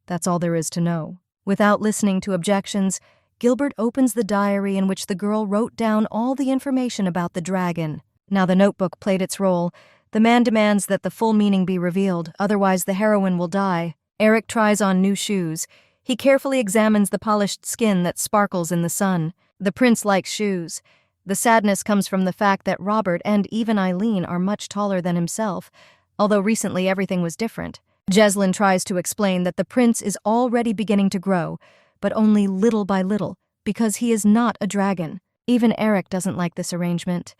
That's all there is to know. Without listening to objections, Gilbert opens the diary in which the girl wrote down all the information about the dragon. Now the notebook played its role. The man demands that the full meaning be revealed, otherwise the heroine will die. Eric tries on new shoes. He carefully examines the polished skin that sparkles in the sun. The prince likes shoes. The sadness comes from the fact that Robert and even Eileen are much taller than himself, although recently everything was different. Jeslyn tries to explain that the prince is already beginning to grow, but only little by little, because he is not a dragon. Even Eric doesn't like this arrangement.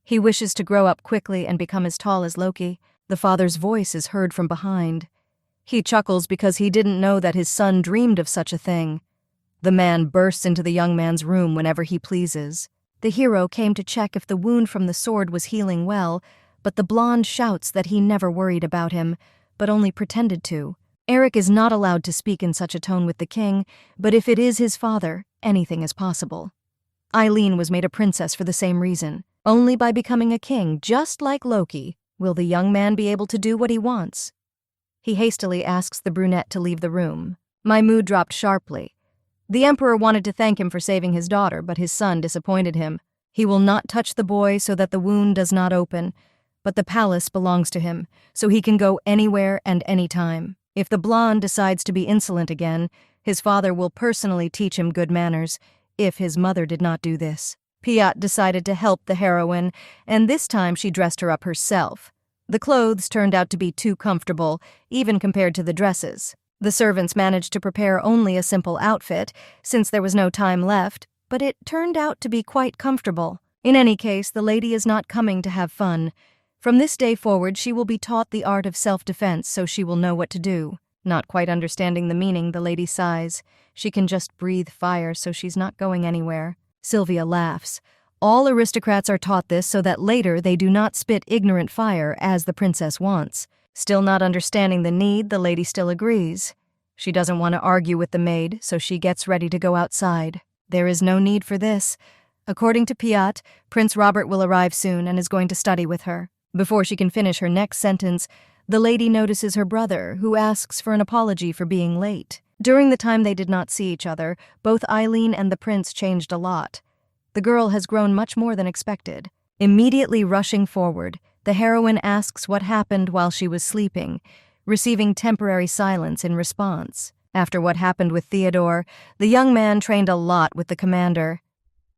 He wishes to grow up quickly and become as tall as Loki. The father's voice is heard from behind. He chuckles because he didn't know that his son dreamed of such a thing. The man bursts into the young man's room whenever he pleases. The hero came to check if the wound from the sword was healing well, but the blonde shouts that he never worried about him, but only pretended to. Eric is not allowed to speak in such a tone with the king, but if it is his father, anything is possible. Eileen was made a princess for the same reason. Only by becoming a king, just like Loki, will the young man be able to do what he wants. He hastily asks the brunette to leave the room. My mood dropped sharply. The emperor wanted to thank him for saving his daughter, but his son disappointed him. He will not touch the boy so that the wound does not open, but the palace belongs to him, so he can go anywhere and anytime. If the blonde decides to be insolent again, his father will personally teach him good manners, if his mother did not do this. Piat decided to help the heroine, and this time she dressed her up herself. The clothes turned out to be too comfortable, even compared to the dresses. The servants managed to prepare only a simple outfit, since there was no time left, but it turned out to be quite comfortable. In any case, the lady is not coming to have fun. From this day forward, she will be taught the art of self-defense, so she will know what to do. Not quite understanding the meaning, the lady sighs. She can just breathe fire, so she's not going anywhere. Sylvia laughs. All aristocrats are taught this so that later they do not spit ignorant fire as the princess wants. Still not understanding the need, the lady still agrees. She doesn't want to argue with the maid, so she gets ready to go outside. There is no need for this. According to Piat, Prince Robert will arrive soon and is going to study with her. Before she can finish her next sentence, the lady notices her brother, who asks for an apology for being late. During the time they did not see each other, both Eileen and the prince changed a lot. The girl has grown much more than expected. Immediately rushing forward, the heroine asks what happened while she was sleeping, receiving temporary silence in response. After what happened with Theodore, the young man trained a lot with the commander.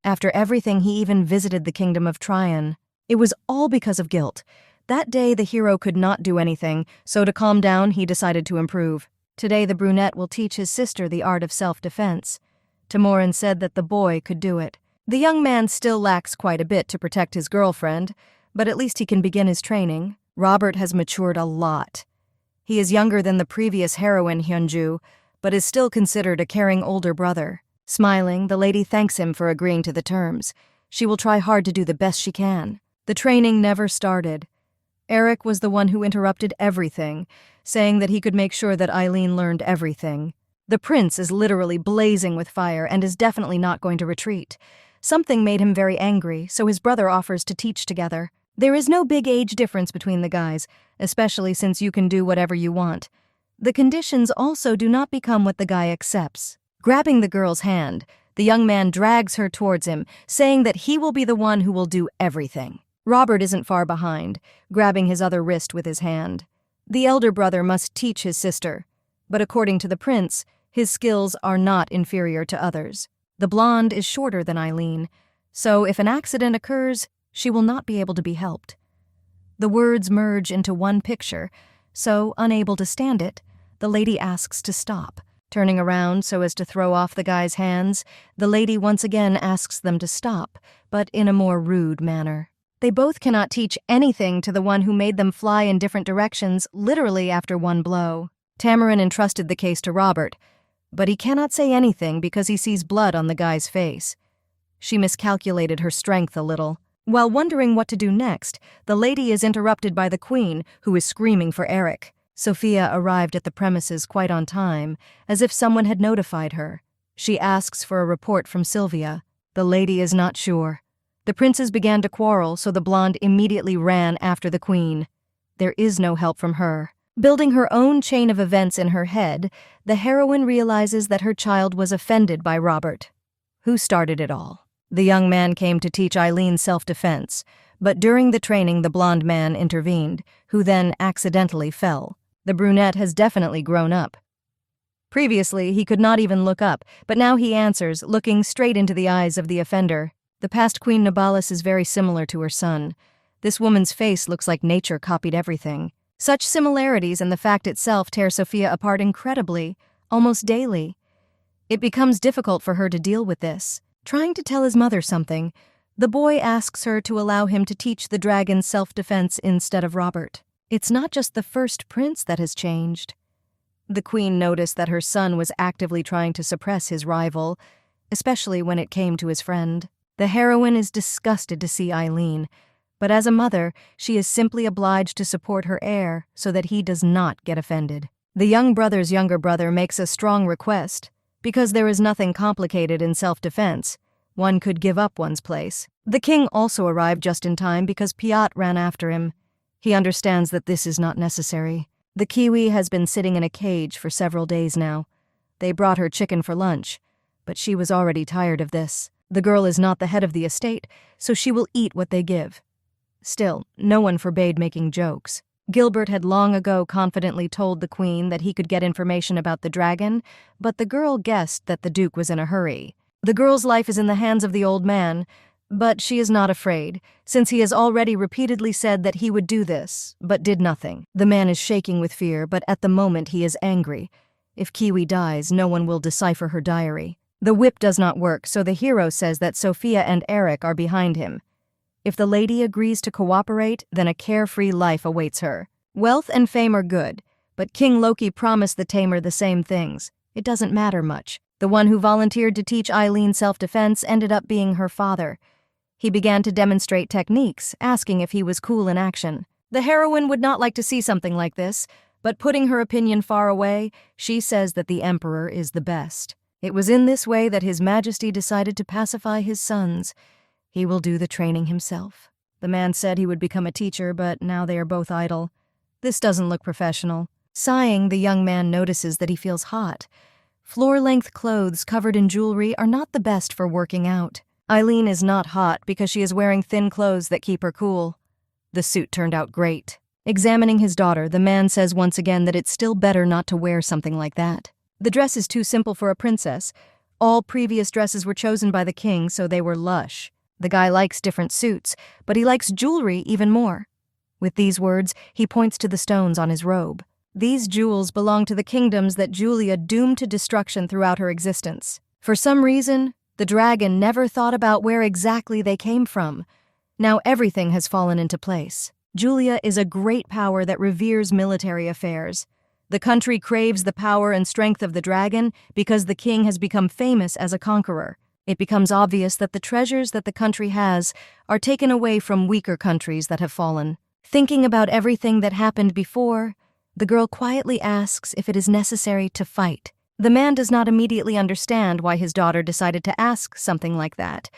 After everything, he even visited the kingdom of Tryon. It was all because of guilt. That day, the hero could not do anything, so to calm down, he decided to improve. Today, the brunette will teach his sister the art of self-defense. Tamorin said that the boy could do it. The young man still lacks quite a bit to protect his girlfriend, but at least he can begin his training. Robert has matured a lot. He is younger than the previous heroine, Hyunju, but is still considered a caring older brother. Smiling, the lady thanks him for agreeing to the terms. She will try hard to do the best she can. The training never started. Eric was the one who interrupted everything, saying that he could make sure that Eileen learned everything. The prince is literally blazing with fire and is definitely not going to retreat. Something made him very angry, so his brother offers to teach together. There is no big age difference between the guys, especially since you can do whatever you want. The conditions also do not become what the guy accepts. Grabbing the girl's hand, the young man drags her towards him, saying that he will be the one who will do everything. Robert isn't far behind, grabbing his other wrist with his hand. The elder brother must teach his sister, but according to the prince, his skills are not inferior to others. The blonde is shorter than Eileen, so if an accident occurs, she will not be able to be helped. The words merge into one picture, so, unable to stand it, the lady asks to stop. Turning around so as to throw off the guy's hands, the lady once again asks them to stop, but in a more rude manner. They both cannot teach anything to the one who made them fly in different directions, literally after one blow. Tamarin entrusted the case to Robert, But he cannot say anything because he sees blood on the guy's face. She miscalculated her strength a little. While wondering what to do next, the lady is interrupted by the queen, who is screaming for Eric. Sophia arrived at the premises quite on time, as if someone had notified her. She asks for a report from Sylvia. The lady is not sure. The princes began to quarrel, so the blonde immediately ran after the queen. There is no help from her. Building her own chain of events in her head, the heroine realizes that her child was offended by Robert. Who started it all? The young man came to teach Eileen self-defense, but during the training the blonde man intervened, who then accidentally fell. The brunette has definitely grown up. Previously, he could not even look up, but now he answers, looking straight into the eyes of the offender. The past Queen Nibalis is very similar to her son. This woman's face looks like nature copied everything. Such similarities and the fact itself tear Sophia apart incredibly, almost daily. It becomes difficult for her to deal with this. Trying to tell his mother something, the boy asks her to allow him to teach the dragon self-defense instead of Robert. It's not just the first prince that has changed. The queen noticed that her son was actively trying to suppress his rival, especially when it came to his friend. The heroine is disgusted to see Eileen, but as a mother, she is simply obliged to support her heir so that he does not get offended. The young brother's younger brother makes a strong request. Because there is nothing complicated in self-defense, one could give up one's place. The king also arrived just in time because Piot ran after him. He understands that this is not necessary. The Kiwi has been sitting in a cage for several days now. They brought her chicken for lunch, but she was already tired of this. The girl is not the head of the estate, so she will eat what they give. Still, no one forbade making jokes. Gilbert had long ago confidently told the queen that he could get information about the dragon, but the girl guessed that the duke was in a hurry. The girl's life is in the hands of the old man, but she is not afraid, since he has already repeatedly said that he would do this, but did nothing. The man is shaking with fear, but at the moment he is angry. If Kiwi dies, no one will decipher her diary. The whip does not work, so the hero says that Sophia and Eric are behind him. If the lady agrees to cooperate, then a carefree life awaits her. Wealth and fame are good, but King Loki promised the tamer the same things. It doesn't matter much. The one who volunteered to teach Eileen self-defense ended up being her father. He began to demonstrate techniques, asking if he was cool in action. The heroine would not like to see something like this, but putting her opinion far away, she says that the emperor is the best. It was in this way that His Majesty decided to pacify his sons. He will do the training himself. The man said he would become a teacher, but now they are both idle. This doesn't look professional. Sighing, the young man notices that he feels hot. Floor-length clothes covered in jewelry are not the best for working out. Eileen is not hot because she is wearing thin clothes that keep her cool. The suit turned out great. Examining his daughter, the man says once again that it's still better not to wear something like that. The dress is too simple for a princess. All previous dresses were chosen by the king, so they were lush. The guy likes different suits, but he likes jewelry even more. With these words, he points to the stones on his robe. These jewels belong to the kingdoms that Julia doomed to destruction throughout her existence. For some reason, the dragon never thought about where exactly they came from. Now everything has fallen into place. Julia is a great power that reveres military affairs. The country craves the power and strength of the dragon because the king has become famous as a conqueror. It becomes obvious that the treasures that the country has are taken away from weaker countries that have fallen. Thinking about everything that happened before, the girl quietly asks if it is necessary to fight. The man does not immediately understand why his daughter decided to ask something like that,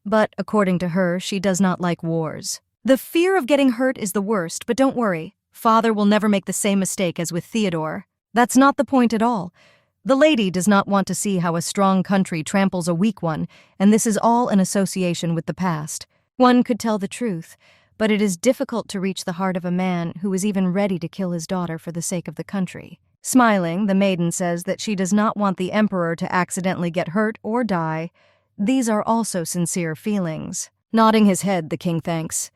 but according to her, she does not like wars. The fear of getting hurt is the worst, but don't worry. Father will never make the same mistake as with Theodore. That's not the point at all. The lady does not want to see how a strong country tramples a weak one, and this is all an association with the past. One could tell the truth, but it is difficult to reach the heart of a man who is even ready to kill his daughter for the sake of the country. Smiling, the maiden says that she does not want the emperor to accidentally get hurt or die. These are also sincere feelings. Nodding his head, the king thanks.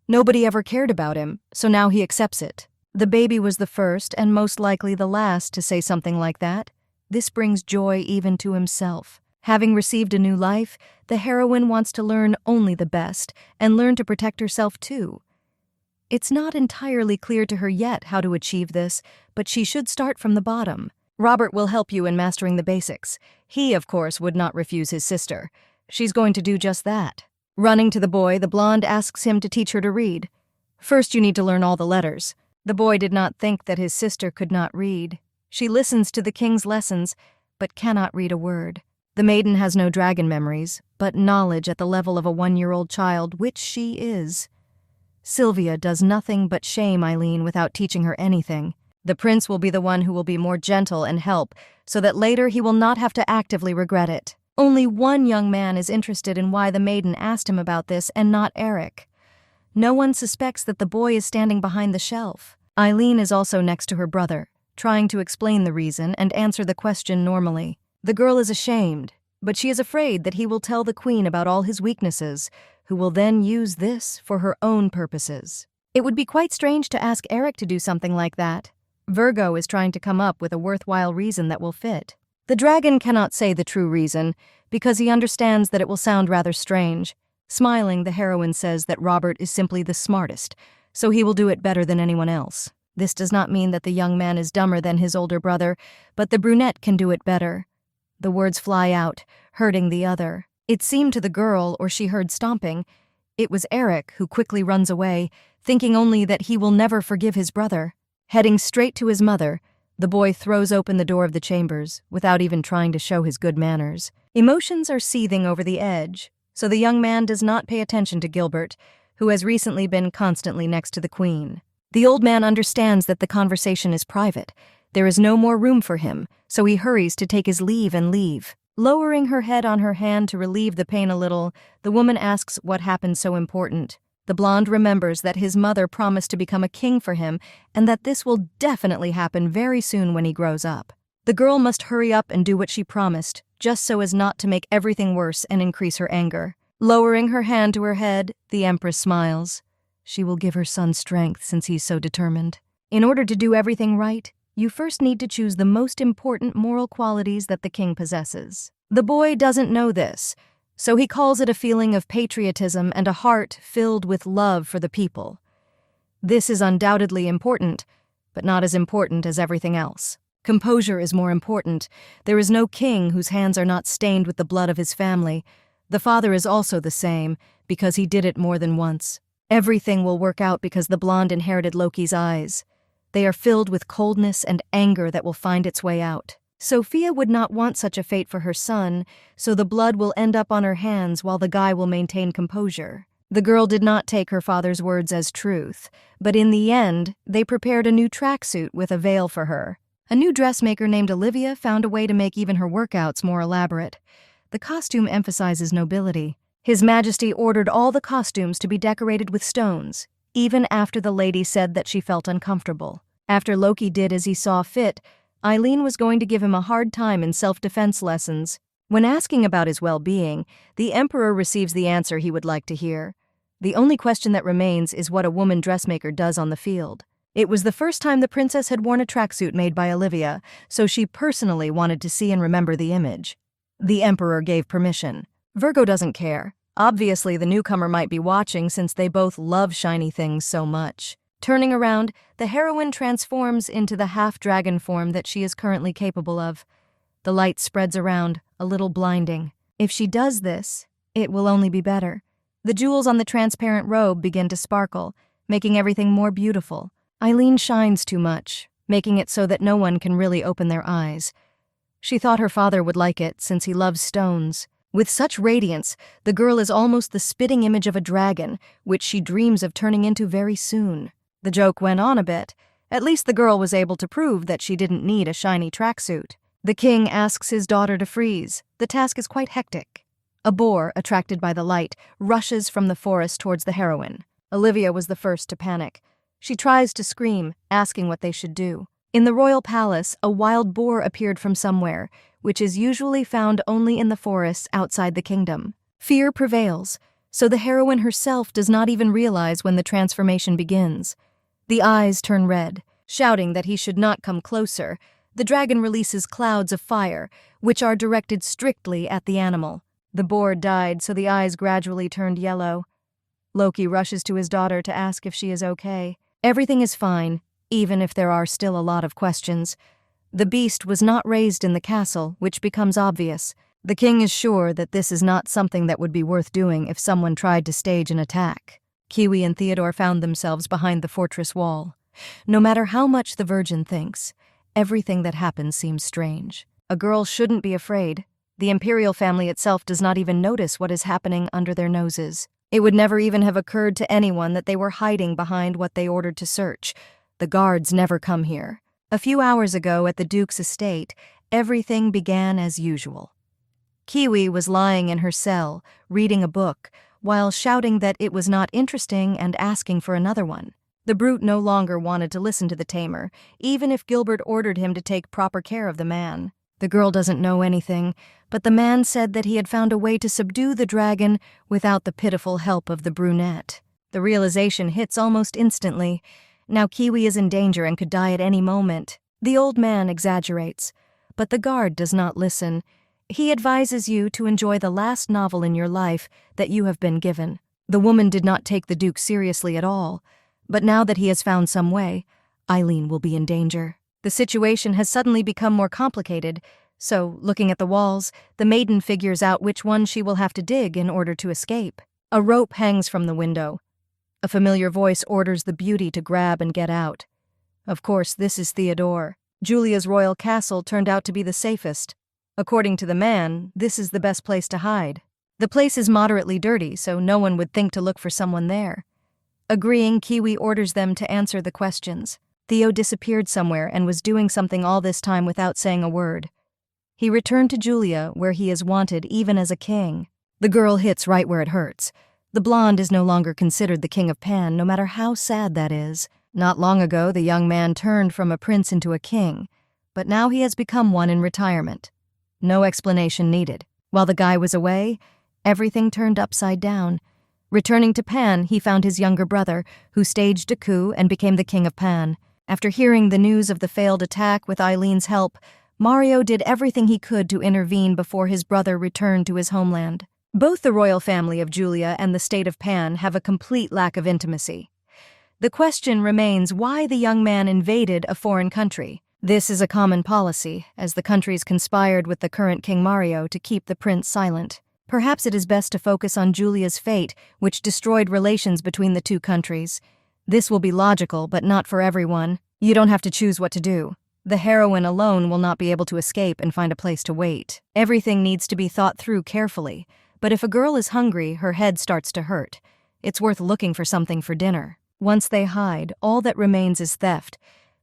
Nobody ever cared about him, so now he accepts it. The baby was the first and most likely the last to say something like that. This brings joy even to himself. Having received a new life, the heroine wants to learn only the best and learn to protect herself too. It's not entirely clear to her yet how to achieve this, but she should start from the bottom. Robert will help you in mastering the basics. He, of course, would not refuse his sister. She's going to do just that. Running to the boy, the blonde asks him to teach her to read. First, you need to learn all the letters. The boy did not think that his sister could not read. She listens to the king's lessons, but cannot read a word. The maiden has no dragon memories, but knowledge at the level of a 1-year-old child, which she is. Sylvia does nothing but shame Eileen without teaching her anything. The prince will be the one who will be more gentle and help, so that later he will not have to actively regret it. Only one young man is interested in why the maiden asked him about this and not Eric. No one suspects that the boy is standing behind the shelf. Eileen is also next to her brother, trying to explain the reason and answer the question normally. The girl is ashamed, but she is afraid that he will tell the queen about all his weaknesses, who will then use this for her own purposes. It would be quite strange to ask Eric to do something like that. Virgo is trying to come up with a worthwhile reason that will fit. The dragon cannot say the true reason, because he understands that it will sound rather strange. Smiling, the heroine says that Robert is simply the smartest, so he will do it better than anyone else. This does not mean that the young man is dumber than his older brother, but the brunette can do it better. The words fly out, hurting the other. It seemed to the girl, or she heard stomping. It was Eric who quickly runs away, thinking only that he will never forgive his brother. Heading straight to his mother, the boy throws open the door of the chambers, without even trying to show his good manners. Emotions are seething over the edge, so the young man does not pay attention to Gilbert, who has recently been constantly next to the queen. The old man understands that the conversation is private. There is no more room for him, so he hurries to take his leave and leave. Lowering her head on her hand to relieve the pain a little, the woman asks what happened so important. The blonde remembers that his mother promised to become a king for him and that this will definitely happen very soon when he grows up. The girl must hurry up and do what she promised, just so as not to make everything worse and increase her anger. Lowering her hand to her head, the empress smiles. She will give her son strength since he's so determined. In order to do everything right, you first need to choose the most important moral qualities that the king possesses. The boy doesn't know this, so he calls it a feeling of patriotism and a heart filled with love for the people. This is undoubtedly important, but not as important as everything else. Composure is more important. There is no king whose hands are not stained with the blood of his family. The father is also the same, because he did it more than once. Everything will work out because the blonde inherited Loki's eyes. They are filled with coldness and anger that will find its way out. Sophia would not want such a fate for her son, so the blood will end up on her hands while the guy will maintain composure. The girl did not take her father's words as truth, but in the end, they prepared a new tracksuit with a veil for her. A new dressmaker named Olivia found a way to make even her workouts more elaborate. The costume emphasizes nobility. His Majesty ordered all the costumes to be decorated with stones, even after the lady said that she felt uncomfortable. After Loki did as he saw fit, Eileen was going to give him a hard time in self-defense lessons. When asking about his well-being, the Emperor receives the answer he would like to hear. The only question that remains is what a woman dressmaker does on the field. It was the first time the princess had worn a tracksuit made by Olivia, so she personally wanted to see and remember the image. The Emperor gave permission. Virgo doesn't care. Obviously, the newcomer might be watching since they both love shiny things so much. Turning around, the heroine transforms into the half-dragon form that she is currently capable of. The light spreads around, a little blinding. If she does this, it will only be better. The jewels on the transparent robe begin to sparkle, making everything more beautiful. Eileen shines too much, making it so that no one can really open their eyes. She thought her father would like it since he loves stones. With such radiance, the girl is almost the spitting image of a dragon, which she dreams of turning into very soon. The joke went on a bit. At least the girl was able to prove that she didn't need a shiny tracksuit. The king asks his daughter to freeze. The task is quite hectic. A boar, attracted by the light, rushes from the forest towards the heroine. Olivia was the first to panic. She tries to scream, asking what they should do. In the royal palace, a wild boar appeared from somewhere, which is usually found only in the forests outside the kingdom. Fear prevails, so the heroine herself does not even realize when the transformation begins. The eyes turn red. Shouting that he should not come closer, the dragon releases clouds of fire, which are directed strictly at the animal. The boar died, so the eyes gradually turned yellow. Loki rushes to his daughter to ask if she is okay. Everything is fine, even if there are still a lot of questions. The beast was not raised in the castle, which becomes obvious. The king is sure that this is not something that would be worth doing if someone tried to stage an attack. Kiwi and Theodore found themselves behind the fortress wall. No matter how much the Virgin thinks, everything that happens seems strange. A girl shouldn't be afraid. The imperial family itself does not even notice what is happening under their noses. It would never even have occurred to anyone that they were hiding behind what they ordered to search. The guards never come here. A few hours ago at the Duke's estate, everything began as usual. Kiwi was lying in her cell, reading a book, while shouting that it was not interesting and asking for another one. The brute no longer wanted to listen to the tamer, even if Gilbert ordered him to take proper care of the man. The girl doesn't know anything, but the man said that he had found a way to subdue the dragon without the pitiful help of the brunette. The realization hits almost instantly. Now Kiwi is in danger and could die at any moment. The old man exaggerates, but the guard does not listen. He advises you to enjoy the last novel in your life that you have been given. The woman did not take the Duke seriously at all, but now that he has found some way, Eileen will be in danger. The situation has suddenly become more complicated, so, looking at the walls, the maiden figures out which one she will have to dig in order to escape. A rope hangs from the window. A familiar voice orders the beauty to grab and get out. Of course, this is Theodore. Julia's royal castle turned out to be the safest. According to the man, this is the best place to hide. The place is moderately dirty, so no one would think to look for someone there. Agreeing, Kiwi orders them to answer the questions. Theo disappeared somewhere and was doing something all this time without saying a word. He returned to Julia, where he is wanted even as a king. The girl hits right where it hurts. The blonde is no longer considered the king of Pan, no matter how sad that is. Not long ago, the young man turned from a prince into a king, but now he has become one in retirement. No explanation needed. While the guy was away, everything turned upside down. Returning to Pan, he found his younger brother, who staged a coup and became the king of Pan. After hearing the news of the failed attack with Eileen's help, Mario did everything he could to intervene before his brother returned to his homeland. Both the royal family of Julia and the state of Pan have a complete lack of intimacy. The question remains why the young man invaded a foreign country. This is a common policy, as the countries conspired with the current King Mario to keep the prince silent. Perhaps it is best to focus on Julia's fate, which destroyed relations between the two countries. This will be logical, but not for everyone. You don't have to choose what to do. The heroine alone will not be able to escape and find a place to wait. Everything needs to be thought through carefully, but if a girl is hungry, her head starts to hurt. It's worth looking for something for dinner. Once they hide, all that remains is theft.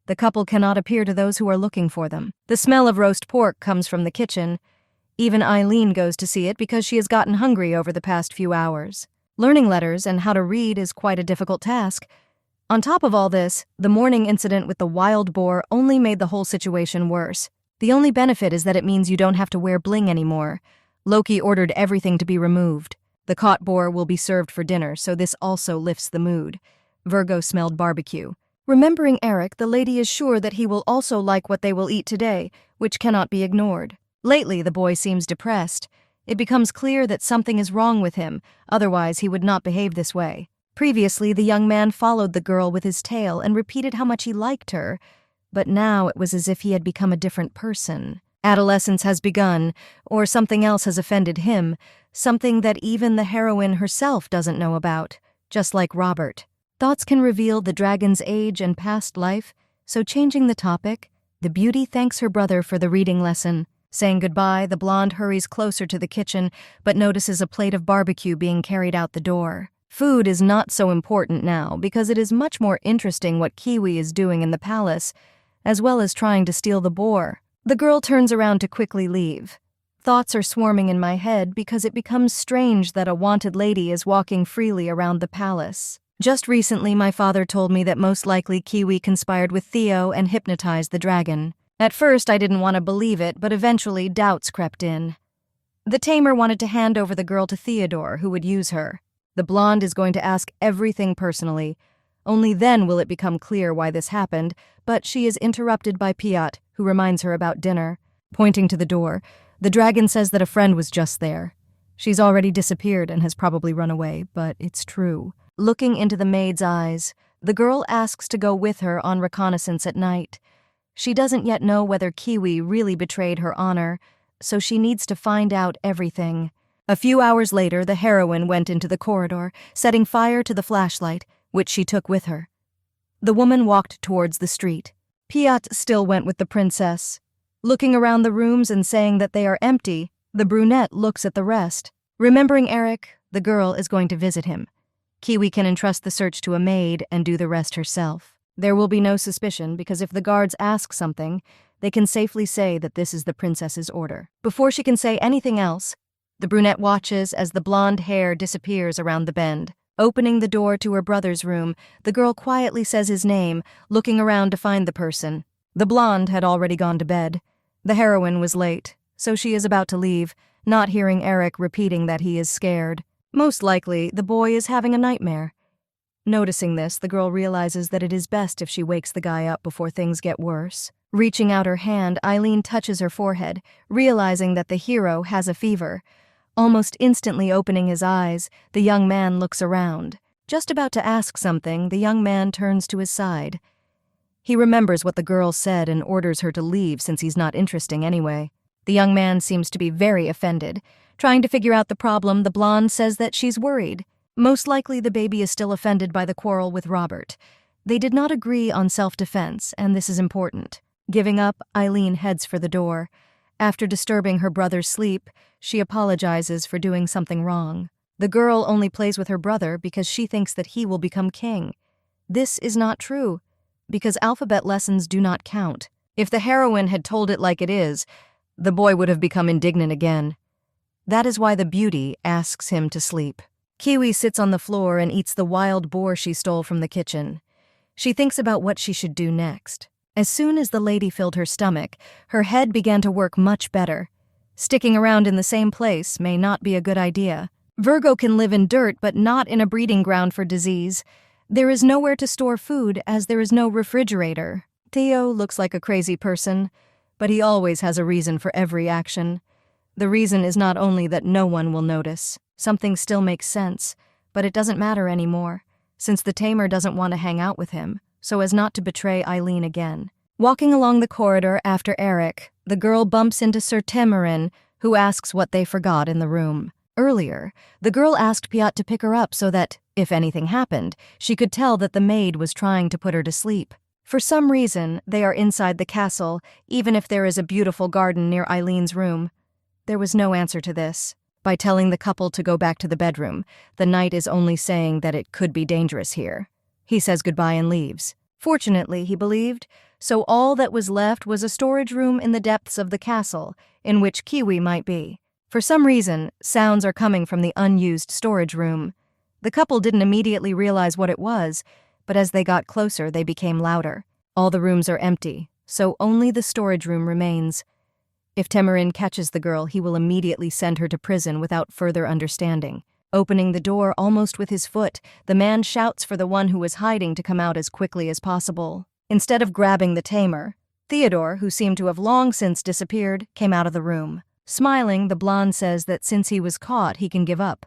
The couple cannot appear to those who are looking for them. The smell of roast pork comes from the kitchen. Even Eileen goes to see it because she has gotten hungry over the past few hours. Learning letters and how to read is quite a difficult task. On top of all this, the morning incident with the wild boar only made the whole situation worse. The only benefit is that it means you don't have to wear bling anymore. Loki ordered everything to be removed. The caught boar will be served for dinner, so this also lifts the mood. Virgo smelled barbecue. Remembering Eric, the lady is sure that he will also like what they will eat today, which cannot be ignored. Lately, the boy seems depressed. It becomes clear that something is wrong with him, otherwise he would not behave this way. Previously, the young man followed the girl with his tail and repeated how much he liked her, but now it was as if he had become a different person. Adolescence has begun, or something else has offended him, something that even the heroine herself doesn't know about, just like Robert. Thoughts can reveal the dragon's age and past life, so changing the topic, the beauty thanks her brother for the reading lesson. Saying goodbye, the blonde hurries closer to the kitchen, but notices a plate of barbecue being carried out the door. Food is not so important now because it is much more interesting what Kiwi is doing in the palace, as well as trying to steal the boar. The girl turns around to quickly leave. Thoughts are swarming in my head because it becomes strange that a wanted lady is walking freely around the palace. Just recently, my father told me that most likely Kiwi conspired with Theo and hypnotized the dragon. At first, I didn't want to believe it, but eventually doubts crept in. The tamer wanted to hand over the girl to Theodore, who would use her. The blonde is going to ask everything personally. Only then will it become clear why this happened, but she is interrupted by Piat, who reminds her about dinner. Pointing to the door, the dragon says that a friend was just there. She's already disappeared and has probably run away, but it's true. Looking into the maid's eyes, the girl asks to go with her on reconnaissance at night. She doesn't yet know whether Kiwi really betrayed her honor, so she needs to find out everything. A few hours later, the heroine went into the corridor, setting fire to the flashlight, which she took with her. The woman walked towards the street. Piat still went with the princess. Looking around the rooms and saying that they are empty, the brunette looks at the rest. Remembering Eric, the girl is going to visit him. Kiwi can entrust the search to a maid and do the rest herself. There will be no suspicion because if the guards ask something, they can safely say that this is the princess's order. Before she can say anything else, the brunette watches as the blonde hair disappears around the bend. Opening the door to her brother's room, the girl quietly says his name, looking around to find the person. The blonde had already gone to bed. The heroine was late, so she is about to leave, not hearing Eric repeating that he is scared. Most likely, the boy is having a nightmare. Noticing this, the girl realizes that it is best if she wakes the guy up before things get worse. Reaching out her hand, Eileen touches her forehead, realizing that the hero has a fever. Almost instantly opening his eyes, the young man looks around. Just about to ask something, the young man turns to his side. He remembers what the girl said and orders her to leave since he's not interesting anyway. The young man seems to be very offended. Trying to figure out the problem, the blonde says that she's worried. Most likely the baby is still offended by the quarrel with Robert. They did not agree on self-defense, and this is important. Giving up, Eileen heads for the door. After disturbing her brother's sleep, she apologizes for doing something wrong. The girl only plays with her brother because she thinks that he will become king. This is not true, because alphabet lessons do not count. If the heroine had told it like it is, the boy would have become indignant again. That is why the beauty asks him to sleep. Kiwi sits on the floor and eats the wild boar she stole from the kitchen. She thinks about what she should do next. As soon as the lady filled her stomach, her head began to work much better. Sticking around in the same place may not be a good idea. Virgo can live in dirt but not in a breeding ground for disease. There is nowhere to store food as there is no refrigerator. Theo looks like a crazy person, but he always has a reason for every action. The reason is not only that no one will notice. Something still makes sense, but it doesn't matter anymore, since the tamer doesn't want to hang out with him, so as not to betray Eileen again. Walking along the corridor after Eric, the girl bumps into Sir Temerin, who asks what they forgot in the room. Earlier, the girl asked Piat to pick her up so that, if anything happened, she could tell that the maid was trying to put her to sleep. For some reason, they are inside the castle, even if there is a beautiful garden near Eileen's room. There was no answer to this. By telling the couple to go back to the bedroom, the knight is only saying that it could be dangerous here. He says goodbye and leaves. Fortunately, he believed, so all that was left was a storage room in the depths of the castle, in which Kiwi might be. For some reason, sounds are coming from the unused storage room. The couple didn't immediately realize what it was, but as they got closer, they became louder. All the rooms are empty, so only the storage room remains. If Temerin catches the girl, he will immediately send her to prison without further understanding. Opening the door almost with his foot, the man shouts for the one who is hiding to come out as quickly as possible. Instead of grabbing the tamer, Theodore, who seemed to have long since disappeared, came out of the room. Smiling, the blonde says that since he was caught, he can give up.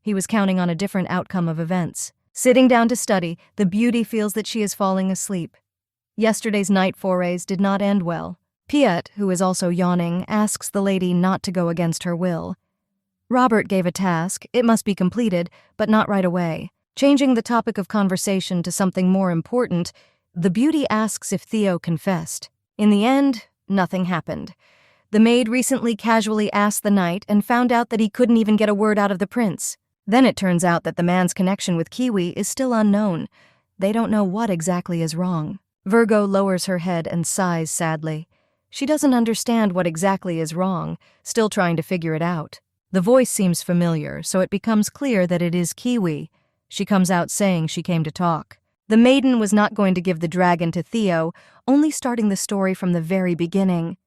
He was counting on a different outcome of events. Sitting down to study, the beauty feels that she is falling asleep. Yesterday's night forays did not end well. Piat, who is also yawning, asks the lady not to go against her will. Robert gave a task. It must be completed, but not right away. Changing the topic of conversation to something more important, the beauty asks if Theo confessed. In the end, nothing happened. The maid recently casually asked the knight and found out that he couldn't even get a word out of the prince. Then it turns out that the man's connection with Kiwi is still unknown. They don't know what exactly is wrong. Virgo lowers her head and sighs sadly. She doesn't understand what exactly is wrong, still trying to figure it out. The voice seems familiar, so it becomes clear that it is Kiwi. She comes out saying she came to talk. The maiden was not going to give the dragon to Theo, only starting the story from the very beginning.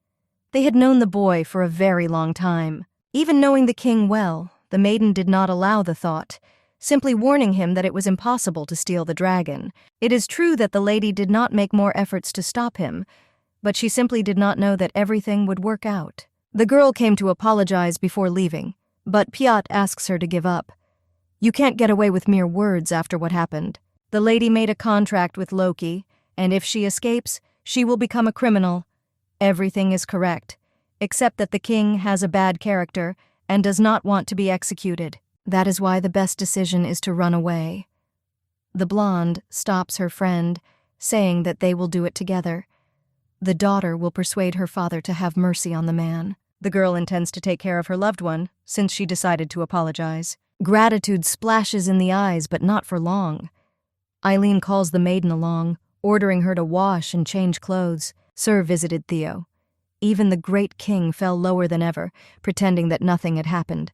They had known the boy for a very long time. Even knowing the king well, the maiden did not allow the thought, simply warning him that it was impossible to steal the dragon. It is true that the lady did not make more efforts to stop him, but she simply did not know that everything would work out. The girl came to apologize before leaving, but Piat asks her to give up. You can't get away with mere words after what happened. The lady made a contract with Loki, and if she escapes, She will become a criminal. Everything is correct, except that the king has a bad character and does not want to be executed. That is why the best decision is to run away. The blonde stops her friend, saying that they will do it together. The daughter will persuade her father to have mercy on the man. The girl intends to take care of her loved one, since she decided to apologize. Gratitude splashes in the eyes, but not for long. Eileen calls the maiden along, ordering her to wash and change clothes. Sir visited Theo. Even the great king fell lower than ever, pretending that nothing had happened,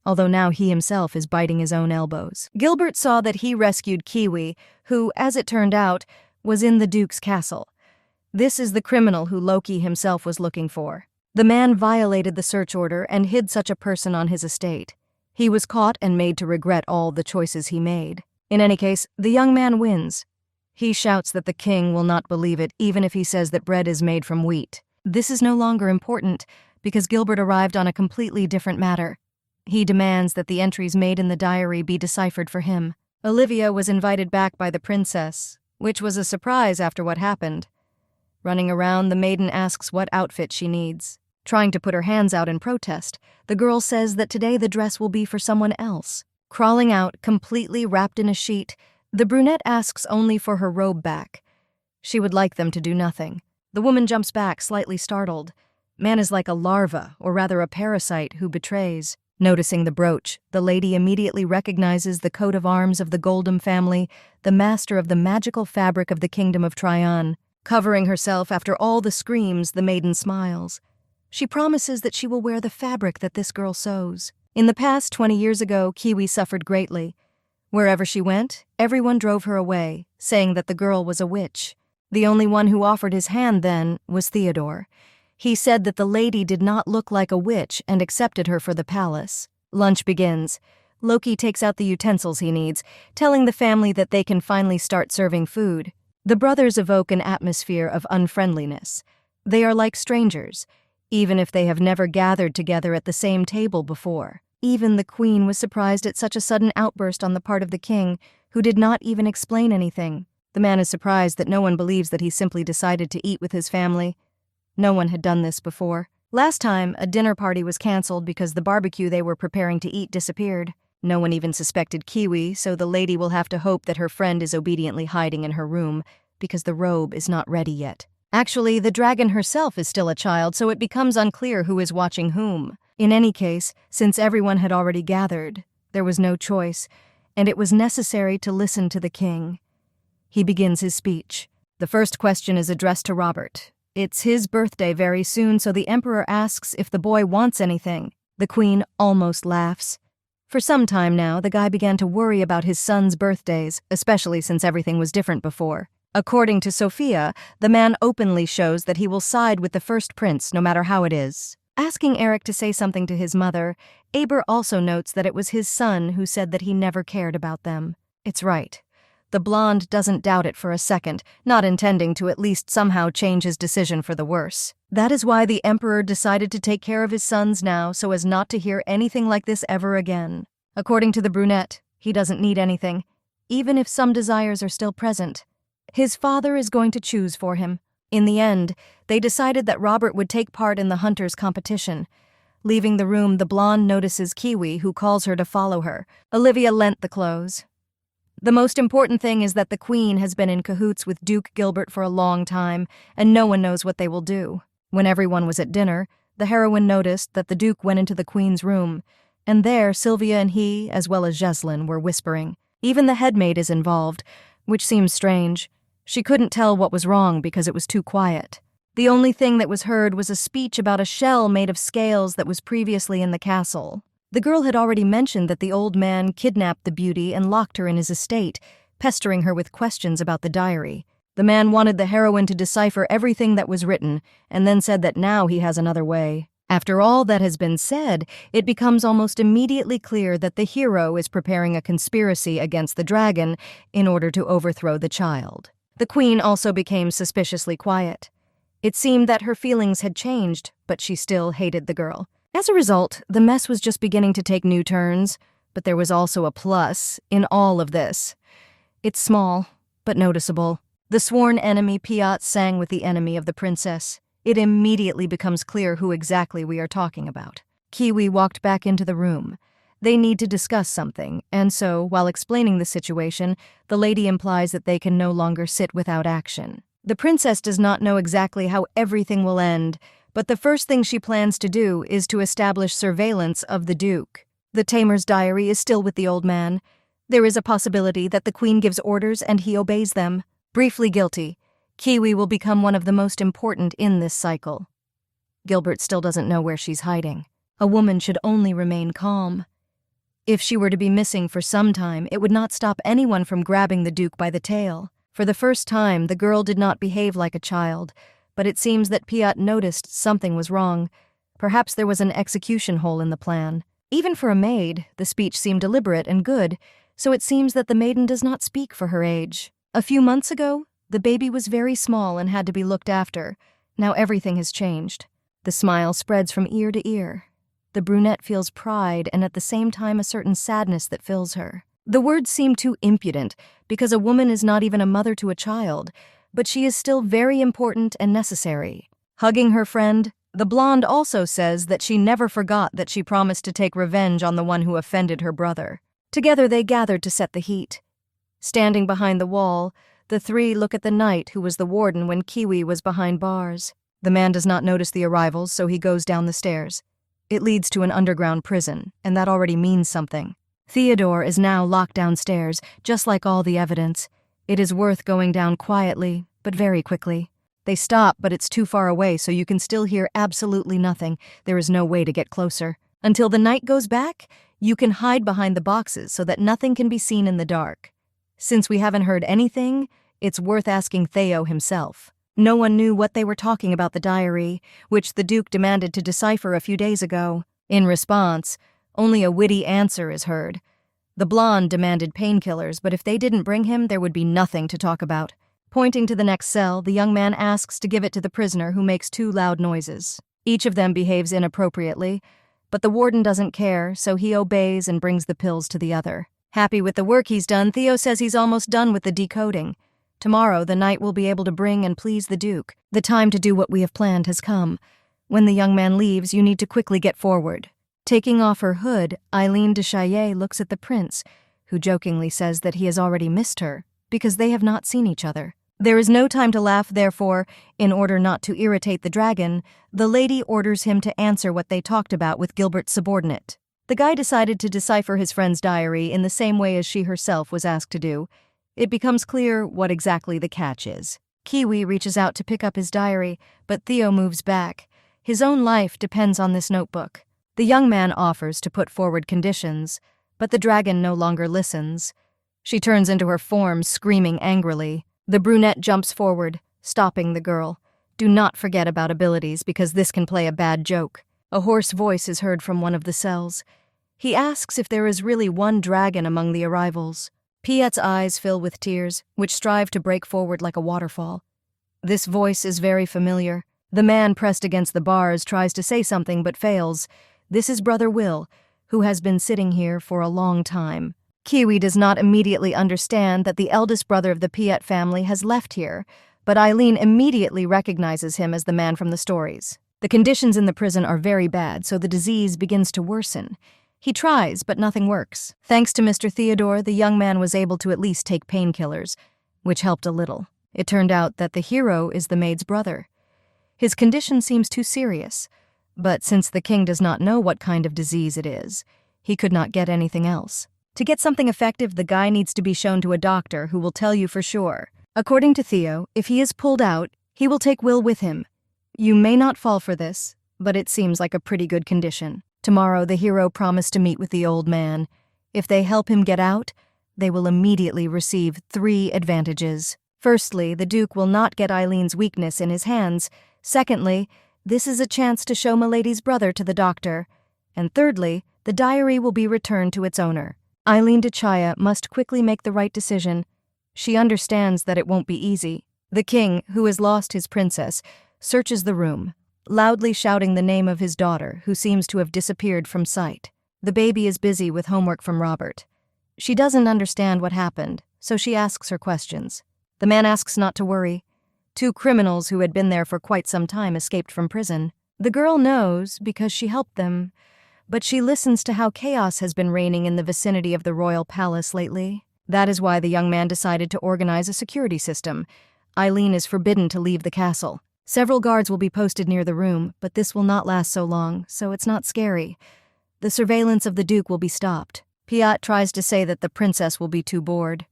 although now he himself is biting his own elbows. Gilbert saw that he rescued Kiwi, who, as it turned out, was in the Duke's castle. This is the criminal who Loki himself was looking for. The man violated the search order and hid such a person on his estate. He was caught and made to regret all the choices he made. In any case, the young man wins. He shouts that the king will not believe it, even if he says that bread is made from wheat. This is no longer important, because Gilbert arrived on a completely different matter. He demands that the entries made in the diary be deciphered for him. Olivia was invited back by the princess, which was a surprise after what happened. Running around, the maiden asks what outfit she needs. Trying to put her hands out in protest, the girl says that today the dress will be for someone else. Crawling out, completely wrapped in a sheet, the brunette asks only for her robe back. She would like them to do nothing. The woman jumps back, slightly startled. Man is like a larva, or rather a parasite, who betrays. Noticing the brooch, the lady immediately recognizes the coat of arms of the Goldham family, the master of the magical fabric of the kingdom of Tryon. Covering herself after all the screams, the maiden smiles. She promises that she will wear the fabric that this girl sews. In the past 20 years ago, Kiwi suffered greatly. Wherever she went, everyone drove her away, saying that the girl was a witch. The only one who offered his hand then was Theodore. He said that the lady did not look like a witch and accepted her for the palace. Lunch begins. Loki takes out the utensils he needs, telling the family that they can finally start serving food. The brothers evoke an atmosphere of unfriendliness. They are like strangers, even if they have never gathered together at the same table before. Even the queen was surprised at such a sudden outburst on the part of the king, who did not even explain anything. The man is surprised that no one believes that he simply decided to eat with his family. No one had done this before. Last time, a dinner party was canceled because the barbecue they were preparing to eat disappeared. No one even suspected Kiwi, so the lady will have to hope that her friend is obediently hiding in her room, because the robe is not ready yet. Actually, the dragon herself is still a child, so it becomes unclear who is watching whom. In any case, since everyone had already gathered, there was no choice, and it was necessary to listen to the king. He begins his speech. The first question is addressed to Robert. It's his birthday very soon, so the emperor asks if the boy wants anything. The queen almost laughs. For some time now, the guy began to worry about his son's birthdays, especially since everything was different before. According to Sophia, the man openly shows that he will side with the first prince no matter how it is. Asking Eric to say something to his mother, Aber also notes that it was his son who said that he never cared about them. It's right. The blonde doesn't doubt it for a second, not intending to at least somehow change his decision for the worse. That is why the emperor decided to take care of his sons now so as not to hear anything like this ever again. According to the brunette, he doesn't need anything, even if some desires are still present. His father is going to choose for him. In the end, they decided that Robert would take part in the hunters' competition. Leaving the room, the blonde notices Kiwi, who calls her to follow her. Olivia lent the clothes. The most important thing is that the queen has been in cahoots with Duke Gilbert for a long time, and no one knows what they will do. When everyone was at dinner, the heroine noticed that the duke went into the queen's room, and there Sylvia and he, as well as Jesslyn, were whispering. Even the headmaid is involved, which seems strange. She couldn't tell what was wrong because it was too quiet. The only thing that was heard was a speech about a shell made of scales that was previously in the castle. The girl had already mentioned that the old man kidnapped the beauty and locked her in his estate, pestering her with questions about the diary. The man wanted the heroine to decipher everything that was written, and then said that now he has another way. After all that has been said, it becomes almost immediately clear that the hero is preparing a conspiracy against the dragon in order to overthrow the child. The queen also became suspiciously quiet. It seemed that her feelings had changed, but she still hated the girl. As a result, the mess was just beginning to take new turns, but there was also a plus in all of this. It's small, but noticeable. The sworn enemy Piat sang with the enemy of the princess. It immediately becomes clear who exactly we are talking about. Kiwi walked back into the room. They need to discuss something, and so, while explaining the situation, the lady implies that they can no longer sit without action. The princess does not know exactly how everything will end, but the first thing she plans to do is to establish surveillance of the Duke. The tamer's diary is still with the old man. There is a possibility that the queen gives orders and he obeys them. Briefly guilty, Kiwi will become one of the most important in this cycle. Gilbert still doesn't know where she's hiding. A woman should only remain calm. If she were to be missing for some time, it would not stop anyone from grabbing the Duke by the tail. For the first time, the girl did not behave like a child, but it seems that Piat noticed something was wrong. Perhaps there was an execution hole in the plan. Even for a maid, the speech seemed deliberate and good, so it seems that the maiden does not speak for her age. A few months ago, the baby was very small and had to be looked after. Now everything has changed. The smile spreads from ear to ear. The brunette feels pride and at the same time a certain sadness that fills her. The words seem too impudent because a woman is not even a mother to a child, but she is still very important and necessary. Hugging her friend, the blonde also says that she never forgot that she promised to take revenge on the one who offended her brother. Together they gathered to set the heat. Standing behind the wall, the three look at the knight who was the warden when Kiwi was behind bars. The man does not notice the arrivals, so he goes down the stairs. It leads to an underground prison, and that already means something. Theodore is now locked downstairs, just like all the evidence. It is worth going down quietly, but very quickly. They stop, but it's too far away, so you can still hear absolutely nothing. There is no way to get closer. Until the night goes back, you can hide behind the boxes so that nothing can be seen in the dark. Since we haven't heard anything, it's worth asking Theo himself. No one knew what they were talking about the diary, which the Duke demanded to decipher a few days ago. In response, only a witty answer is heard. The blonde demanded painkillers, but if they didn't bring him, there would be nothing to talk about. Pointing to the next cell, the young man asks to give it to the prisoner, who makes two loud noises. Each of them behaves inappropriately, but the warden doesn't care, so he obeys and brings the pills to the other. Happy with the work he's done, Theo says he's almost done with the decoding. Tomorrow, the knight will be able to bring and please the Duke. The time to do what we have planned has come. When the young man leaves, you need to quickly get forward. Taking off her hood, Eileen de Chaillet looks at the prince, who jokingly says that he has already missed her, because they have not seen each other. There is no time to laugh, therefore, in order not to irritate the dragon, the lady orders him to answer what they talked about with Gilbert's subordinate. The guy decided to decipher his friend's diary in the same way as she herself was asked to do. It becomes clear what exactly the catch is. Kiwi reaches out to pick up his diary, but Theo moves back. His own life depends on this notebook. The young man offers to put forward conditions, but the dragon no longer listens. She turns into her form, screaming angrily. The brunette jumps forward, stopping the girl. Do not forget about abilities, because this can play a bad joke. A hoarse voice is heard from one of the cells. He asks if there is really one dragon among the arrivals. Piet's eyes fill with tears, which strive to break forward like a waterfall. This voice is very familiar. The man pressed against the bars tries to say something but fails. This is Brother Will, who has been sitting here for a long time. Kiwi does not immediately understand that the eldest brother of the Piet family has left here, but Eileen immediately recognizes him as the man from the stories. The conditions in the prison are very bad, so the disease begins to worsen. He tries, but nothing works. Thanks to Mr. Theodore, the young man was able to at least take painkillers, which helped a little. It turned out that the hero is the maid's brother. His condition seems too serious, but since the king does not know what kind of disease it is, he could not get anything else. To get something effective, the guy needs to be shown to a doctor who will tell you for sure. According to Theo, if he is pulled out, he will take Will with him. You may not fall for this, but it seems like a pretty good condition. Tomorrow, the hero promised to meet with the old man. If they help him get out, they will immediately receive 3 advantages. Firstly, the Duke will not get Eileen's weakness in his hands. Secondly, this is a chance to show Milady's brother to the doctor. And thirdly, the diary will be returned to its owner. Eileen de Chaillet must quickly make the right decision. She understands that it won't be easy. The king, who has lost his princess, searches the room, loudly shouting the name of his daughter, who seems to have disappeared from sight. The baby is busy with homework from Robert. She doesn't understand what happened, so she asks her questions. The man asks not to worry. 2 criminals who had been there for quite some time escaped from prison. The girl knows because she helped them, but she listens to how chaos has been reigning in the vicinity of the royal palace lately. That is why the young man decided to organize a security system. Eileen is forbidden to leave the castle. Several guards will be posted near the room, but this will not last so long, so it's not scary. The surveillance of the Duke will be stopped. Piat tries to say that the princess will be too bored.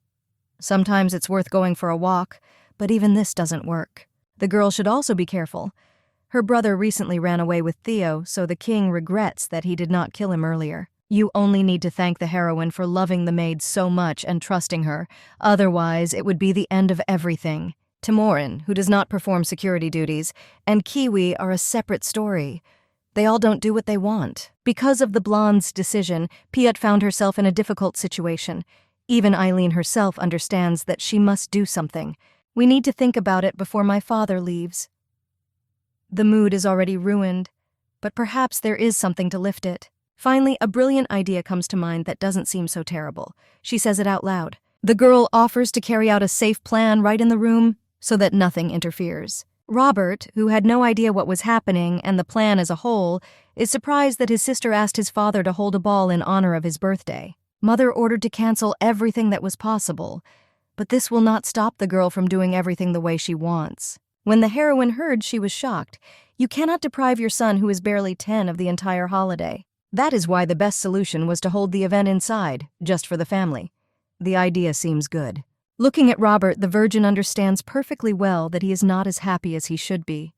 Sometimes it's worth going for a walk, but even this doesn't work. The girl should also be careful. Her brother recently ran away with Theo, so the king regrets that he did not kill him earlier. You only need to thank the heroine for loving the maid so much and trusting her. Otherwise, it would be the end of everything. Timorin, who does not perform security duties, and Kiwi are a separate story. They all don't do what they want. Because of the blonde's decision, Piat found herself in a difficult situation. Even Eileen herself understands that she must do something. We need to think about it before my father leaves. The mood is already ruined, but perhaps there is something to lift it. Finally, a brilliant idea comes to mind that doesn't seem so terrible. She says it out loud. The girl offers to carry out a safe plan right in the room so that nothing interferes. Robert, who had no idea what was happening and the plan as a whole, is surprised that his sister asked his father to hold a ball in honor of his birthday. Mother ordered to cancel everything that was possible, but this will not stop the girl from doing everything the way she wants. When the heroine heard, she was shocked. You cannot deprive your son, who is barely 10, of the entire holiday. That is why the best solution was to hold the event inside, just for the family. The idea seems good. Looking at Robert, the Virgin understands perfectly well that he is not as happy as he should be.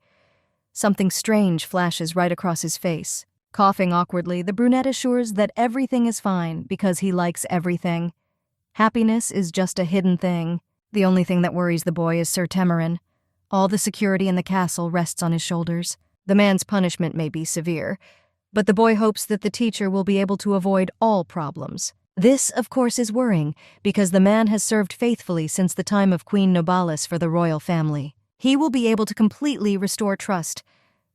Something strange flashes right across his face. Coughing awkwardly, the brunette assures that everything is fine because he likes everything. Happiness is just a hidden thing. The only thing that worries the boy is Sir Timorin. All the security in the castle rests on his shoulders. The man's punishment may be severe, but the boy hopes that the teacher will be able to avoid all problems. This, of course, is worrying, because the man has served faithfully since the time of Queen Nobilis for the royal family. He will be able to completely restore trust.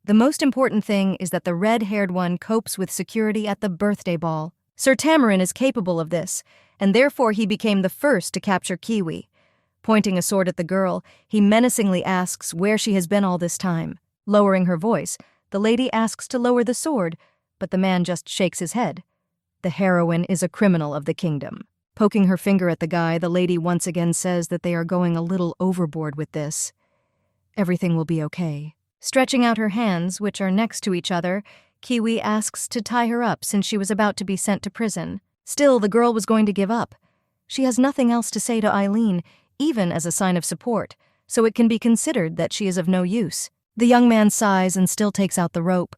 The most important thing is that the red-haired one copes with security at the birthday ball. Sir Timorin is capable of this, and therefore he became the first to capture Kiwi. Pointing a sword at the girl, he menacingly asks where she has been all this time. Lowering her voice, the lady asks to lower the sword, but the man just shakes his head. The heroine is a criminal of the kingdom. Poking her finger at the guy, the lady once again says that they are going a little overboard with this. Everything will be okay. Stretching out her hands, which are next to each other, Kiwi asks to tie her up since she was about to be sent to prison. Still, the girl was going to give up. She has nothing else to say to Eileen, even as a sign of support, so it can be considered that she is of no use. The young man sighs and still takes out the rope.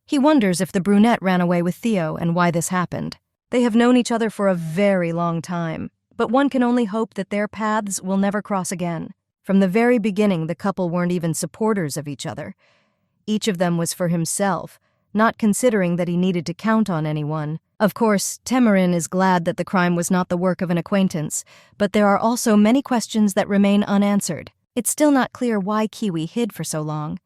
He wonders if the brunette ran away with Theo and why this happened. They have known each other for a very long time, but one can only hope that their paths will never cross again. From the very beginning, the couple weren't even supporters of each other. Each of them was for himself, not considering that he needed to count on anyone. Of course, Timorin is glad that the crime was not the work of an acquaintance, but there are also many questions that remain unanswered. It's still not clear why Kiwi hid for so long.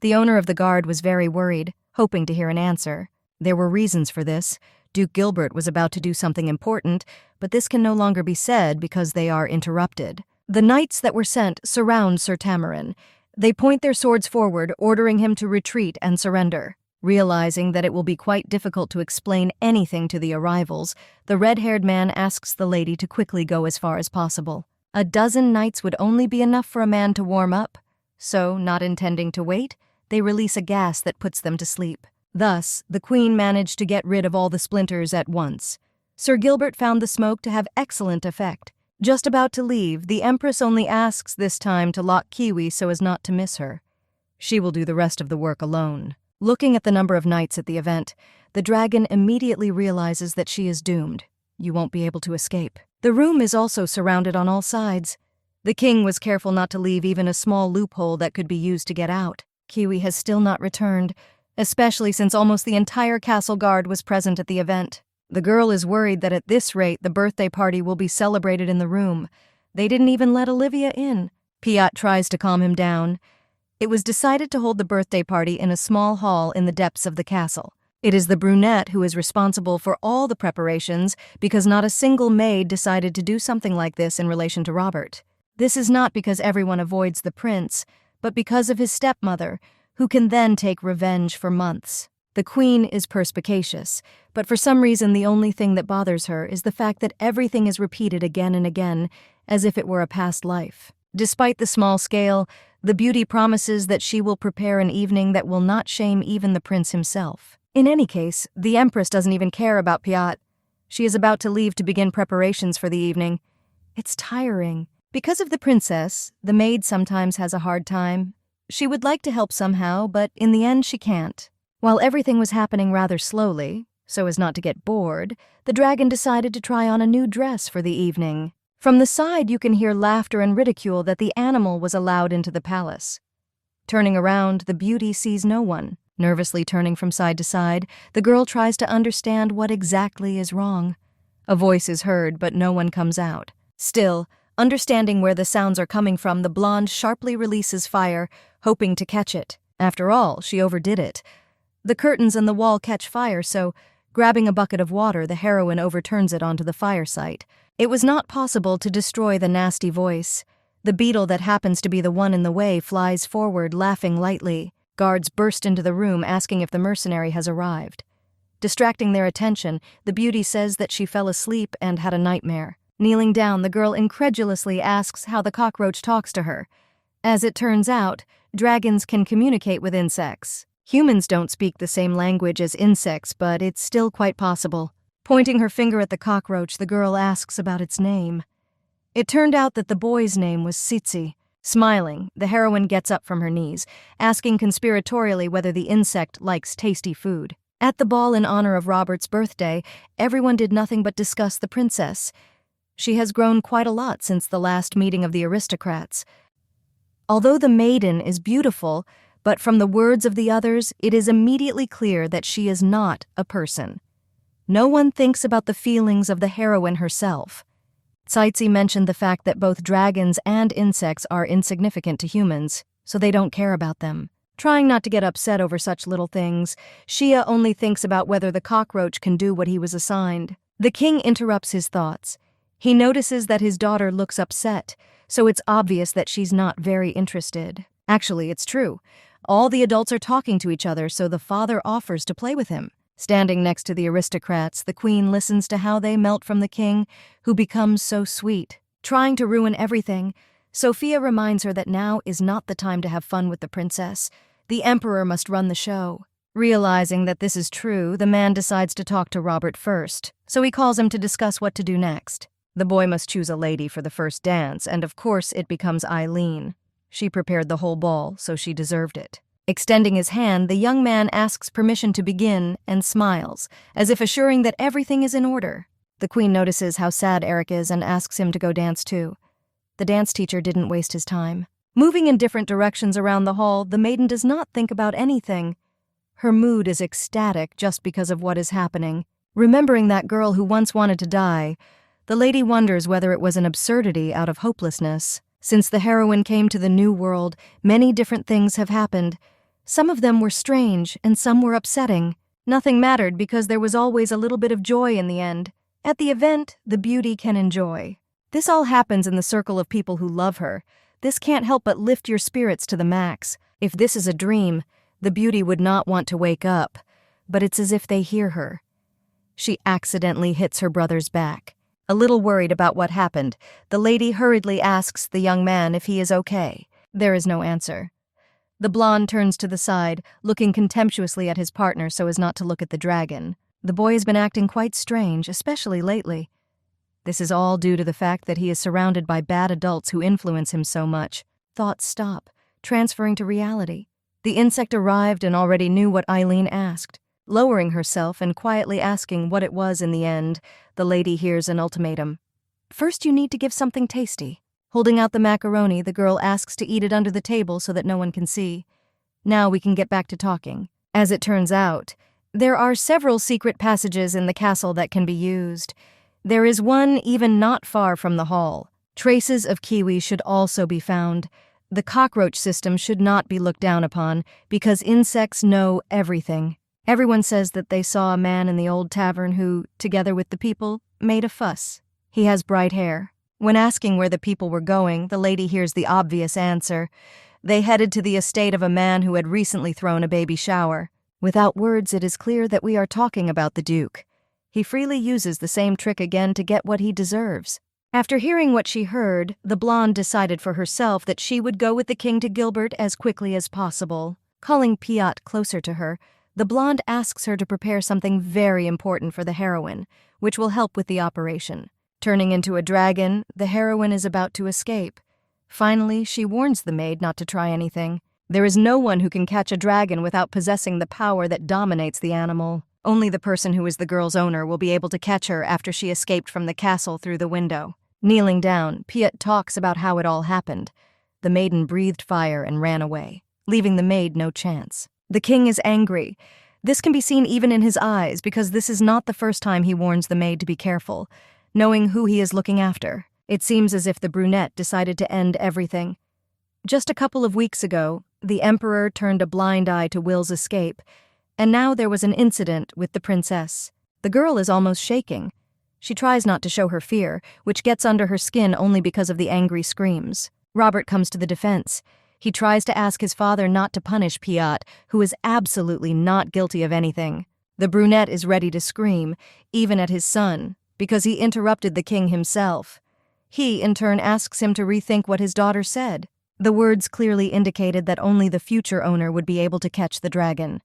The owner of the guard was very worried, hoping to hear an answer. There were reasons for this. Duke Gilbert was about to do something important, but this can no longer be said because they are interrupted. The knights that were sent surround Sir Timorin. They point their swords forward, ordering him to retreat and surrender. Realizing that it will be quite difficult to explain anything to the arrivals, the red-haired man asks the lady to quickly go as far as possible. A dozen knights would only be enough for a man to warm up, so, not intending to wait, they release a gas that puts them to sleep. Thus, the queen managed to get rid of all the splinters at once. Sir Gilbert found the smoke to have excellent effect. Just about to leave, the Empress only asks this time to lock Kiwi so as not to miss her. She will do the rest of the work alone. Looking at the number of knights at the event, the dragon immediately realizes that she is doomed. You won't be able to escape. The room is also surrounded on all sides. The king was careful not to leave even a small loophole that could be used to get out. Kiwi has still not returned, especially since almost the entire castle guard was present at the event. The girl is worried that at this rate the birthday party will be celebrated in the room. They didn't even let Olivia in. Piat tries to calm him down. It was decided to hold the birthday party in a small hall in the depths of the castle. It is the brunette who is responsible for all the preparations because not a single maid decided to do something like this in relation to Robert. This is not because everyone avoids the prince, but because of his stepmother, who can then take revenge for months. The queen is perspicacious, but for some reason the only thing that bothers her is the fact that everything is repeated again and again, as if it were a past life. Despite the small scale, the beauty promises that she will prepare an evening that will not shame even the prince himself. In any case, the empress doesn't even care about Piat. She is about to leave to begin preparations for the evening. It's tiring. Because of the princess, the maid sometimes has a hard time. She would like to help somehow, but in the end she can't. While everything was happening rather slowly, so as not to get bored, the dragon decided to try on a new dress for the evening. From the side you can hear laughter and ridicule that the animal was allowed into the palace. Turning around, the beauty sees no one. Nervously turning from side to side, the girl tries to understand what exactly is wrong. A voice is heard, but no one comes out. Still, understanding where the sounds are coming from, the blonde sharply releases fire, hoping to catch it. After all, she overdid it. The curtains and the wall catch fire, so, grabbing a bucket of water, the heroine overturns it onto the fire site. It was not possible to destroy the nasty voice. The beetle that happens to be the one in the way flies forward, laughing lightly. Guards burst into the room, asking if the mercenary has arrived. Distracting their attention, the beauty says that she fell asleep and had a nightmare. Kneeling down, the girl incredulously asks how the cockroach talks to her. As it turns out, dragons can communicate with insects. Humans don't speak the same language as insects, but it's still quite possible. Pointing her finger at the cockroach, the girl asks about its name. It turned out that the boy's name was Tsitsi. Smiling, the heroine gets up from her knees, asking conspiratorially whether the insect likes tasty food. At the ball in honor of Robert's birthday, everyone did nothing but discuss the princess. She has grown quite a lot since the last meeting of the aristocrats. Although the maiden is beautiful, but from the words of the others, it is immediately clear that she is not a person. No one thinks about the feelings of the heroine herself. Tsitsi mentioned the fact that both dragons and insects are insignificant to humans, so they don't care about them. Trying not to get upset over such little things, Shia only thinks about whether the cockroach can do what he was assigned. The king interrupts his thoughts. He notices that his daughter looks upset, so it's obvious that she's not very interested. Actually, it's true. All the adults are talking to each other, so the father offers to play with him. Standing next to the aristocrats, the queen listens to how they melt from the king, who becomes so sweet. Trying to ruin everything, Sophia reminds her that now is not the time to have fun with the princess. The emperor must run the show. Realizing that this is true, the man decides to talk to Robert first, so he calls him to discuss what to do next. The boy must choose a lady for the first dance, and of course it becomes Eileen. She prepared the whole ball, so she deserved it. Extending his hand, the young man asks permission to begin and smiles, as if assuring that everything is in order. The queen notices how sad Eric is and asks him to go dance too. The dance teacher didn't waste his time. Moving in different directions around the hall, the maiden does not think about anything. Her mood is ecstatic just because of what is happening. Remembering that girl who once wanted to die, the lady wonders whether it was an absurdity out of hopelessness. Since the heroine came to the new world, many different things have happened. Some of them were strange, and some were upsetting. Nothing mattered because there was always a little bit of joy in the end. At the event, the beauty can enjoy. This all happens in the circle of people who love her. This can't help but lift your spirits to the max. If this is a dream, the beauty would not want to wake up, but it's as if they hear her. She accidentally hits her brother's back. A little worried about what happened, the lady hurriedly asks the young man if he is okay. There is no answer. The blonde turns to the side, looking contemptuously at his partner so as not to look at the dragon. The boy has been acting quite strange, especially lately. This is all due to the fact that he is surrounded by bad adults who influence him so much. Thoughts stop, transferring to reality. The insect arrived and already knew what Eileen asked. Lowering herself and quietly asking what it was in the end, the lady hears an ultimatum. First, you need to give something tasty. Holding out the macaroni, the girl asks to eat it under the table so that no one can see. Now we can get back to talking. As it turns out, there are several secret passages in the castle that can be used. There is one even not far from the hall. Traces of Kiwi should also be found. The cockroach system should not be looked down upon because insects know everything. Everyone says that they saw a man in the old tavern who, together with the people, made a fuss. He has bright hair. When asking where the people were going, the lady hears the obvious answer. They headed to the estate of a man who had recently thrown a baby shower. Without words, it is clear that we are talking about the Duke. He freely uses the same trick again to get what he deserves. After hearing what she heard, the blonde decided for herself that she would go with the king to Gilbert as quickly as possible. Calling Piat closer to her, the blonde asks her to prepare something very important for the heroine, which will help with the operation. Turning into a dragon, the heroine is about to escape. Finally, she warns the maid not to try anything. There is no one who can catch a dragon without possessing the power that dominates the animal. Only the person who is the girl's owner will be able to catch her after she escaped from the castle through the window. Kneeling down, Piat talks about how it all happened. The maiden breathed fire and ran away, leaving the maid no chance. The king is angry. This can be seen even in his eyes, because this is not the first time he warns the maid to be careful, knowing who he is looking after. It seems as if the brunette decided to end everything. Just a couple of weeks ago, the emperor turned a blind eye to Will's escape, and now there was an incident with the princess. The girl is almost shaking. She tries not to show her fear, which gets under her skin only because of the angry screams. Robert comes to the defense. He tries to ask his father not to punish Piat, who is absolutely not guilty of anything. The brunette is ready to scream, even at his son, because he interrupted the king himself. He, in turn, asks him to rethink what his daughter said. The words clearly indicated that only the future owner would be able to catch the dragon.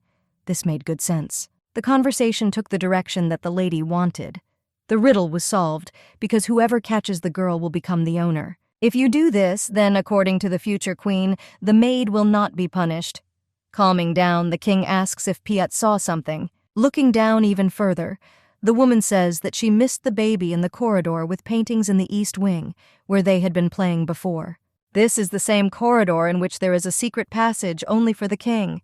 This made good sense. The conversation took the direction that the lady wanted. The riddle was solved, because whoever catches the girl will become the owner. If you do this, then, according to the future queen, the maid will not be punished. Calming down, the king asks if Piat saw something. Looking down even further, the woman says that she missed the baby in the corridor with paintings in the east wing, where they had been playing before. This is the same corridor in which there is a secret passage only for the king.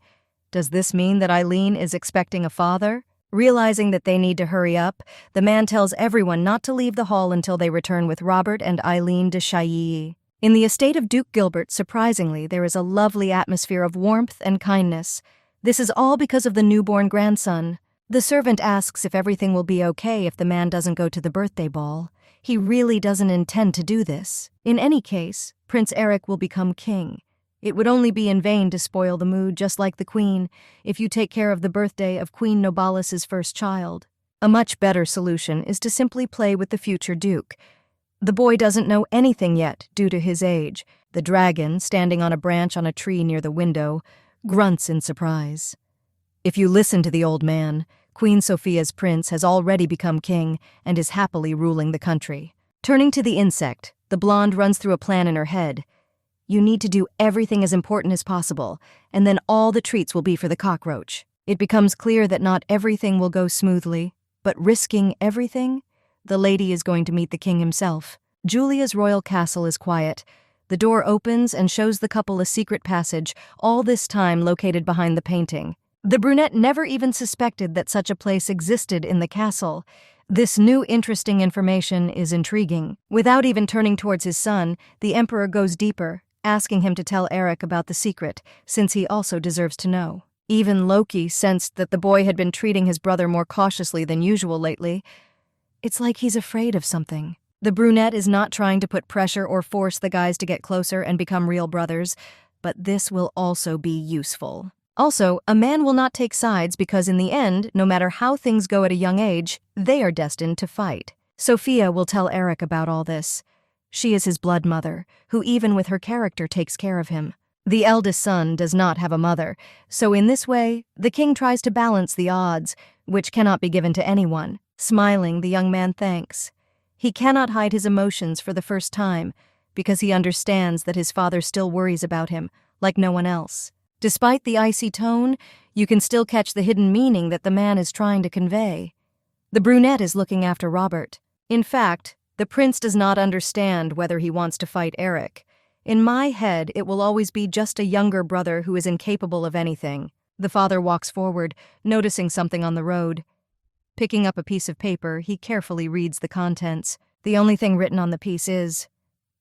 Does this mean that Eileen is expecting a father? Realizing that they need to hurry up, the man tells everyone not to leave the hall until they return with Robert and Eileen de Chailly. In the estate of Duke Gilbert, surprisingly, there is a lovely atmosphere of warmth and kindness. This is all because of the newborn grandson. The servant asks if everything will be okay if the man doesn't go to the birthday ball. He really doesn't intend to do this. In any case, Prince Eric will become king. It would only be in vain to spoil the mood, just like the queen, if you take care of the birthday of Queen Nobilis's first child. A much better solution is to simply play with the future duke. The boy doesn't know anything yet due to his age. The dragon, standing on a branch on a tree near the window, grunts in surprise. If you listen to the old man, Queen Sophia's prince has already become king and is happily ruling the country. Turning to the insect, the blonde runs through a plan in her head. You need to do everything as important as possible, and then all the treats will be for the cockroach. It becomes clear that not everything will go smoothly, but risking everything, the lady is going to meet the king himself. Julia's royal castle is quiet. The door opens and shows the couple a secret passage, all this time located behind the painting. The brunette never even suspected that such a place existed in the castle. This new interesting information is intriguing. Without even turning towards his son, the emperor goes deeper, asking him to tell Eric about the secret, since he also deserves to know. Even Loki sensed that the boy had been treating his brother more cautiously than usual lately. It's like he's afraid of something. The brunette is not trying to put pressure or force the guys to get closer and become real brothers, but this will also be useful. Also, a man will not take sides because in the end, no matter how things go at a young age, they are destined to fight. Sophia will tell Eric about all this. She is his blood mother, who even with her character takes care of him. The eldest son does not have a mother, so in this way, the king tries to balance the odds, which cannot be given to anyone. Smiling, the young man thanks. He cannot hide his emotions for the first time, because he understands that his father still worries about him, like no one else. Despite the icy tone, you can still catch the hidden meaning that the man is trying to convey. The brunette is looking after Robert. In fact, the prince does not understand whether he wants to fight Eric. In my head, it will always be just a younger brother who is incapable of anything. The father walks forward, noticing something on the road. Picking up a piece of paper, he carefully reads the contents. The only thing written on the piece is,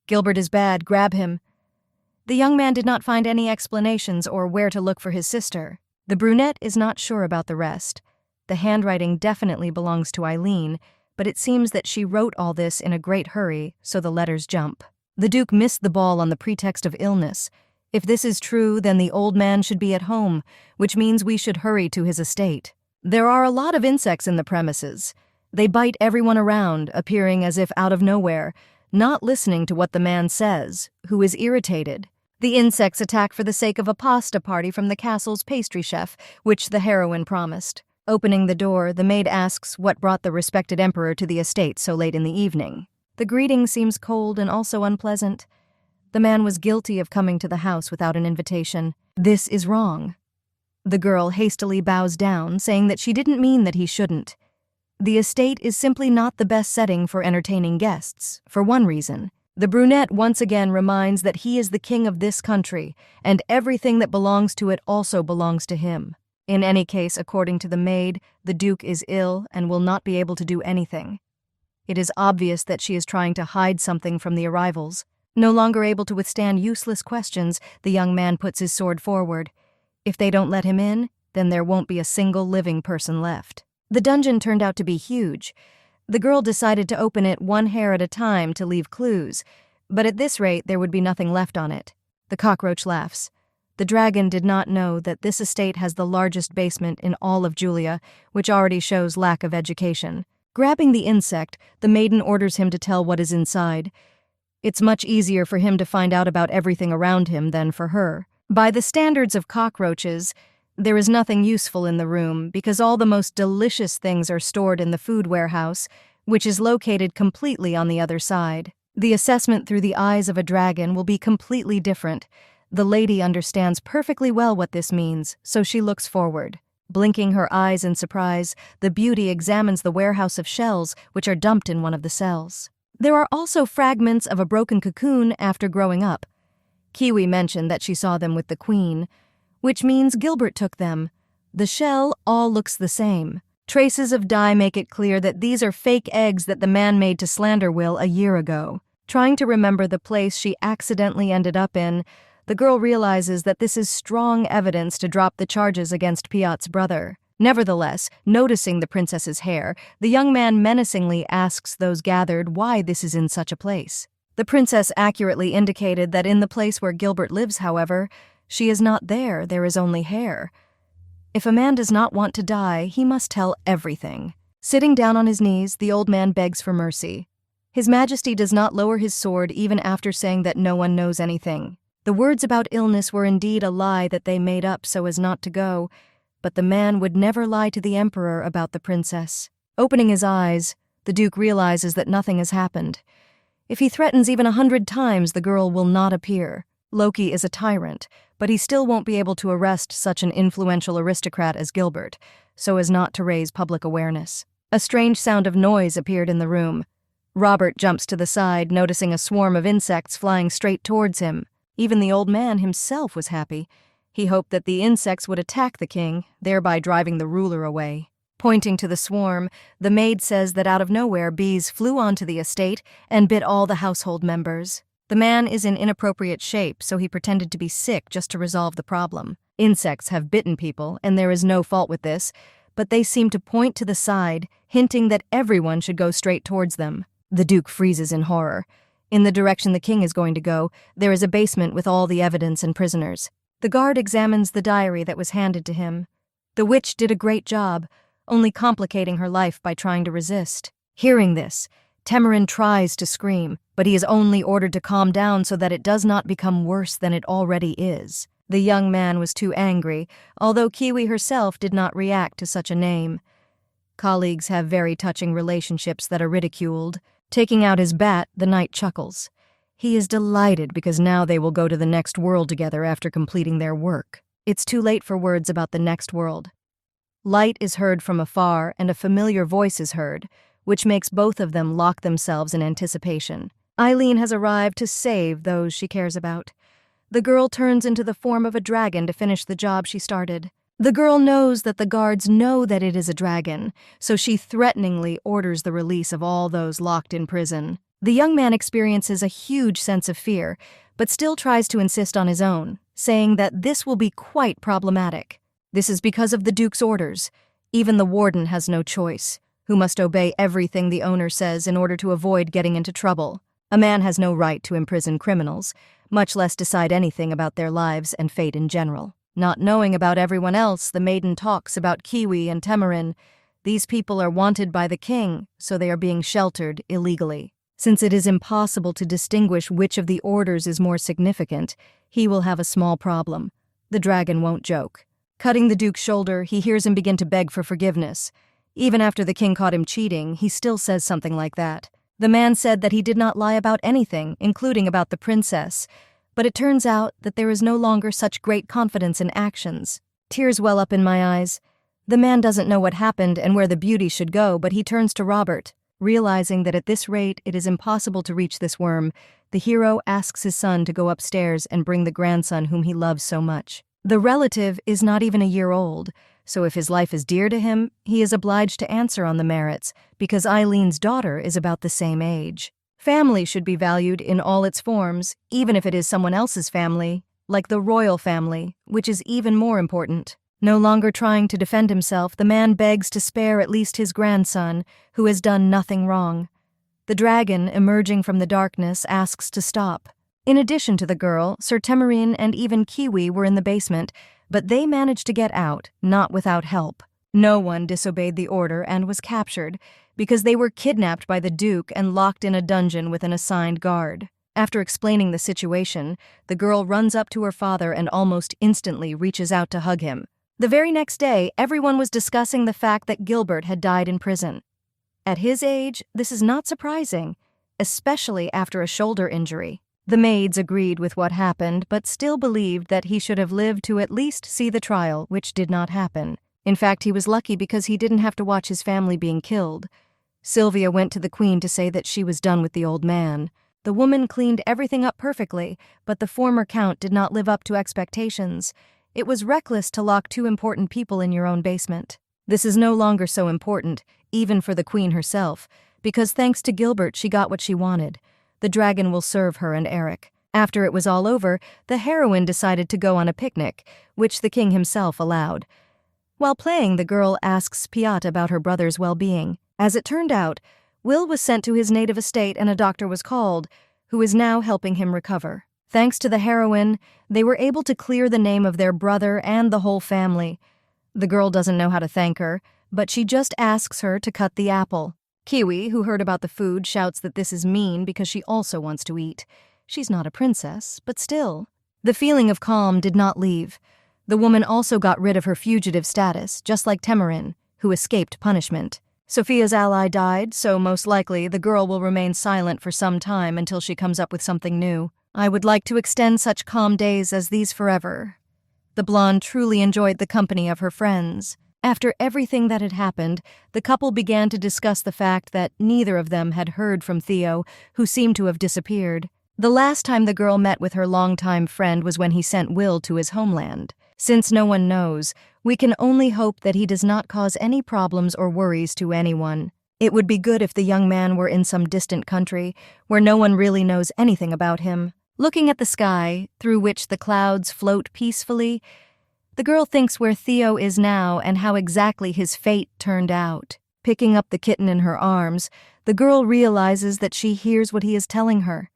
"Gilbert is bad, grab him." The young man did not find any explanations or where to look for his sister. The brunette is not sure about the rest. The handwriting definitely belongs to Eileen, but it seems that she wrote all this in a great hurry, so the letters jump. The Duke missed the ball on the pretext of illness. If this is true, then the old man should be at home, which means we should hurry to his estate. There are a lot of insects in the premises. They bite everyone around, appearing as if out of nowhere, not listening to what the man says, who is irritated. The insects attack for the sake of a pasta party from the castle's pastry chef, which the heroine promised. Opening the door, the maid asks what brought the respected emperor to the estate so late in the evening. The greeting seems cold and also unpleasant. The man was guilty of coming to the house without an invitation. This is wrong. The girl hastily bows down, saying that she didn't mean that he shouldn't. The estate is simply not the best setting for entertaining guests, for one reason. The brunette once again reminds that he is the king of this country, and everything that belongs to it also belongs to him. In any case, according to the maid, the Duke is ill and will not be able to do anything. It is obvious that she is trying to hide something from the arrivals. No longer able to withstand useless questions, the young man puts his sword forward. If they don't let him in, then there won't be a single living person left. The dungeon turned out to be huge. The girl decided to open it one hair at a time to leave clues, but at this rate there would be nothing left on it. The cockroach laughs. The dragon did not know that this estate has the largest basement in all of Julia, which already shows lack of education. Grabbing the insect, the maiden orders him to tell what is inside. It's much easier for him to find out about everything around him than for her. By the standards of cockroaches, there is nothing useful in the room because all the most delicious things are stored in the food warehouse, which is located completely on the other side. The assessment through the eyes of a dragon will be completely different. The lady understands perfectly well what this means, so she looks forward. Blinking her eyes in surprise, the beauty examines the warehouse of shells which are dumped in one of the cells. There are also fragments of a broken cocoon after growing up. Kiwi mentioned that she saw them with the queen, which means Gilbert took them. The shell all looks the same. Traces of dye make it clear that these are fake eggs that the man made to slander Will a year ago. Trying to remember the place she accidentally ended up in, the girl realizes that this is strong evidence to drop the charges against Piot's brother. Nevertheless, noticing the princess's hair, the young man menacingly asks those gathered why this is in such a place. The princess accurately indicated that in the place where Gilbert lives, however, she is not there, there is only hair. If a man does not want to die, he must tell everything. Sitting down on his knees, the old man begs for mercy. His Majesty does not lower his sword even after saying that no one knows anything. The words about illness were indeed a lie that they made up so as not to go, but the man would never lie to the emperor about the princess. Opening his eyes, the Duke realizes that nothing has happened. If he threatens even 100 times, the girl will not appear. Loki is a tyrant, but he still won't be able to arrest such an influential aristocrat as Gilbert, so as not to raise public awareness. A strange sound of noise appeared in the room. Robert jumps to the side, noticing a swarm of insects flying straight towards him. Even the old man himself was happy. He hoped that the insects would attack the king, thereby driving the ruler away. Pointing to the swarm, the maid says that out of nowhere bees flew onto the estate and bit all the household members. The man is in inappropriate shape, so he pretended to be sick just to resolve the problem. Insects have bitten people, and there is no fault with this, but they seem to point to the side, hinting that everyone should go straight towards them. The Duke freezes in horror. In the direction the king is going to go, there is a basement with all the evidence and prisoners. The guard examines the diary that was handed to him. The witch did a great job, only complicating her life by trying to resist. Hearing this, Tamer tries to scream, but he is only ordered to calm down so that it does not become worse than it already is. The young man was too angry, although Kiwi herself did not react to such a name. Colleagues have very touching relationships that are ridiculed. Taking out his bat, the knight chuckles. He is delighted because now they will go to the next world together after completing their work. It's too late for words about the next world. Light is heard from afar and a familiar voice is heard, which makes both of them lock themselves in anticipation. Eileen has arrived to save those she cares about. The girl turns into the form of a dragon to finish the job she started. The girl knows that the guards know that it is a dragon, so she threateningly orders the release of all those locked in prison. The young man experiences a huge sense of fear, but still tries to insist on his own, saying that this will be quite problematic. This is because of the Duke's orders. Even the warden has no choice. who must obey everything the owner says in order to avoid getting into trouble. A man has no right to imprison criminals, much less decide anything about their lives and fate in general. Not knowing about everyone else, the maiden talks about Kiwi and Tamer. These people are wanted by the king, so they are being sheltered illegally. Since it is impossible to distinguish which of the orders is more significant, he will have a small problem. The dragon won't joke. Cutting the duke's shoulder, he hears him begin to beg for forgiveness. Even after the king caught him cheating, he still says something like that. The man said that he did not lie about anything, including about the princess, but it turns out that there is no longer such great confidence in actions. Tears well up in my eyes. The man doesn't know what happened and where the beauty should go, but he turns to Robert. Realizing that at this rate it is impossible to reach this worm, the hero asks his son to go upstairs and bring the grandson whom he loves so much. The relative is not even a year old, so if his life is dear to him, he is obliged to answer on the merits, because Eileen's daughter is about the same age. Family should be valued in all its forms, even if it is someone else's family, like the royal family, which is even more important. No longer trying to defend himself, the man begs to spare at least his grandson, who has done nothing wrong. The dragon, emerging from the darkness, asks to stop. In addition to the girl, Sir Tamer and even Kiwi were in the basement, but they managed to get out, not without help. No one disobeyed the order and was captured, because they were kidnapped by the Duke and locked in a dungeon with an assigned guard. After explaining the situation, the girl runs up to her father and almost instantly reaches out to hug him. The very next day, everyone was discussing the fact that Gilbert had died in prison. At his age, this is not surprising, especially after a shoulder injury. The maids agreed with what happened, but still believed that he should have lived to at least see the trial, which did not happen. In fact, he was lucky because he didn't have to watch his family being killed. Sylvia went to the queen to say that she was done with the old man. The woman cleaned everything up perfectly, but the former count did not live up to expectations. It was reckless to lock two important people in your own basement. This is no longer so important, even for the queen herself, because thanks to Gilbert she got what she wanted. The dragon will serve her and Eric. After it was all over, the heroine decided to go on a picnic, which the king himself allowed. While playing, the girl asks Piat about her brother's well-being. As it turned out, Will was sent to his native estate and a doctor was called, who is now helping him recover. Thanks to the heroine, they were able to clear the name of their brother and the whole family. The girl doesn't know how to thank her, but she just asks her to cut the apple. Kiwi, who heard about the food, shouts that this is mean because she also wants to eat. She's not a princess, but still. The feeling of calm did not leave. The woman also got rid of her fugitive status, just like Tamer, who escaped punishment. Sophia's ally died, so most likely the girl will remain silent for some time until she comes up with something new. I would like to extend such calm days as these forever. The blonde truly enjoyed the company of her friends. After everything that had happened, the couple began to discuss the fact that neither of them had heard from Theo, who seemed to have disappeared. The last time the girl met with her longtime friend was when he sent Will to his homeland. Since no one knows, we can only hope that he does not cause any problems or worries to anyone. It would be good if the young man were in some distant country, where no one really knows anything about him. Looking at the sky, through which the clouds float peacefully, the girl thinks where Theo is now and how exactly his fate turned out. Picking up the kitten in her arms, the girl realizes that she hears what he is telling her.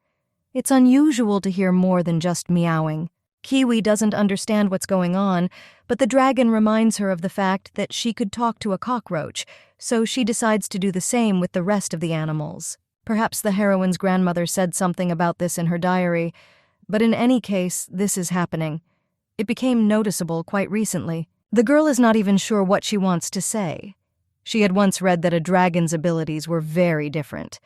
It's unusual to hear more than just meowing. Kiwi doesn't understand what's going on, but the dragon reminds her of the fact that she could talk to a cockroach, so she decides to do the same with the rest of the animals. Perhaps the heroine's grandmother said something about this in her diary, but in any case, this is happening. It became noticeable quite recently. The girl is not even sure what she wants to say. She had once read that a dragon's abilities were very different.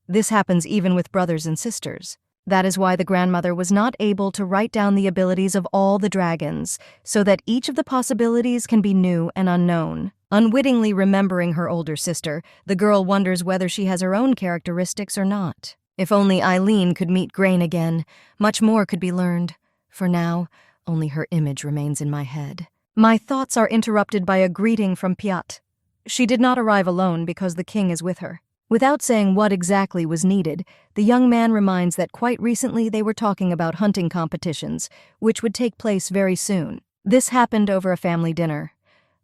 This happens even with brothers and sisters. That is why the grandmother was not able to write down the abilities of all the dragons, so that each of the possibilities can be new and unknown. Unwittingly remembering her older sister, the girl wonders whether she has her own characteristics or not. If only Eileen could meet Grain again, much more could be learned. For now, only her image remains in my head. My thoughts are interrupted by a greeting from Piat. She did not arrive alone because the king is with her. Without saying what exactly was needed, the young man reminds that quite recently they were talking about hunting competitions, which would take place very soon. This happened over a family dinner.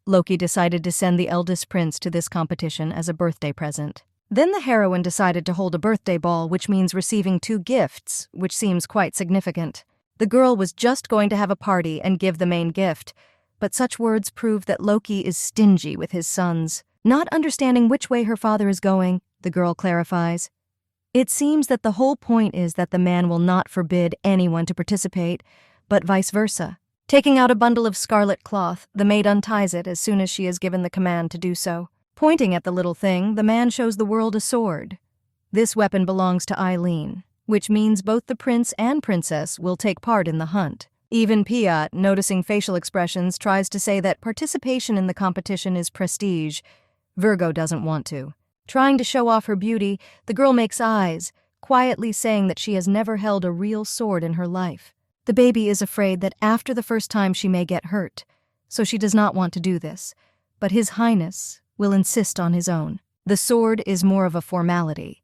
Loki decided to send the eldest prince to this competition as a birthday present. Then the heroine decided to hold a birthday ball, which means receiving 2 gifts, which seems quite significant. The girl was just going to have a party and give the main gift, but such words prove that Loki is stingy with his sons. Not understanding which way her father is going, the girl clarifies. It seems that the whole point is that the man will not forbid anyone to participate, but vice versa. Taking out a bundle of scarlet cloth, the maid unties it as soon as she is given the command to do so. Pointing at the little thing, the man shows the world a sword. This weapon belongs to Eileen, which means both the prince and princess will take part in the hunt. Even Piat, noticing facial expressions, tries to say that participation in the competition is prestige. Virgo doesn't want to. Trying to show off her beauty, the girl makes eyes, quietly saying that she has never held a real sword in her life. The baby is afraid that after the first time she may get hurt, so she does not want to do this, but His Highness will insist on his own. The sword is more of a formality.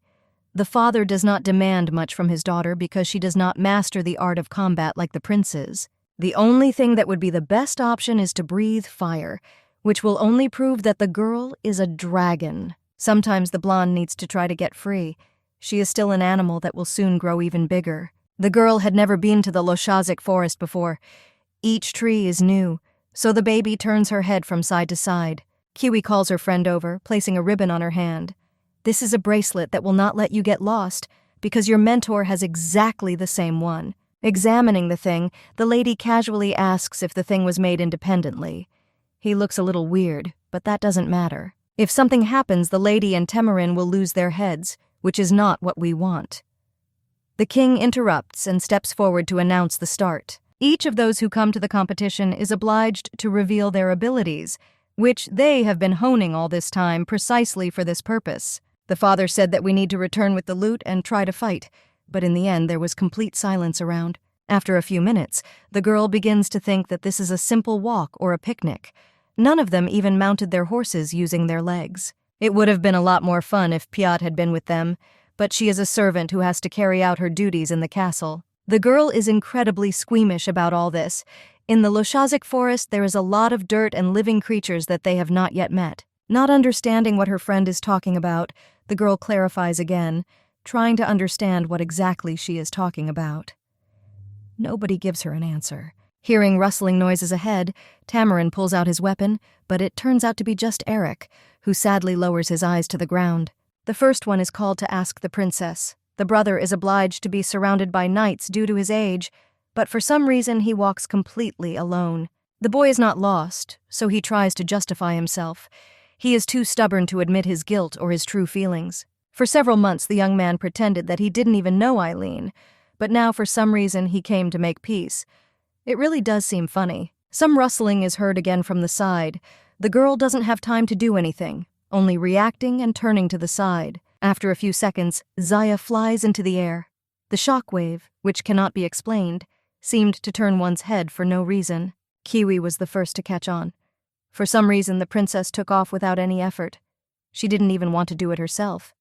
The father does not demand much from his daughter because she does not master the art of combat like the princes. The only thing that would be the best option is to breathe fire, which will only prove that the girl is a dragon. Sometimes the blonde needs to try to get free. She is still an animal that will soon grow even bigger. The girl had never been to the Loshazak forest before. Each tree is new, so the baby turns her head from side to side. Kiwi calls her friend over, placing a ribbon on her hand. This is a bracelet that will not let you get lost, because your mentor has exactly the same one. Examining the thing, the lady casually asks if the thing was made independently. He looks a little weird, but that doesn't matter. If something happens, the lady and Temerin will lose their heads, which is not what we want. The king interrupts and steps forward to announce the start. Each of those who come to the competition is obliged to reveal their abilities, which they have been honing all this time precisely for this purpose. The father said that we need to return with the loot and try to fight, but in the end there was complete silence around. After a few minutes, the girl begins to think that this is a simple walk or a picnic. None of them even mounted their horses using their legs. It would have been a lot more fun if Piat had been with them, but she is a servant who has to carry out her duties in the castle. The girl is incredibly squeamish about all this. In the Loshazak forest, there is a lot of dirt and living creatures that they have not yet met. Not understanding what her friend is talking about, the girl clarifies again, trying to understand what exactly she is talking about. Nobody gives her an answer. Hearing rustling noises ahead, Tamarin pulls out his weapon, but it turns out to be just Eric, who sadly lowers his eyes to the ground. The first one is called to ask the princess. The brother is obliged to be surrounded by knights due to his age, but for some reason he walks completely alone. The boy is not lost, so he tries to justify himself. He is too stubborn to admit his guilt or his true feelings. For several months the young man pretended that he didn't even know Eileen, but now for some reason he came to make peace. It really does seem funny. Some rustling is heard again from the side. The girl doesn't have time to do anything, only reacting and turning to the side. After a few seconds, Zaya flies into the air. The shockwave, which cannot be explained, seemed to turn one's head for no reason. Kiwi was the first to catch on. For some reason, the princess took off without any effort. She didn't even want to do it herself.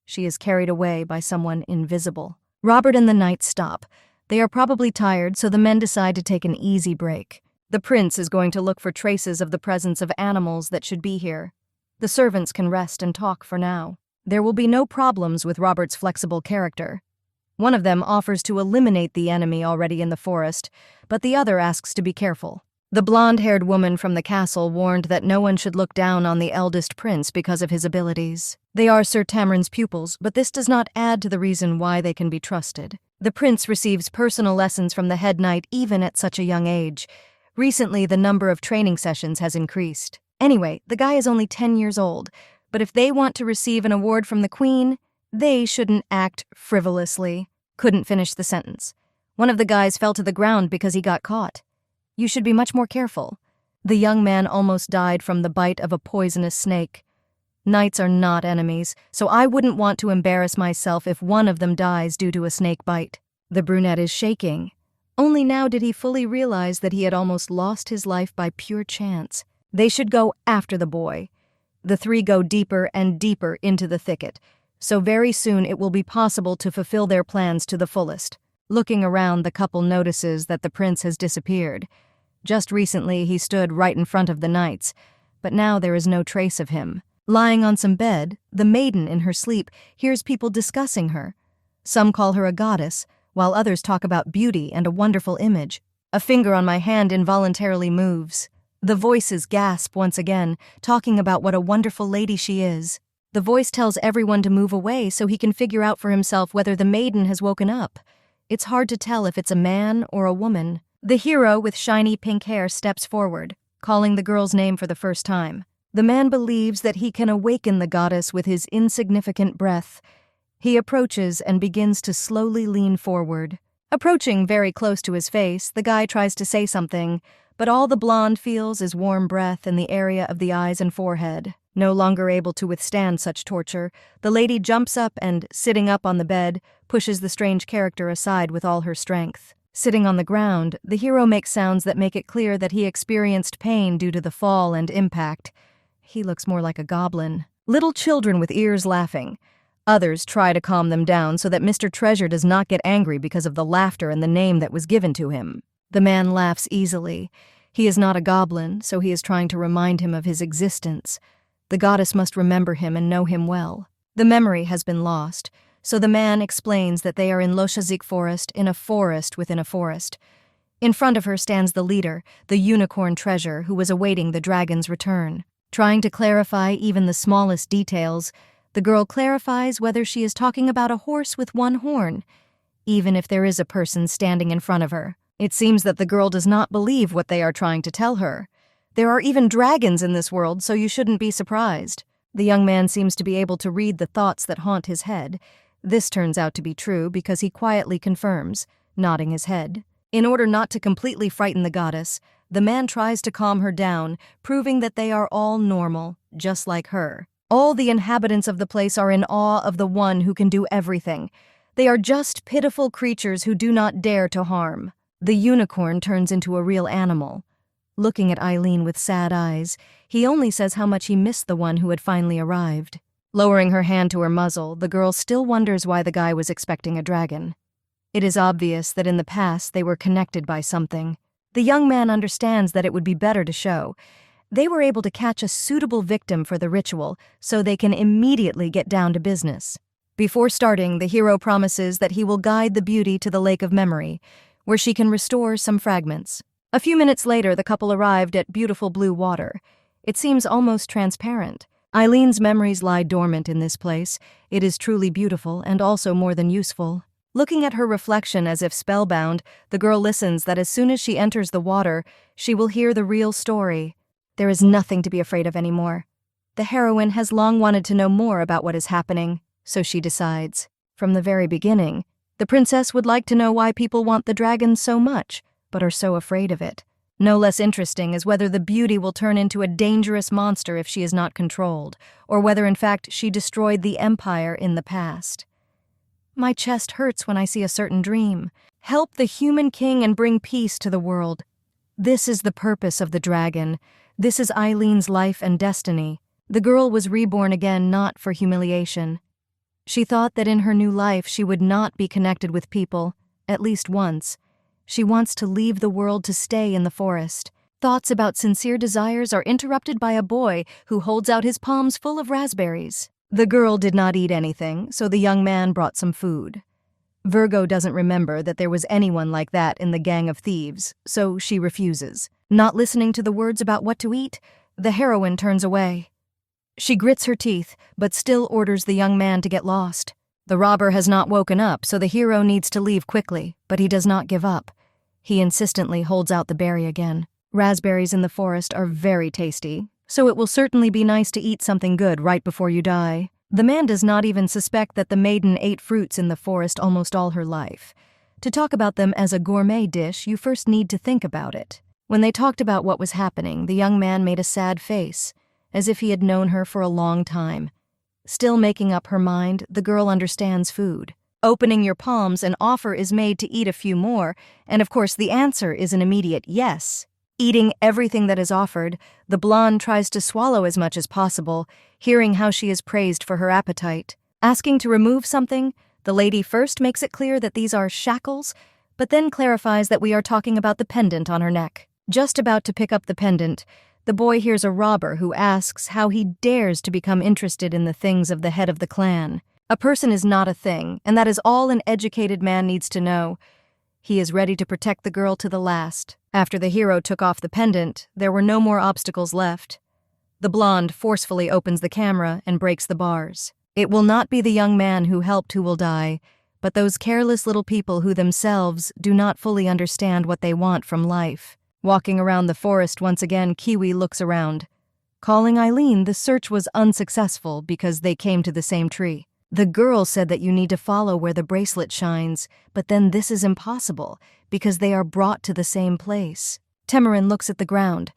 She is carried away by someone invisible. Robert and the knights stop. They are probably tired, so the men decide to take an easy break. The prince is going to look for traces of the presence of animals that should be here. The servants can rest and talk for now. There will be no problems with Robert's flexible character. One of them offers to eliminate the enemy already in the forest, but the other asks to be careful. The blonde-haired woman from the castle warned that no one should look down on the eldest prince because of his abilities. They are Sir Tamarin's pupils, but this does not add to the reason why they can be trusted. The prince receives personal lessons from the head knight even at such a young age. Recently, the number of training sessions has increased. Anyway, the guy is only 10 years old, but if they want to receive an award from the queen, they shouldn't act frivolously. Couldn't finish the sentence. One of the guys fell to the ground because he got caught. You should be much more careful. The young man almost died from the bite of a poisonous snake. Knights are not enemies, so I wouldn't want to embarrass myself if one of them dies due to a snake bite. The brunette is shaking. Only now did he fully realize that he had almost lost his life by pure chance. They should go after the boy. The three go deeper and deeper into the thicket, so very soon it will be possible to fulfill their plans to the fullest. Looking around, the couple notices that the prince has disappeared. Just recently, he stood right in front of the knights. but now there is no trace of him. Lying on some bed, the maiden in her sleep hears people discussing her. Some call her a goddess, while others talk about beauty and a wonderful image. A finger on my hand involuntarily moves. The voices gasp once again, talking about what a wonderful lady she is. The voice tells everyone to move away so he can figure out for himself whether the maiden has woken up. It's hard to tell if it's a man or a woman. The hero with shiny pink hair steps forward, calling the girl's name for the first time. The man believes that he can awaken the goddess with his insignificant breath. He approaches and begins to slowly lean forward. Approaching very close to his face, the guy tries to say something, but all the blonde feels is warm breath in the area of the eyes and forehead. No longer able to withstand such torture, the lady jumps up and, sitting up on the bed, pushes the strange character aside with all her strength. Sitting on the ground, the hero makes sounds that make it clear that he experienced pain due to the fall and impact. He looks more like a goblin. Little children with ears laughing. Others try to calm them down so that Mr. Treasure does not get angry because of the laughter and the name that was given to him. The man laughs easily. He is not a goblin, so he is trying to remind him of his existence. The goddess must remember him and know him well. The memory has been lost, so the man explains that they are in Loshazik Forest, in a forest within a forest. In front of her stands the leader, the unicorn treasure, who was awaiting the dragon's return. Trying to clarify even the smallest details, the girl clarifies whether she is talking about a horse with one horn, even if there is a person standing in front of her. It seems that the girl does not believe what they are trying to tell her. There are even dragons in this world, so you shouldn't be surprised. The young man seems to be able to read the thoughts that haunt his head. This turns out to be true because he quietly confirms, nodding his head. In order not to completely frighten the goddess, the man tries to calm her down, proving that they are all normal, just like her. All the inhabitants of the place are in awe of the one who can do everything. They are just pitiful creatures who do not dare to harm. The unicorn turns into a real animal. Looking at Eileen with sad eyes, he only says how much he missed the one who had finally arrived. Lowering her hand to her muzzle, the girl still wonders why the guy was expecting a dragon. It is obvious that in the past they were connected by something. The young man understands that it would be better to show. They were able to catch a suitable victim for the ritual, so they can immediately get down to business. Before starting, the hero promises that he will guide the beauty to the Lake of Memory, where she can restore some fragments. A few minutes later, the couple arrived at beautiful blue water. It seems almost transparent. Eileen's memories lie dormant in this place. It is truly beautiful and also more than useful. Looking at her reflection as if spellbound, the girl listens that as soon as she enters the water, she will hear the real story. There is nothing to be afraid of anymore. The heroine has long wanted to know more about what is happening, so she decides. From the very beginning, the princess would like to know why people want the dragon so much, but are so afraid of it. No less interesting is whether the beauty will turn into a dangerous monster if she is not controlled, or whether in fact she destroyed the empire in the past. My chest hurts when I see a certain dream. Help the human king and bring peace to the world. This is the purpose of the dragon. This is Eileen's life and destiny. The girl was reborn again not for humiliation. She thought that in her new life she would not be connected with people, at least once. She wants to leave the world to stay in the forest. Thoughts about sincere desires are interrupted by a boy who holds out his palms full of raspberries. The girl did not eat anything, so the young man brought some food. Virgo doesn't remember that there was anyone like that in the gang of thieves, so she refuses. Not listening to the words about what to eat, the heroine turns away. She grits her teeth, but still orders the young man to get lost. The robber has not woken up, so the hero needs to leave quickly, but he does not give up. He insistently holds out the berry again. Raspberries in the forest are very tasty, so it will certainly be nice to eat something good right before you die. The man does not even suspect that the maiden ate fruits in the forest almost all her life. To talk about them as a gourmet dish, you first need to think about it. When they talked about what was happening, the young man made a sad face, as if he had known her for a long time. Still making up her mind, the girl understands food. Opening your palms, an offer is made to eat a few more, and of course the answer is an immediate yes. Eating everything that is offered, the blonde tries to swallow as much as possible, hearing how she is praised for her appetite. Asking to remove something, the lady first makes it clear that these are shackles, but then clarifies that we are talking about the pendant on her neck. Just about to pick up the pendant, The boy hears a robber who asks how he dares to become interested in the things of the head of the clan. A person is not a thing, and that is all an educated man needs to know. He is ready to protect the girl to the last. After the hero took off the pendant, there were no more obstacles left. The blonde forcefully opens the camera and breaks the bars. It will not be the young man who helped who will die, but those careless little people who themselves do not fully understand what they want from life. Walking around the forest once again, Kiwi looks around. Calling Eileen, the search was unsuccessful because they came to the same tree. The girl said that you need to follow where the bracelet shines, but then this is impossible because they are brought to the same place. Tamarin looks at the ground.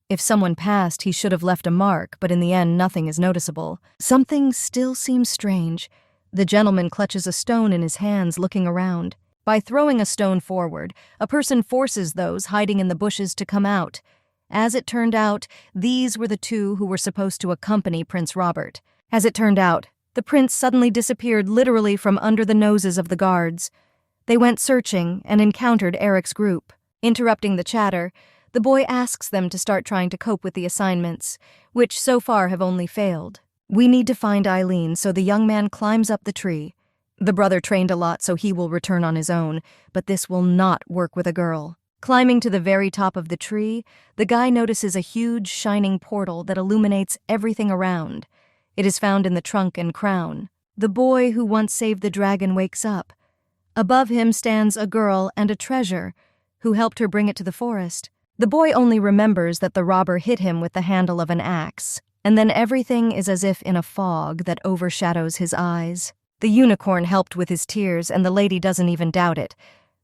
If someone passed, he should have left a mark, but in the end, nothing is noticeable. Something still seems strange. The gentleman clutches a stone in his hands, looking around. By throwing a stone forward, a person forces those hiding in the bushes to come out. As it turned out, these were the two who were supposed to accompany Prince Robert. As it turned out, the prince suddenly disappeared literally from under the noses of the guards. They went searching and encountered Eric's group. Interrupting the chatter, the boy asks them to start trying to cope with the assignments, which so far have only failed. We need to find Eileen, so the young man climbs up the tree. The brother trained a lot, so he will return on his own, but this will not work with a girl. Climbing to the very top of the tree, the guy notices a huge, shining portal that illuminates everything around. It is found in the trunk and crown. The boy who once saved the dragon wakes up. Above him stands a girl and a treasure, who helped her bring it to the forest. The boy only remembers that the robber hit him with the handle of an axe, and then everything is as if in a fog that overshadows his eyes. The unicorn helped with his tears, and the lady doesn't even doubt it.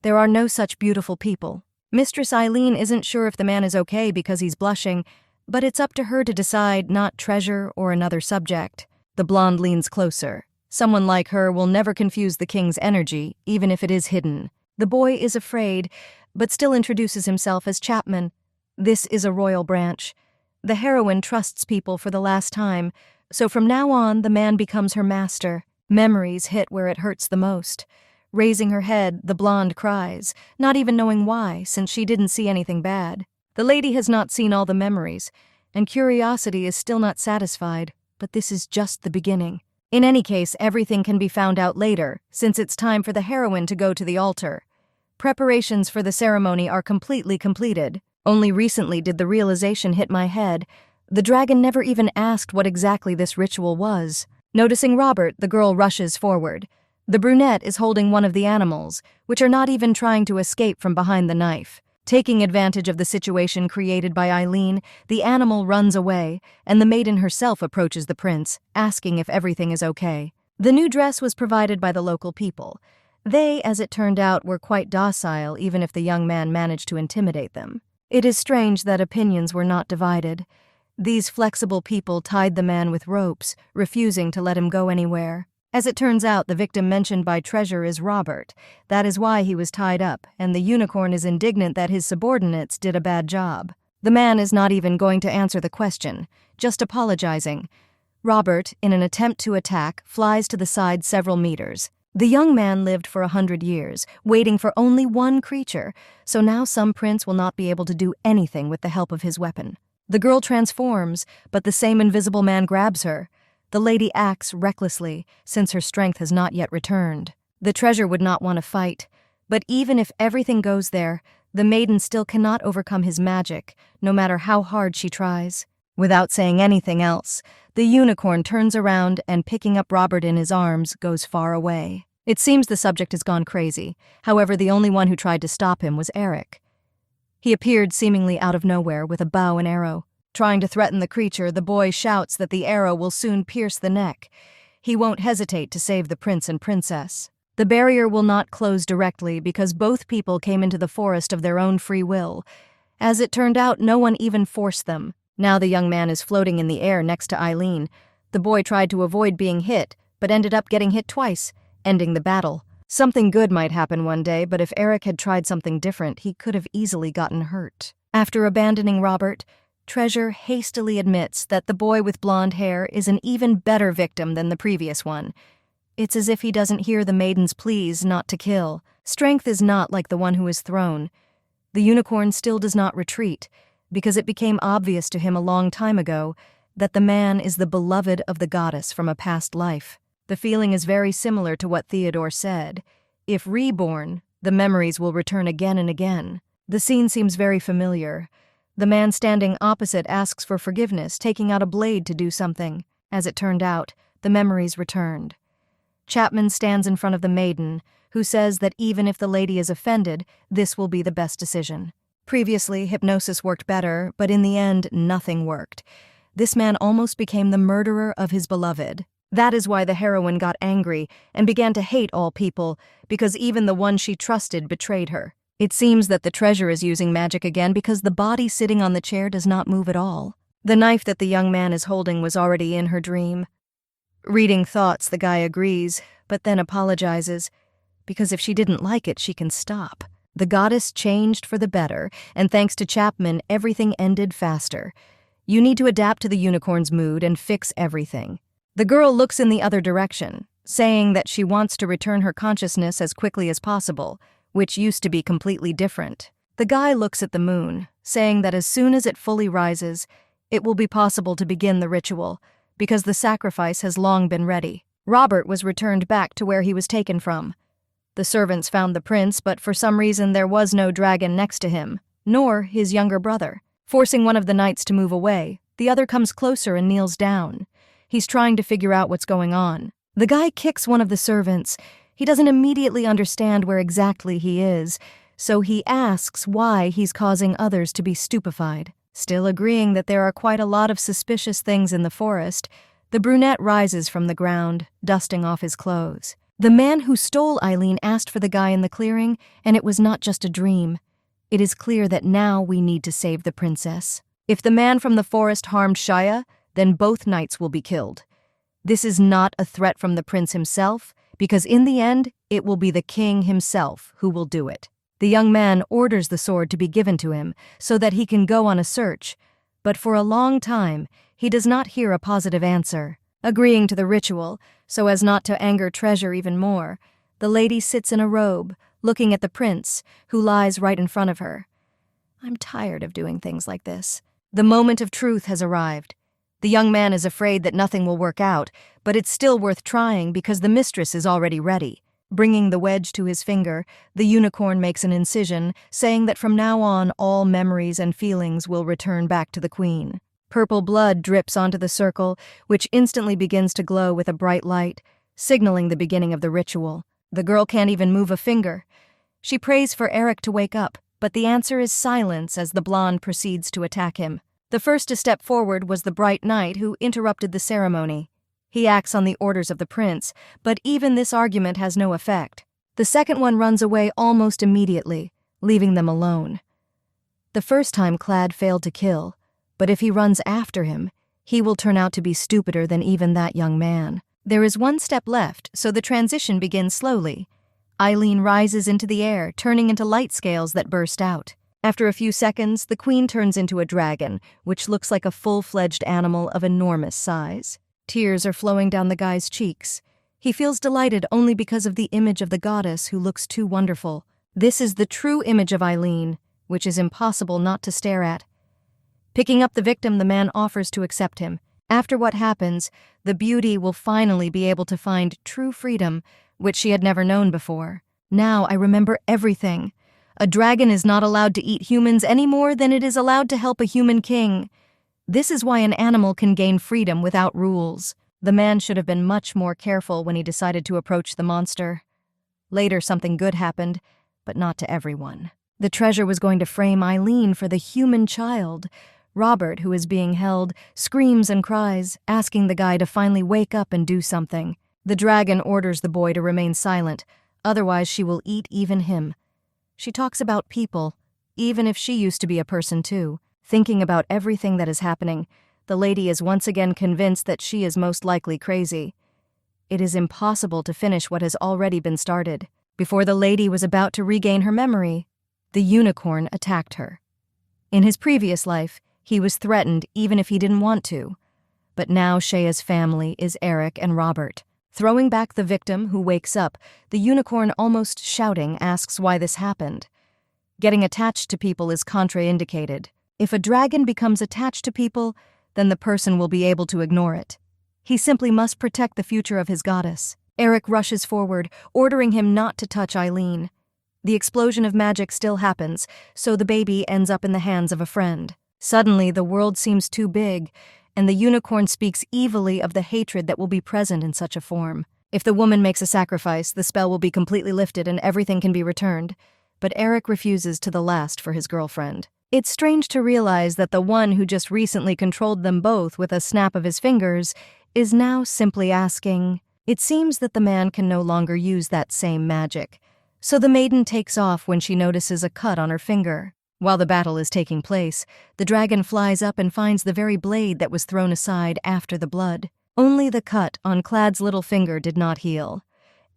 There are no such beautiful people. Mistress Eileen isn't sure if the man is okay because he's blushing, but it's up to her to decide, not treasure or another subject. The blonde leans closer. Someone like her will never confuse the king's energy, even if it is hidden. The boy is afraid, but still introduces himself as Chapman. This is a royal branch. The heroine trusts people for the last time, so from now on the man becomes her master. Memories hit where it hurts the most. Raising her head, the blonde cries, not even knowing why, since she didn't see anything bad. The lady has not seen all the memories, and curiosity is still not satisfied, but this is just the beginning. In any case, everything can be found out later, since it's time for the heroine to go to the altar. Preparations for the ceremony are completely completed. Only recently did the realization hit my head. The dragon never even asked what exactly this ritual was. Noticing Robert, the girl rushes forward. The brunette is holding one of the animals, which are not even trying to escape from behind the knife. Taking advantage of the situation created by Eileen, the animal runs away, and the maiden herself approaches the prince, asking if everything is okay. The new dress was provided by the local people. They, as it turned out, were quite docile, even if the young man managed to intimidate them. It is strange that opinions were not divided. These flexible people tied the man with ropes, refusing to let him go anywhere. As it turns out, the victim mentioned by Treasure is Robert. That is why he was tied up, and the unicorn is indignant that his subordinates did a bad job. The man is not even going to answer the question, just apologizing. Robert, in an attempt to attack, flies to the side several meters. The young man lived for 100 years, waiting for only one creature, so now some prince will not be able to do anything with the help of his weapon. The girl transforms, but the same invisible man grabs her. The lady acts recklessly, since her strength has not yet returned. The treasure would not want to fight, but even if everything goes there, the maiden still cannot overcome his magic, no matter how hard she tries. Without saying anything else, the unicorn turns around and, picking up Robert in his arms, goes far away. It seems the subject has gone crazy. However, the only one who tried to stop him was Eric. He appeared seemingly out of nowhere with a bow and arrow. Trying to threaten the creature, the boy shouts that the arrow will soon pierce the neck. He won't hesitate to save the prince and princess. The barrier will not close directly because both people came into the forest of their own free will. As it turned out, no one even forced them. Now the young man is floating in the air next to Eileen. The boy tried to avoid being hit, but ended up getting hit twice, ending the battle. Something good might happen one day, but if Eric had tried something different, he could have easily gotten hurt. After abandoning Robert, Treasure hastily admits that the boy with blonde hair is an even better victim than the previous one. It's as if he doesn't hear the maiden's pleas not to kill. Strength is not like the one who is thrown. The unicorn still does not retreat. because it became obvious to him a long time ago that the man is the beloved of the goddess from a past life. The feeling is very similar to what Theodore said. If reborn, the memories will return again and again. The scene seems very familiar. The man standing opposite asks for forgiveness, taking out a blade to do something. As it turned out, the memories returned. Chapman stands in front of the maiden, who says that even if the lady is offended, this will be the best decision. Previously, hypnosis worked better, but in the end, nothing worked. This man almost became the murderer of his beloved. That is why the heroine got angry and began to hate all people, because even the one she trusted betrayed her. It seems that the treasure is using magic again because the body sitting on the chair does not move at all. The knife that the young man is holding was already in her dream. Reading thoughts, the guy agrees, but then apologizes, because if she didn't like it, she can stop. The goddess changed for the better, and thanks to Chapman, everything ended faster. You need to adapt to the unicorn's mood and fix everything. The girl looks in the other direction, saying that she wants to return her consciousness as quickly as possible, which used to be completely different. The guy looks at the moon, saying that as soon as it fully rises, it will be possible to begin the ritual, because the sacrifice has long been ready. Robert was returned back to where he was taken from. The servants found the prince, but for some reason there was no dragon next to him, nor his younger brother. Forcing one of the knights to move away, the other comes closer and kneels down. He's trying to figure out what's going on. The guy kicks one of the servants. He doesn't immediately understand where exactly he is, so he asks why he's causing others to be stupefied. Still agreeing that there are quite a lot of suspicious things in the forest, the brunette rises from the ground, dusting off his clothes. The man who stole Eileen asked for the guy in the clearing, and it was not just a dream. It is clear that now we need to save the princess. If the man from the forest harmed Shia, then both knights will be killed. This is not a threat from the prince himself, because in the end, it will be the king himself who will do it. The young man orders the sword to be given to him so that he can go on a search, but for a long time, he does not hear a positive answer. Agreeing to the ritual, so as not to anger Treasure even more, the lady sits in a robe, looking at the prince, who lies right in front of her. I'm tired of doing things like this. The moment of truth has arrived. The young man is afraid that nothing will work out, but it's still worth trying because the mistress is already ready. Bringing the wedge to his finger, the unicorn makes an incision, saying that from now on all memories and feelings will return back to the queen. Purple blood drips onto the circle, which instantly begins to glow with a bright light, signaling the beginning of the ritual. The girl can't even move a finger. She prays for Eric to wake up, but the answer is silence as the blonde proceeds to attack him. The first to step forward was the bright knight who interrupted the ceremony. He acts on the orders of the prince, but even this argument has no effect. The second one runs away almost immediately, leaving them alone. The first time Clad failed to kill, but if he runs after him, he will turn out to be stupider than even that young man. There is one step left, so the transition begins slowly. Eileen rises into the air, turning into light scales that burst out. After a few seconds, the queen turns into a dragon, which looks like a full-fledged animal of enormous size. Tears are flowing down the guy's cheeks. He feels delighted only because of the image of the goddess who looks too wonderful. This is the true image of Eileen, which is impossible not to stare at. Picking up the victim, the man offers to accept him. After what happens, the beauty will finally be able to find true freedom, which she had never known before. Now I remember everything. A dragon is not allowed to eat humans any more than it is allowed to help a human king. This is why an animal can gain freedom without rules. The man should have been much more careful when he decided to approach the monster. Later, something good happened, but not to everyone. The treasure was going to frame Eileen for the human child. Robert, who is being held, screams and cries, asking the guy to finally wake up and do something. The dragon orders the boy to remain silent, otherwise she will eat even him. She talks about people, even if she used to be a person too. Thinking about everything that is happening, the lady is once again convinced that she is most likely crazy. It is impossible to finish what has already been started. Before the lady was about to regain her memory, the unicorn attacked her. In his previous life, he was threatened even if he didn't want to. But now Shaya's family is Eric and Robert. Throwing back the victim, who wakes up, the unicorn, almost shouting, asks why this happened. Getting attached to people is contraindicated. If a dragon becomes attached to people, then the person will be able to ignore it. He simply must protect the future of his goddess. Eric rushes forward, ordering him not to touch Eileen. The explosion of magic still happens, so the baby ends up in the hands of a friend. Suddenly, the world seems too big, and the unicorn speaks evilly of the hatred that will be present in such a form. If the woman makes a sacrifice, the spell will be completely lifted and everything can be returned. But Eric refuses to the last for his girlfriend. It's strange to realize that the one who just recently controlled them both with a snap of his fingers is now simply asking. It seems that the man can no longer use that same magic, so the maiden takes off when she notices a cut on her finger. While the battle is taking place, the dragon flies up and finds the very blade that was thrown aside after the blood. Only the cut on Clad's little finger did not heal.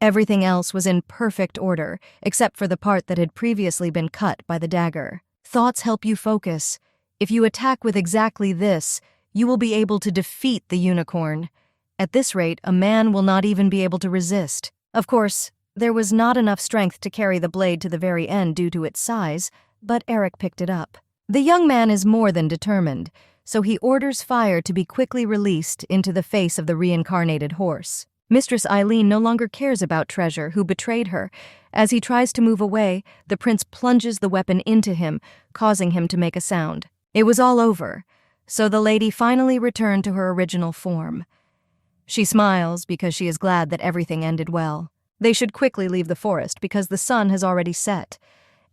Everything else was in perfect order, except for the part that had previously been cut by the dagger. Thoughts help you focus. If you attack with exactly this, you will be able to defeat the unicorn. At this rate, a man will not even be able to resist. Of course, there was not enough strength to carry the blade to the very end due to its size, but Eric picked it up. The young man is more than determined, so he orders fire to be quickly released into the face of the reincarnated horse. Mistress Eileen no longer cares about Treasure, who betrayed her. As he tries to move away, the prince plunges the weapon into him, causing him to make a sound. It was all over, so the lady finally returned to her original form. She smiles because she is glad that everything ended well. They should quickly leave the forest because the sun has already set.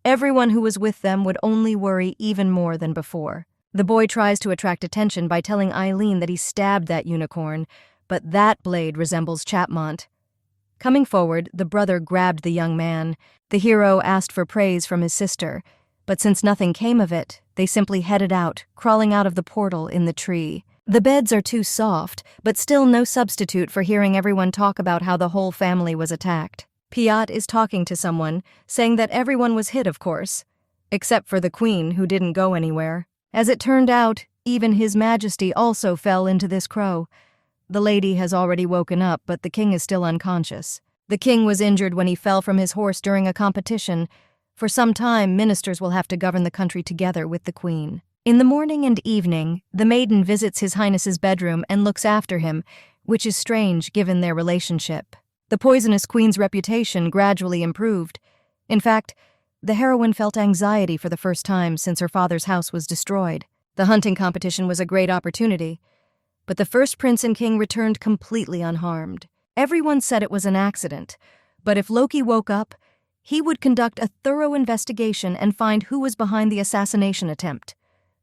Everyone who was with them would only worry even more than before. The boy tries to attract attention by telling Eileen that he stabbed that unicorn, but that blade resembles Chapmont. Coming forward, the brother grabbed the young man. The hero asked for praise from his sister, but since nothing came of it, they simply headed out, crawling out of the portal in the tree. The beds are too soft, but still no substitute for hearing everyone talk about how the whole family was attacked. Piat is talking to someone, saying that everyone was hit, of course, except for the queen, who didn't go anywhere. As it turned out, even His Majesty also fell into this crow. The lady has already woken up, but the king is still unconscious. The king was injured when he fell from his horse during a competition. For some time, ministers will have to govern the country together with the queen. In the morning and evening, the maiden visits His Highness's bedroom and looks after him, which is strange given their relationship. The poisonous queen's reputation gradually improved. In fact, the heroine felt anxiety for the first time since her father's house was destroyed. The hunting competition was a great opportunity, but the first prince and king returned completely unharmed. Everyone said it was an accident, but if Loki woke up, he would conduct a thorough investigation and find who was behind the assassination attempt.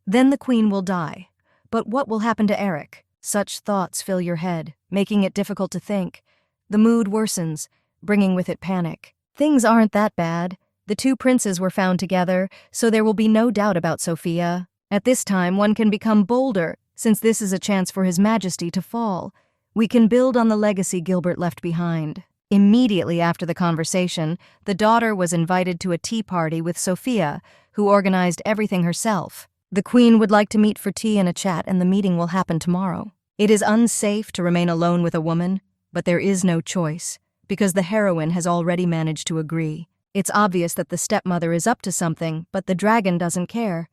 Then the queen will die. But what will happen to Eric? Such thoughts fill your head, making it difficult to think. The mood worsens, bringing with it panic. Things aren't that bad. The two princes were found together, so there will be no doubt about Sophia. At this time, one can become bolder, since this is a chance for His Majesty to fall. We can build on the legacy Gilbert left behind. Immediately after the conversation, the daughter was invited to a tea party with Sophia, who organized everything herself. The queen would like to meet for tea and a chat, and the meeting will happen tomorrow. It is unsafe to remain alone with a woman, but there is no choice, because the heroine has already managed to agree. It's obvious that the stepmother is up to something, but the dragon doesn't care.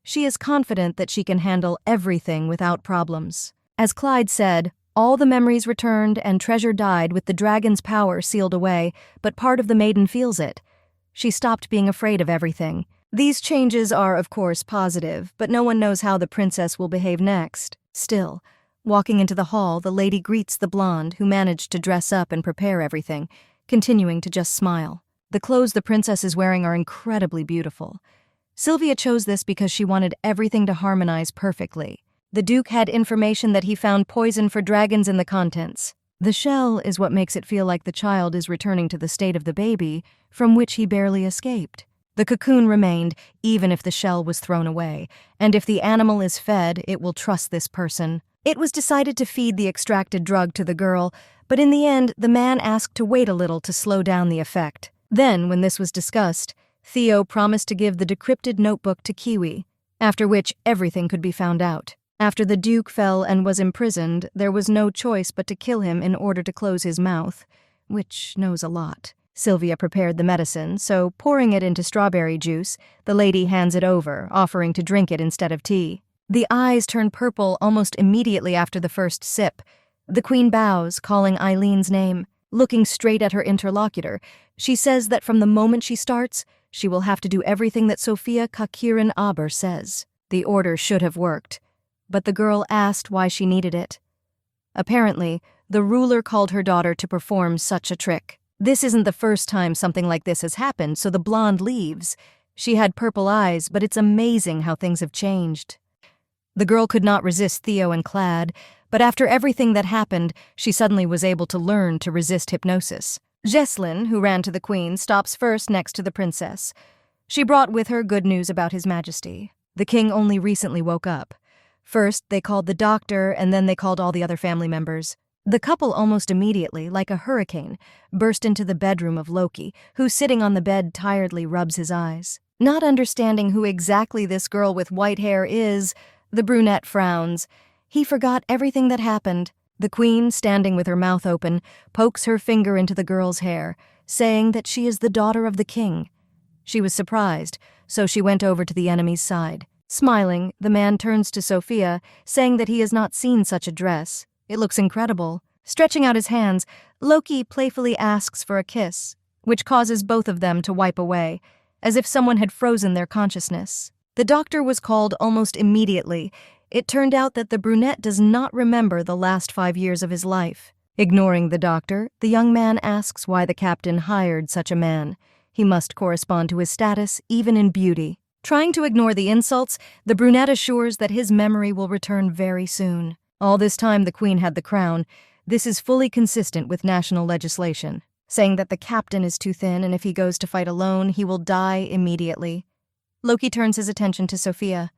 She is confident that she can handle everything without problems. As Clyde said, all the memories returned and Treasure died with the dragon's power sealed away, but part of the maiden feels it. She stopped being afraid of everything. These changes are, of course, positive, but no one knows how the princess will behave next. Still, walking into the hall, the lady greets the blonde, who managed to dress up and prepare everything, continuing to just smile. The clothes the princess is wearing are incredibly beautiful. Sylvia chose this because she wanted everything to harmonize perfectly. The Duke had information that he found poison for dragons in the contents. The shell is what makes it feel like the child is returning to the state of the baby, from which he barely escaped. The cocoon remained, even if the shell was thrown away, and if the animal is fed, it will trust this person. It was decided to feed the extracted drug to the girl, but in the end, the man asked to wait a little to slow down the effect. Then, when this was discussed, Theo promised to give the decrypted notebook to Kiwi, after which everything could be found out. After the Duke fell and was imprisoned, there was no choice but to kill him in order to close his mouth, which knows a lot. Sylvia prepared the medicine, so pouring it into strawberry juice, the lady hands it over, offering to drink it instead of tea. The eyes turn purple almost immediately after the first sip. The queen bows, calling Eileen's name. Looking straight at her interlocutor, she says that from the moment she starts, she will have to do everything that Sophia Kakiran Aber says. The order should have worked, but the girl asked why she needed it. Apparently, the ruler called her daughter to perform such a trick. This isn't the first time something like this has happened, so the blonde leaves. She had purple eyes, but it's amazing how things have changed. The girl could not resist Theo and Clad, but after everything that happened, she suddenly was able to learn to resist hypnosis. Jesslyn, who ran to the queen, stops first next to the princess. She brought with her good news about His Majesty. The king only recently woke up. First, they called the doctor, and then they called all the other family members. The couple almost immediately, like a hurricane, burst into the bedroom of Loki, who sitting on the bed tiredly rubs his eyes. Not understanding who exactly this girl with white hair is, the brunette frowns. He forgot everything that happened. The queen, standing with her mouth open, pokes her finger into the girl's hair, saying that she is the daughter of the king. She was surprised, so she went over to the enemy's side. Smiling, the man turns to Sophia, saying that he has not seen such a dress. It looks incredible. Stretching out his hands, Loki playfully asks for a kiss, which causes both of them to wipe away, as if someone had frozen their consciousness. The doctor was called almost immediately. It turned out that the brunette does not remember the last 5 years of his life. Ignoring the doctor, the young man asks why the captain hired such a man. He must correspond to his status, even in beauty. Trying to ignore the insults, the brunette assures that his memory will return very soon. All this time the queen had the crown. This is fully consistent with national legislation, saying that the captain is too thin and if he goes to fight alone, he will die immediately. Loki turns his attention to Sophia.